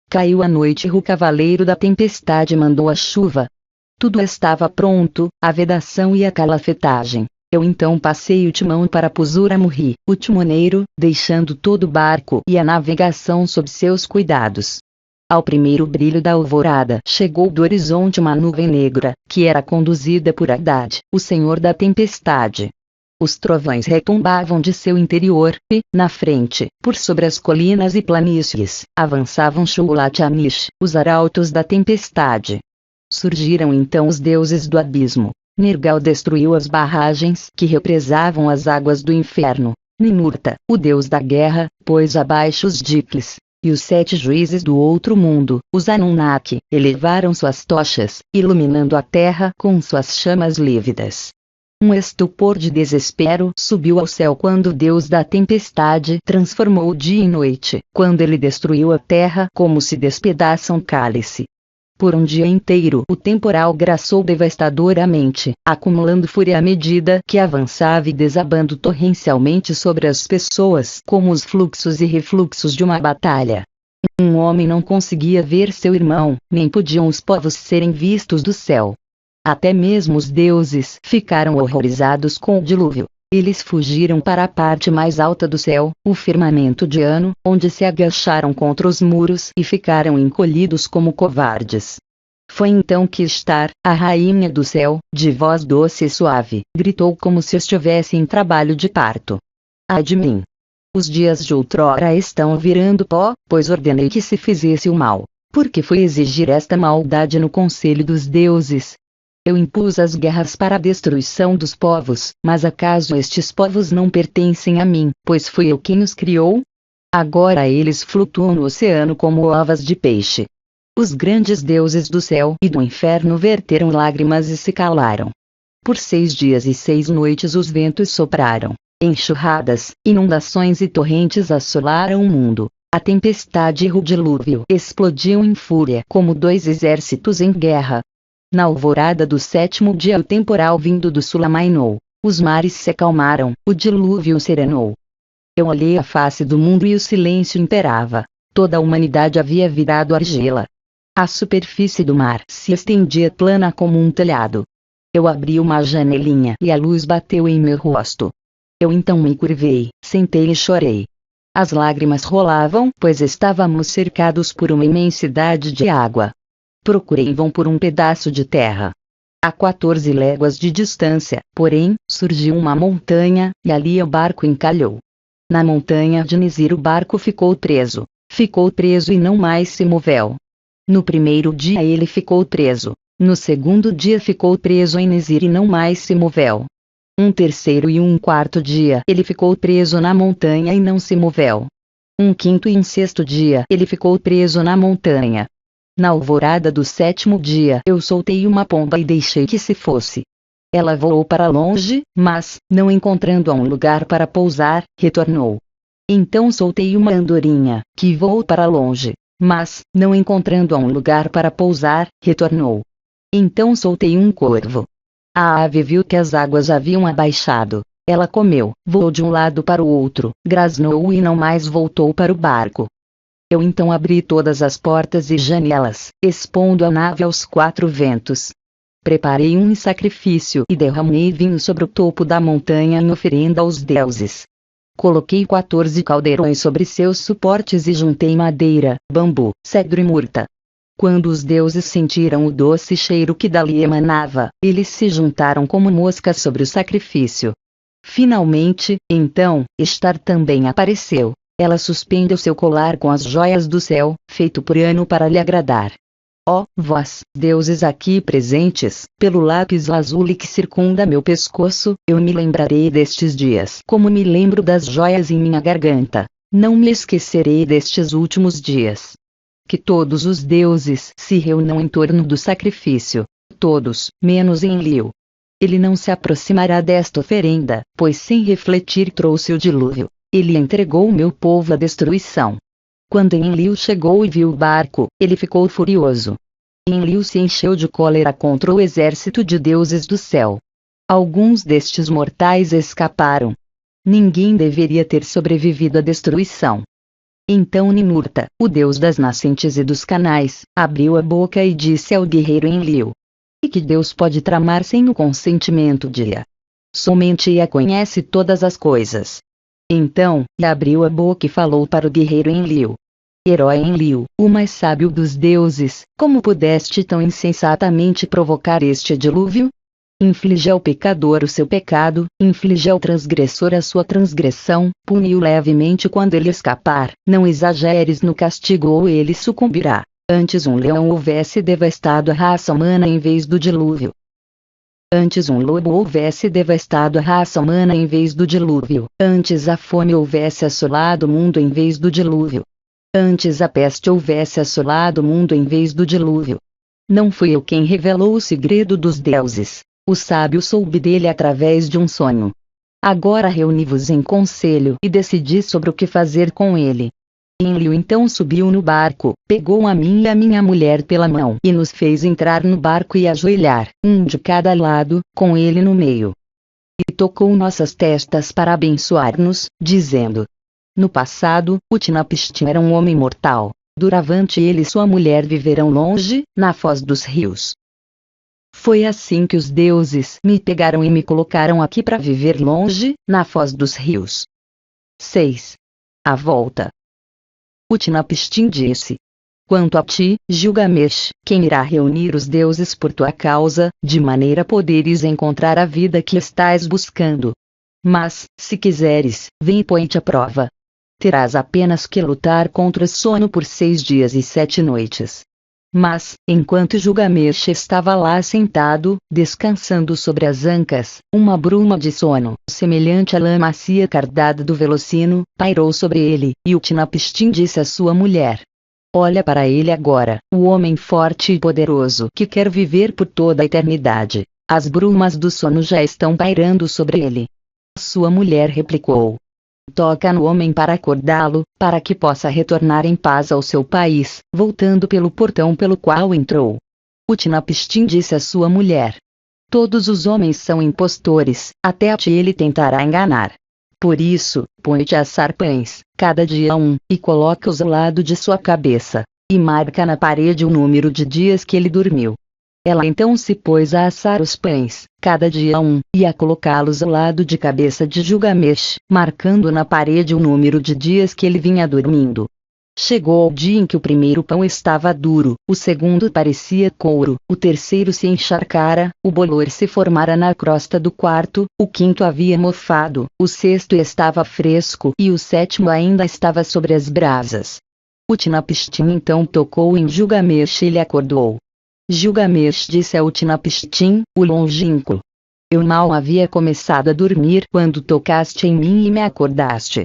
Caiu a noite e o cavaleiro da tempestade mandou a chuva. Tudo estava pronto, a vedação e a calafetagem. Eu então passei o timão para Puzura-Murri, o timoneiro, deixando todo o barco e a navegação sob seus cuidados. Ao primeiro brilho da alvorada chegou do horizonte uma nuvem negra, que era conduzida por Haddad, o senhor da tempestade. Os trovões retumbavam de seu interior, e, na frente, por sobre as colinas e planícies, avançavam Shulat-Amish, os arautos da tempestade. Surgiram então os deuses do abismo. Nergal destruiu as barragens que represavam as águas do inferno. Ninurta, o deus da guerra, pôs abaixo os Diklis. E os 7 juízes do outro mundo, os Anunnaki, elevaram suas tochas, iluminando a terra com suas chamas lívidas. Um estupor de desespero subiu ao céu quando o Deus da tempestade transformou o dia em noite, quando ele destruiu a terra como se despedaça um cálice. Por um dia inteiro o temporal graçou devastadoramente, acumulando fúria à medida que avançava e desabando torrencialmente sobre as pessoas como os fluxos e refluxos de uma batalha. Um homem não conseguia ver seu irmão, nem podiam os povos serem vistos do céu. Até mesmo os deuses ficaram horrorizados com o dilúvio. Eles fugiram para a parte mais alta do céu, o firmamento de Ano, onde se agacharam contra os muros e ficaram encolhidos como covardes. Foi então que Ishtar, a rainha do céu, de voz doce e suave, gritou como se estivesse em trabalho de parto. Ai de mim! Os dias de outrora estão virando pó, pois ordenei que se fizesse o mal. Por que fui exigir esta maldade no conselho dos deuses? Eu impus as guerras para a destruição dos povos, mas acaso estes povos não pertencem a mim, pois fui eu quem os criou? Agora eles flutuam no oceano como ovas de peixe. Os grandes deuses do céu e do inferno verteram lágrimas e se calaram. Por 6 dias e 6 noites os ventos sopraram. Enxurradas, inundações e torrentes assolaram o mundo. A tempestade e o dilúvio explodiam em fúria como 2 exércitos em guerra. Na alvorada do 7º dia o temporal vindo do sul amainou. Os mares se acalmaram, o dilúvio serenou. Eu olhei a face do mundo e o silêncio imperava. Toda a humanidade havia virado argila. A superfície do mar se estendia plana como um telhado. Eu abri uma janelinha e a luz bateu em meu rosto. Eu então me curvei, sentei e chorei. As lágrimas rolavam, pois estávamos cercados por uma imensidade de água. Procurei em vão por um pedaço de terra. A 14 léguas de distância, porém, surgiu uma montanha, e ali o barco encalhou. Na montanha de Nizir o barco ficou preso e não mais se moveu. No primeiro dia ele ficou preso, no segundo dia ficou preso em Nizir e não mais se moveu. Um terceiro e um quarto dia ele ficou preso na montanha e não se moveu. Um quinto e um sexto dia ele ficou preso na montanha. Na alvorada do sétimo dia eu soltei uma pomba e deixei que se fosse. Ela voou para longe, mas, não encontrando um lugar para pousar, retornou. Então soltei uma andorinha, que voou para longe, mas, não encontrando um lugar para pousar, retornou. Então soltei um corvo. A ave viu que as águas haviam abaixado. Ela comeu, voou de um lado para o outro, grasnou e não mais voltou para o barco. Eu então abri todas as portas e janelas, expondo a nave aos 4 ventos. Preparei um sacrifício e derramei vinho sobre o topo da montanha em oferenda aos deuses. Coloquei 14 caldeirões sobre seus suportes e juntei madeira, bambu, cedro e murta. Quando os deuses sentiram o doce cheiro que dali emanava, eles se juntaram como moscas sobre o sacrifício. Finalmente, então, Estar também apareceu. Ela suspendeu seu colar com as joias do céu, feito por ano para lhe agradar. Ó, vós, deuses aqui presentes, pelo lápis lazuli que circunda meu pescoço, eu me lembrarei destes dias como me lembro das joias em minha garganta. Não me esquecerei destes últimos dias. Que todos os deuses se reúnam em torno do sacrifício. Todos, menos Enlil. Ele não se aproximará desta oferenda, pois sem refletir trouxe o dilúvio. Ele entregou meu povo à destruição. Quando Enlil chegou e viu o barco, ele ficou furioso. Enlil se encheu de cólera contra o exército de deuses do céu. Alguns destes mortais escaparam. Ninguém deveria ter sobrevivido à destruição. Então Ninurta, o deus das nascentes e dos canais, abriu a boca e disse ao guerreiro Enlil: E que Deus pode tramar sem o consentimento de Ea? Somente Ea conhece todas as coisas. Então, Ea abriu a boca e falou para o guerreiro Enlil: Herói Enlil, o mais sábio dos deuses, como pudeste tão insensatamente provocar este dilúvio? Inflige ao pecador o seu pecado, inflige ao transgressor a sua transgressão, puni-o levemente quando ele escapar, não exageres no castigo ou ele sucumbirá. Antes um leão houvesse devastado a raça humana em vez do dilúvio. Antes um lobo houvesse devastado a raça humana em vez do dilúvio. Antes a fome houvesse assolado o mundo em vez do dilúvio. Antes a peste houvesse assolado o mundo em vez do dilúvio. Não fui eu quem revelou o segredo dos deuses. O sábio soube dele através de um sonho. Agora reuni-vos em conselho e decidi sobre o que fazer com ele. Enlil então subiu no barco, pegou a mim e a minha mulher pela mão e nos fez entrar no barco e ajoelhar, um de cada lado, com ele no meio. E tocou nossas testas para abençoar-nos, dizendo: No passado, Utnapishtim era um homem mortal. Duravante ele e sua mulher viverão longe, na foz dos rios. Foi assim que os deuses me pegaram e me colocaram aqui para viver longe, na foz dos rios. 6. A volta. Utnapishtim disse: Quanto a ti, Gilgamesh, quem irá reunir os deuses por tua causa, de maneira a poderes encontrar a vida que estás buscando? Mas, se quiseres, vem e põe-te à prova. Terás apenas que lutar contra o sono por 6 dias e 7 noites. Mas, enquanto Gilgamesh estava lá sentado, descansando sobre as ancas, uma bruma de sono, semelhante à lã macia cardada do velocino, pairou sobre ele, e Utnapishtim disse à sua mulher: Olha para ele agora, o homem forte e poderoso que quer viver por toda a eternidade. As brumas do sono já estão pairando sobre ele. Sua mulher replicou: Toca no homem para acordá-lo, para que possa retornar em paz ao seu país, voltando pelo portão pelo qual entrou. Utnapishtim disse à sua mulher: Todos os homens são impostores, até a ti ele tentará enganar. Por isso, põe-te a assar pães, cada dia um, e coloca-os ao lado de sua cabeça, e marca na parede o número de dias que ele dormiu. Ela então se pôs a assar os pães, cada dia um, e a colocá-los ao lado de cabeça de Gilgamesh, marcando na parede o número de dias que ele vinha dormindo. Chegou o dia em que o primeiro pão estava duro, o segundo parecia couro, o terceiro se encharcara, o bolor se formara na crosta do quarto, o quinto havia mofado, o sexto estava fresco e o sétimo ainda estava sobre as brasas. Utnapishtim então tocou em Gilgamesh e ele acordou. Gilgamesh disse a Utnapishtim, o longínquo: eu mal havia começado a dormir quando tocaste em mim e me acordaste.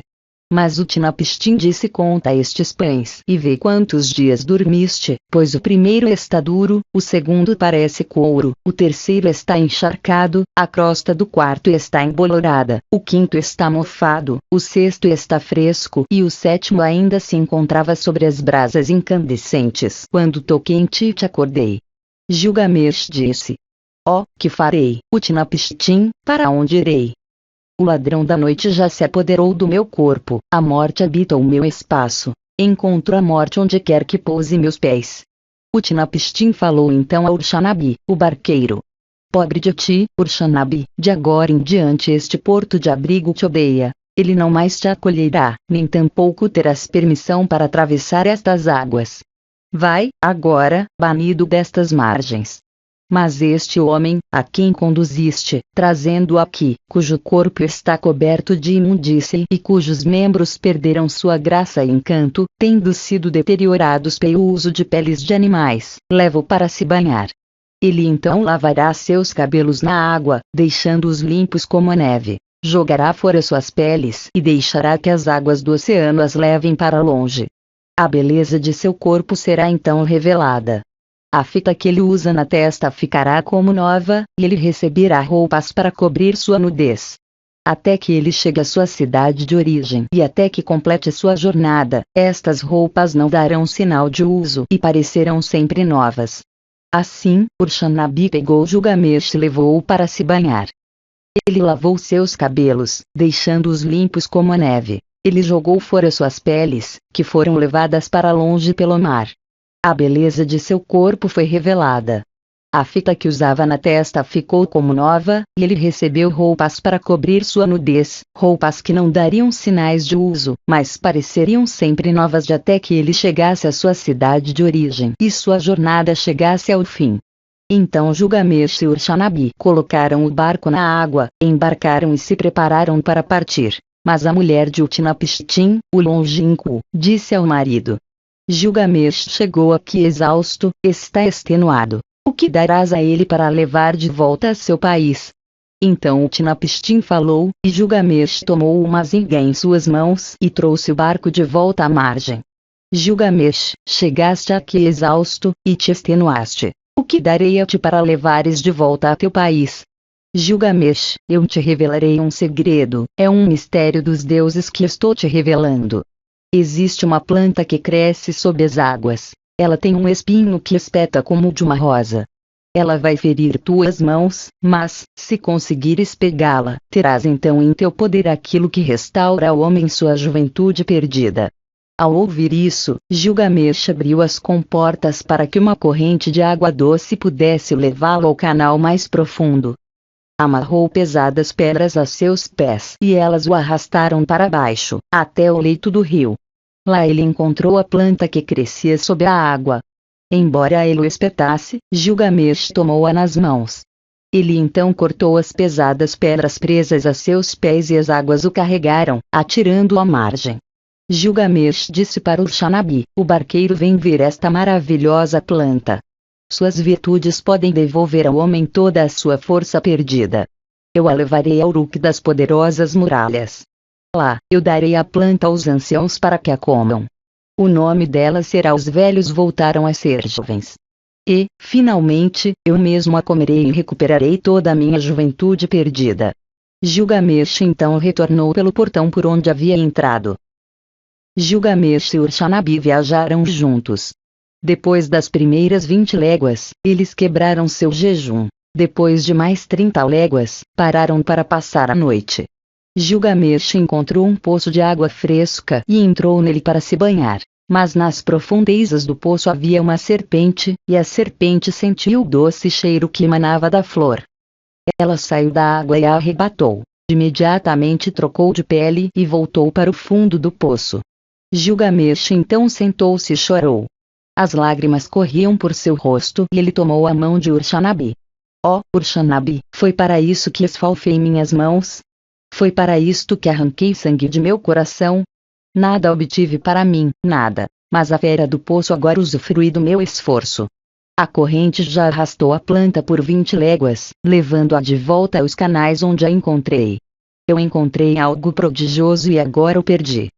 Mas Utnapishtim disse: conta estes pães e vê quantos dias dormiste, pois o primeiro está duro, o segundo parece couro, o terceiro está encharcado, a crosta do quarto está embolorada, o quinto está mofado, o sexto está fresco e o sétimo ainda se encontrava sobre as brasas incandescentes. Quando toquei em ti te acordei. Gilgamesh disse: que farei, Utnapishtim, para onde irei? O ladrão da noite já se apoderou do meu corpo, a morte habita o meu espaço. Encontro a morte onde quer que pouse meus pés. Utnapishtim falou então a Urshanabi, o barqueiro: pobre de ti, Urshanabi, de agora em diante este porto de abrigo te odeia. Ele não mais te acolherá, nem tampouco terás permissão para atravessar estas águas. Vai, agora, banido destas margens. Mas este homem, a quem conduziste, trazendo-o aqui, cujo corpo está coberto de imundície e cujos membros perderam sua graça e encanto, tendo sido deteriorados pelo uso de peles de animais, leva-o para se banhar. Ele então lavará seus cabelos na água, deixando-os limpos como a neve, jogará fora suas peles e deixará que as águas do oceano as levem para longe. A beleza de seu corpo será então revelada. A fita que ele usa na testa ficará como nova, e ele receberá roupas para cobrir sua nudez. Até que ele chegue à sua cidade de origem e até que complete sua jornada, estas roupas não darão sinal de uso e parecerão sempre novas. Assim, Urshanabi pegou Gilgamesh e levou-o para se banhar. Ele lavou seus cabelos, deixando-os limpos como a neve. Ele jogou fora suas peles, que foram levadas para longe pelo mar. A beleza de seu corpo foi revelada. A fita que usava na testa ficou como nova, e ele recebeu roupas para cobrir sua nudez, roupas que não dariam sinais de uso, mas pareceriam sempre novas de até que ele chegasse à sua cidade de origem e sua jornada chegasse ao fim. Então Gilgamesh e Urshanabi colocaram o barco na água, embarcaram e se prepararam para partir. Mas a mulher de Utnapishtim, o longínquo, disse ao marido: Gilgamesh chegou aqui exausto, está extenuado. O que darás a ele para levar de volta a seu país? Então Utnapishtim falou, e Gilgamesh tomou uma zinga em suas mãos e trouxe o barco de volta à margem. Gilgamesh, chegaste aqui exausto, e te extenuaste. O que darei a ti para levares de volta a teu país? Gilgamesh, eu te revelarei um segredo, é um mistério dos deuses que estou te revelando. Existe uma planta que cresce sob as águas. Ela tem um espinho que espeta como o de uma rosa. Ela vai ferir tuas mãos, mas, se conseguires pegá-la, terás então em teu poder aquilo que restaura ao homem sua juventude perdida. Ao ouvir isso, Gilgamesh abriu as comportas para que uma corrente de água doce pudesse levá-lo ao canal mais profundo. Amarrou pesadas pedras a seus pés e elas o arrastaram para baixo, até o leito do rio. Lá ele encontrou a planta que crescia sob a água. Embora ele o espetasse, Gilgamesh tomou-a nas mãos. Ele então cortou as pesadas pedras presas a seus pés e as águas o carregaram, atirando-o à margem. Gilgamesh disse para Urshanabi, o barqueiro: vem ver esta maravilhosa planta. Suas virtudes podem devolver ao homem toda a sua força perdida. Eu a levarei ao Uruk das poderosas muralhas. Lá, eu darei a planta aos anciãos para que a comam. O nome dela será Os Velhos Voltaram a Ser Jovens. E, finalmente, eu mesmo a comerei e recuperarei toda a minha juventude perdida. Gilgamesh então retornou pelo portão por onde havia entrado. Gilgamesh e Urshanabi viajaram juntos. Depois das primeiras 20 léguas, eles quebraram seu jejum. Depois de mais 30 léguas, pararam para passar a noite. Gilgamesh encontrou um poço de água fresca e entrou nele para se banhar. Mas nas profundezas do poço havia uma serpente, e a serpente sentiu o doce cheiro que emanava da flor. Ela saiu da água e a arrebatou. Imediatamente trocou de pele e voltou para o fundo do poço. Gilgamesh então sentou-se e chorou. As lágrimas corriam por seu rosto e ele tomou a mão de Urshanabi. Ó, Urshanabi, foi para isso que esfalfei minhas mãos? Foi para isto que arranquei sangue de meu coração? Nada obtive para mim, nada, mas a fera do poço agora usufrui do meu esforço. A corrente já arrastou a planta por 20 léguas, levando-a de volta aos canais onde a encontrei. Eu encontrei algo prodigioso e agora o perdi.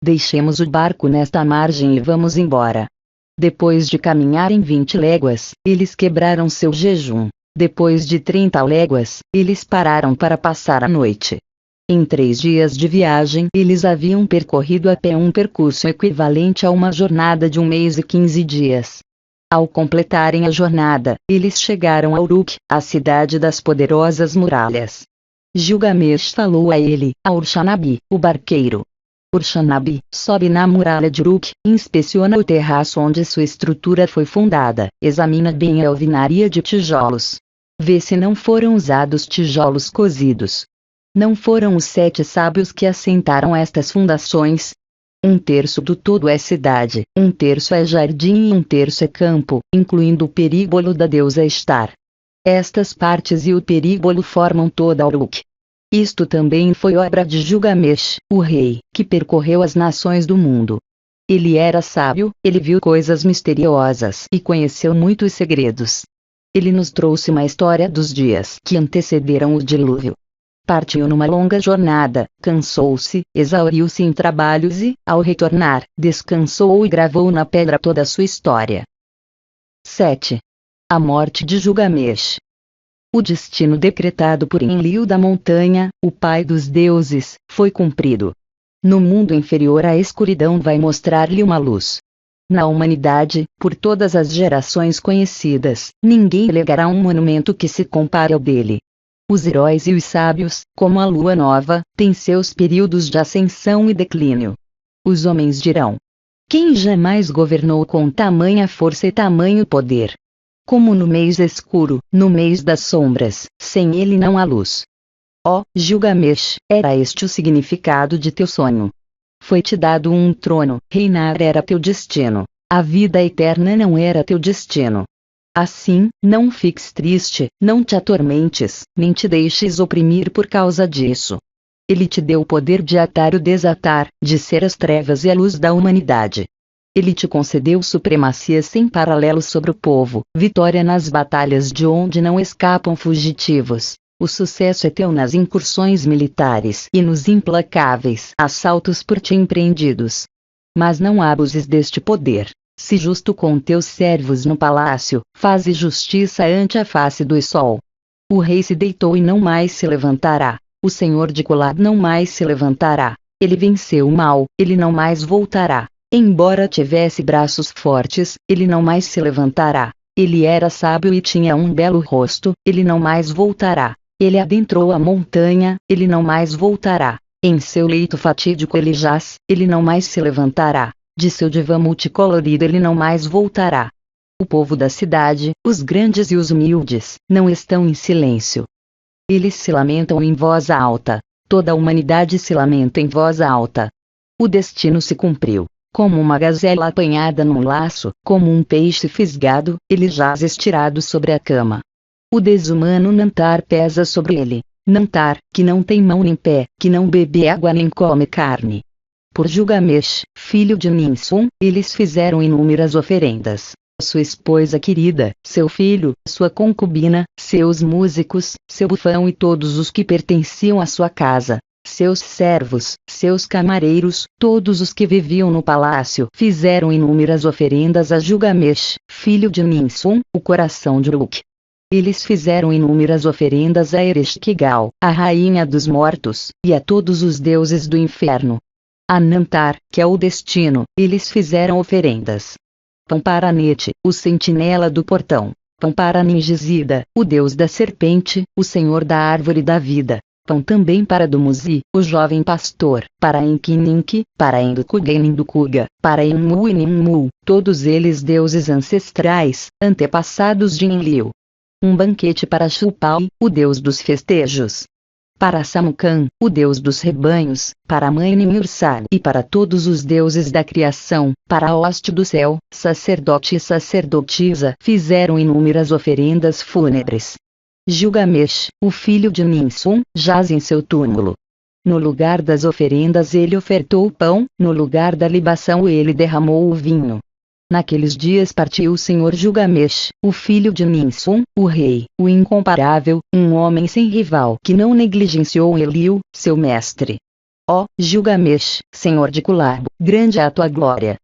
Deixemos o barco nesta margem e vamos embora. Depois de caminharem 20 léguas, eles quebraram seu jejum. Depois de 30 léguas, eles pararam para passar a noite. Em 3 dias de viagem, eles haviam percorrido a pé um percurso equivalente a uma jornada de 1 mês e 15 dias. Ao completarem a jornada, eles chegaram a Uruk, a cidade das poderosas muralhas. Gilgamesh falou a ele, a Urshanabi, o barqueiro. Urshanabi, sobe na muralha de Uruk, inspeciona o terraço onde sua estrutura foi fundada, examina bem a alvenaria de tijolos. Vê se não foram usados tijolos cozidos. Não foram os 7 sábios que assentaram estas fundações? 1/3 do todo é cidade, 1/3 é jardim e 1/3 é campo, incluindo o perígolo da deusa Estar. Estas partes e o perígolo formam toda a Uruk. Isto também foi obra de Gilgamesh, o rei, que percorreu as nações do mundo. Ele era sábio, ele viu coisas misteriosas e conheceu muitos segredos. Ele nos trouxe uma história dos dias que antecederam o dilúvio. Partiu numa longa jornada, cansou-se, exauriu-se em trabalhos e, ao retornar, descansou e gravou na pedra toda a sua história. 7. A morte de Gilgamesh. O destino decretado por Enlil da montanha, o pai dos deuses, foi cumprido. No mundo inferior a escuridão vai mostrar-lhe uma luz. Na humanidade, por todas as gerações conhecidas, ninguém legará um monumento que se compare ao dele. Os heróis e os sábios, como a lua nova, têm seus períodos de ascensão e declínio. Os homens dirão: quem jamais governou com tamanha força e tamanho poder? Como no mês escuro, no mês das sombras, sem ele não há luz. Ó, Gilgamesh, era este o significado de teu sonho. Foi-te dado um trono, reinar era teu destino. A vida eterna não era teu destino. Assim, não fiques triste, não te atormentes, nem te deixes oprimir por causa disso. Ele te deu o poder de atar ou desatar, de ser as trevas e a luz da humanidade. Ele te concedeu supremacia sem paralelo sobre o povo, vitória nas batalhas de onde não escapam fugitivos. O sucesso é teu nas incursões militares e nos implacáveis assaltos por ti empreendidos. Mas não abuses deste poder. Se justo com teus servos no palácio, faze justiça ante a face do sol. O rei se deitou e não mais se levantará. O senhor de colar não mais se levantará. Ele venceu o mal, ele não mais voltará. Embora tivesse braços fortes, ele não mais se levantará. Ele era sábio e tinha um belo rosto, ele não mais voltará. Ele adentrou a montanha, ele não mais voltará. Em seu leito fatídico ele jaz, ele não mais se levantará. De seu divã multicolorido ele não mais voltará. O povo da cidade, os grandes e os humildes, não estão em silêncio. Eles se lamentam em voz alta. Toda a humanidade se lamenta em voz alta. O destino se cumpriu. Como uma gazela apanhada num laço, como um peixe fisgado, ele jaz estirado sobre a cama. O desumano Nantar pesa sobre ele. Nantar, que não tem mão nem pé, que não bebe água nem come carne. Por Gilgamesh, filho de Ninsun, eles fizeram inúmeras oferendas. Sua esposa querida, seu filho, sua concubina, seus músicos, seu bufão e todos os que pertenciam à sua casa. Seus servos, seus camareiros, todos os que viviam no palácio, fizeram inúmeras oferendas a Gilgamesh, filho de Ninsun, o coração de Uruk. Eles fizeram inúmeras oferendas a Ereshkigal, a rainha dos mortos, e a todos os deuses do inferno. A Nantar, que é o destino, eles fizeram oferendas. Pão para Nete, o sentinela do portão. Pão para Ningizida, o deus da serpente, o senhor da árvore da vida. Pão também para Dumuzi, o jovem pastor, para Enkininki, para Endukuga e Nindukuga, para Enmu e Ninmu, todos eles deuses ancestrais, antepassados de Enlil. Um banquete para Shupal, o deus dos festejos. para Samucan, o deus dos rebanhos, para a mãe Nimursar e para todos os deuses da criação, para a hoste do céu, sacerdote e sacerdotisa, fizeram inúmeras oferendas fúnebres. Gilgamesh, o filho de Ninsun, jaz em seu túmulo. No lugar das oferendas ele ofertou o pão, no lugar da libação ele derramou o vinho. Naqueles dias partiu o Senhor Gilgamesh, o filho de Ninsun, o rei, o incomparável, um homem sem rival que não negligenciou Enlil, seu mestre. Ó Gilgamesh, Senhor de Kullarbo, grande é a tua glória.